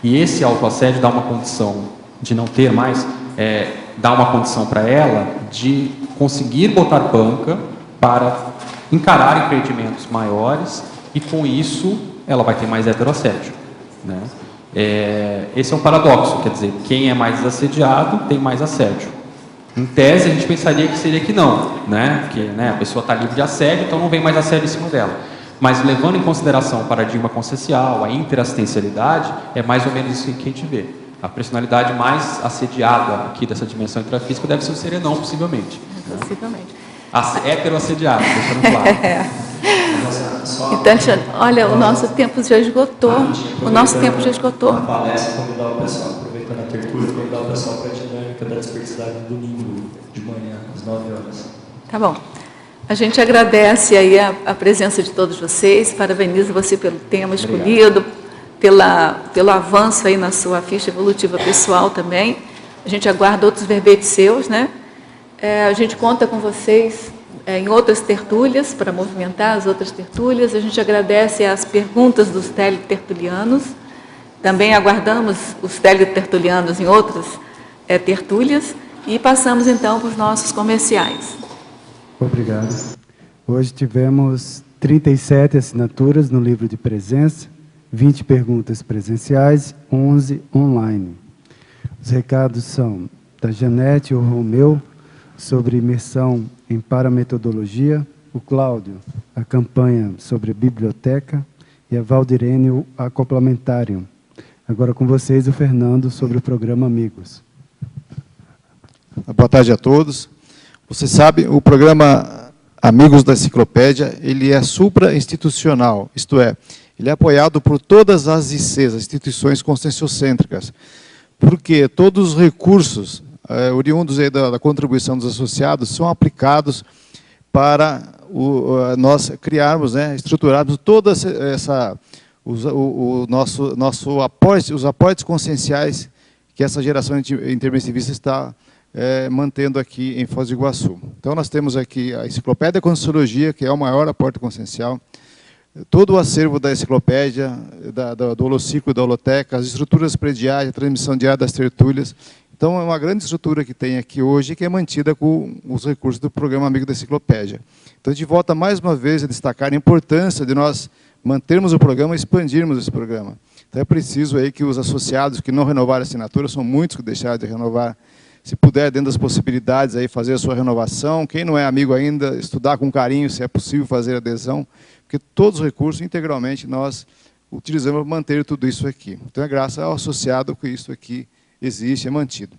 e esse autoassédio dá uma condição de não ter mais, dá uma condição para ela de conseguir botar banca para encarar empreendimentos maiores, e com isso ela vai ter mais heterassédio, né? Esse é um paradoxo, quer dizer, quem é mais assediado tem mais assédio. Em tese, a gente pensaria que seria que não, né? Porque, né, a pessoa está livre de assédio, então não vem mais assédio em cima dela. Mas levando em consideração o paradigma consciencial, a interassistencialidade, é mais ou menos isso que a gente vê. A personalidade mais assediada aqui dessa dimensão intrafísica deve ser o serenão, possivelmente. Possivelmente. Heteroassediado, deixando claro. Então, olha, o nosso tempo já esgotou. A palestra, convidar o pessoal, aproveitando a tertúlia, convidar o pessoal para a dinâmica da desperticidade no domingo de manhã, às 9 horas. Tá bom. A gente agradece aí a presença de todos vocês, parabeniza você pelo tema escolhido, pelo avanço aí na sua ficha evolutiva pessoal também. A gente aguarda outros verbetes seus, né? A gente conta com vocês em outras tertúlias, para movimentar as outras tertúlias. A gente agradece as perguntas dos teletertulianos. Também aguardamos os teletertulianos em outras tertúlias. E passamos, então, para os nossos comerciais. Obrigado. Hoje tivemos 37 assinaturas no livro de presença, 20 perguntas presenciais, 11 online. Os recados são da Janete e o Romeu, sobre imersão em parametodologia, o Cláudio, a campanha sobre a biblioteca, e a Valdirene, o acoplamentário. Agora com vocês o Fernando, sobre o programa Amigos. Boa tarde a todos. Você sabe, o programa Amigos da Enciclopédia, ele é supra-institucional, isto é, ele é apoiado por todas as ICs, as instituições conscienciocêntricas, porque todos os recursos oriundos aí da contribuição dos associados são aplicados para nós criarmos, né, estruturarmos toda nosso aporte, os aportes conscienciais que essa geração intermissivista está mantendo aqui em Foz do Iguaçu. Então nós temos aqui a Enciclopédia da Conscienciologia, que é o maior aporte consciencial, todo o acervo da enciclopédia, do holociclo, da holoteca, as estruturas prediais, a transmissão diária das tertúlias. Então, é uma grande estrutura que tem aqui hoje, que é mantida com os recursos do programa Amigo da Enciclopédia. Então, a gente volta mais uma vez a destacar a importância de nós mantermos o programa e expandirmos esse programa. Então, é preciso aí que os associados que não renovaram a assinatura, são muitos que deixaram de renovar, se puder, dentro das possibilidades, aí, fazer a sua renovação. Quem não é amigo ainda, estudar com carinho, se é possível fazer adesão, porque todos os recursos, integralmente, nós utilizamos para manter tudo isso aqui. Então, é graças ao associado que isso aqui existe, é mantido.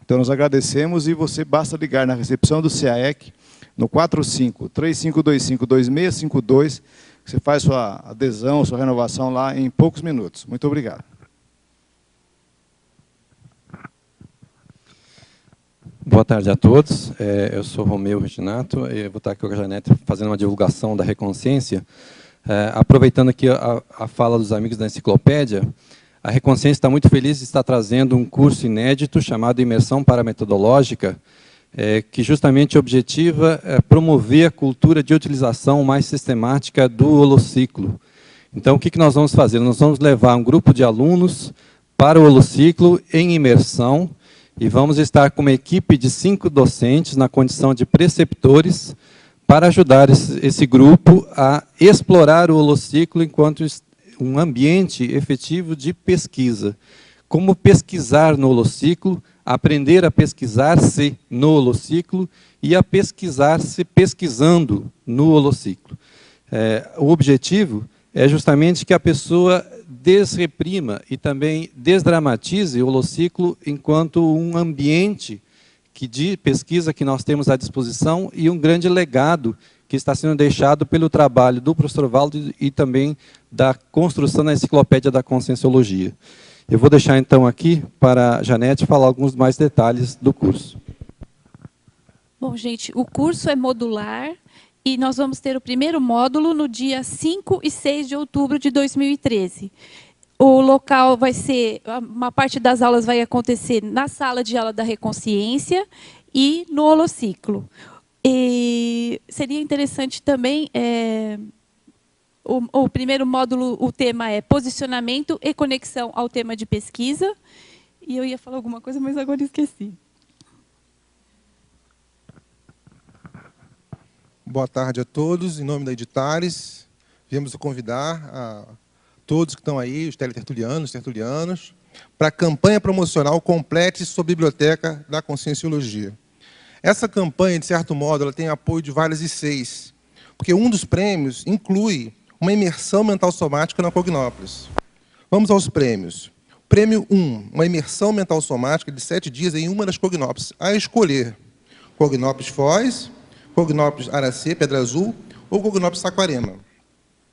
Então, nós agradecemos, e você basta ligar na recepção do CAEC, no 45-3525-2652, que você faz sua adesão, sua renovação lá em poucos minutos. Muito obrigado. Boa tarde a todos. Eu sou Romeu Reginato, e vou estar aqui com a Janete fazendo uma divulgação da Reconsciência. Aproveitando aqui a fala dos amigos da enciclopédia, a Reconsciência está muito feliz de estar trazendo um curso inédito chamado Imersão Parametodológica, que justamente objetiva promover a cultura de utilização mais sistemática do holociclo. Então, o que nós vamos fazer? Nós vamos levar um grupo de alunos para o holociclo em imersão, e vamos estar com uma equipe de 5 docentes na condição de preceptores para ajudar esse grupo a explorar o holociclo enquanto um ambiente efetivo de pesquisa. Como pesquisar no holociclo, aprender a pesquisar-se no holociclo e a pesquisar-se pesquisando no holociclo. O objetivo é justamente que a pessoa desreprima e também desdramatize o holociclo enquanto um ambiente de pesquisa que nós temos à disposição e um grande legado que está sendo deixado pelo trabalho do professor Valdo e também da construção da enciclopédia da Conscienciologia. Eu vou deixar então aqui para a Janete falar alguns mais detalhes do curso. Bom, gente, o curso é modular e nós vamos ter o primeiro módulo no dia 5 e 6 de outubro de 2013. O local vai ser, uma parte das aulas vai acontecer na sala de aula da Reconsciência e no holociclo. E seria interessante também, o primeiro módulo, o tema é posicionamento e conexão ao tema de pesquisa. E eu ia falar alguma coisa, mas agora esqueci. Boa tarde a todos. Em nome da Editares, viemos convidar a todos que estão aí, os tertulianos, para a campanha promocional Complete sua Biblioteca da Conscienciologia. Essa campanha, de certo modo, ela tem apoio de várias ICs, porque um dos prêmios inclui uma imersão mental somática na Cognópolis. Vamos aos prêmios. Prêmio 1, uma imersão mental somática de 7 dias em uma das Cognópolis, a escolher Cognópolis Foz, Cognópolis Aracê, Pedra Azul, ou Cognópolis Saquarema.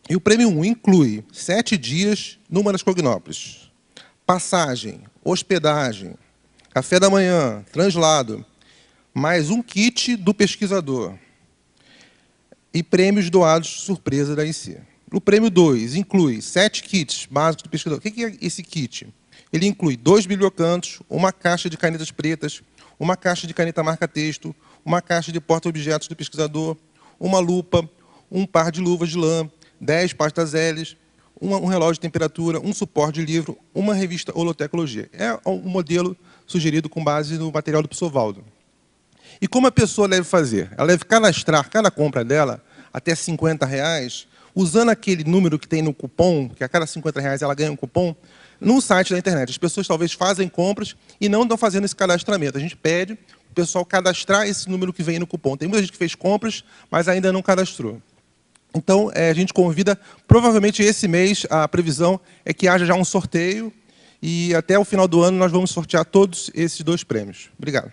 E o prêmio 1 inclui 7 dias numa das Cognópolis. Passagem, hospedagem, café da manhã, translado, mais um kit do pesquisador. E prêmios doados surpresa da IC. O prêmio 2 inclui 7 kits básicos do pesquisador. O que é esse kit? Ele inclui 2 bibliocantos, uma caixa de canetas pretas, uma caixa de caneta marca-texto, uma caixa de porta-objetos do pesquisador, uma lupa, um par de luvas de lã, 10 pastas L, um relógio de temperatura, um suporte de livro, uma revista Holotecnologia. É um modelo sugerido com base no material do professor Valdo. E como a pessoa deve fazer? Ela deve cadastrar cada compra dela, até R$50, usando aquele número que tem no cupom, que a cada R$50 ela ganha um cupom, no site da internet. As pessoas talvez fazem compras e não estão fazendo esse cadastramento. A gente pede o pessoal cadastrar esse número que vem no cupom. Tem muita gente que fez compras, mas ainda não cadastrou. Então, a gente convida, provavelmente esse mês, a previsão é que haja já um sorteio e até o final do ano nós vamos sortear todos esses 2 prêmios. Obrigado.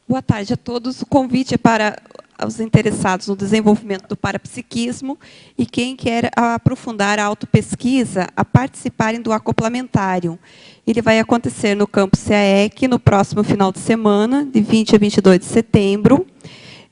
Boa tarde a todos. O convite é para os interessados no desenvolvimento do parapsiquismo e quem quer aprofundar a autopesquisa a participarem do acoplamentário. Ele vai acontecer no campus CAEC no próximo final de semana, de 20 a 22 de setembro.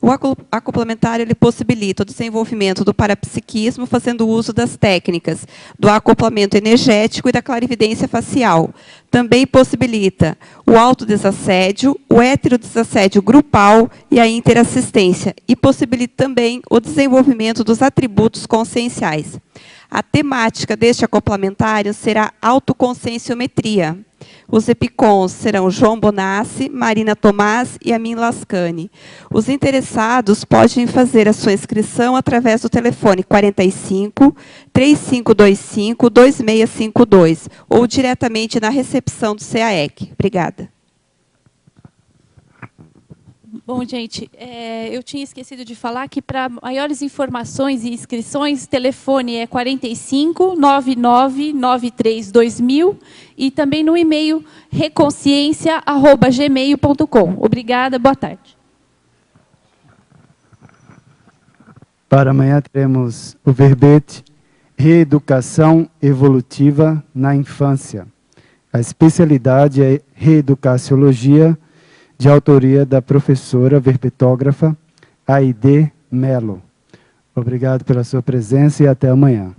O acoplamentário ele possibilita o desenvolvimento do parapsiquismo fazendo uso das técnicas do acoplamento energético e da clarividência facial. Também possibilita o autodesassédio, o heterodesassédio grupal e a interassistência. E possibilita também o desenvolvimento dos atributos conscienciais. A temática deste acoplamentário será autoconscienciometria. Os EPICONs serão João Bonassi, Marina Tomás e Amin Lascani. Os interessados podem fazer a sua inscrição através do telefone 45 3525 2652 ou diretamente na recepção do CAEC. Obrigada. Bom, gente, eu tinha esquecido de falar que para maiores informações e inscrições, o telefone é 45 99 93 2000 e também no e-mail reconsciência@gmail.com. Obrigada, boa tarde. Para amanhã teremos o verbete Reeducação Evolutiva na Infância. A especialidade é Reeducaciologia, de autoria da professora verbetógrafa Aide Melo. Obrigado pela sua presença e até amanhã.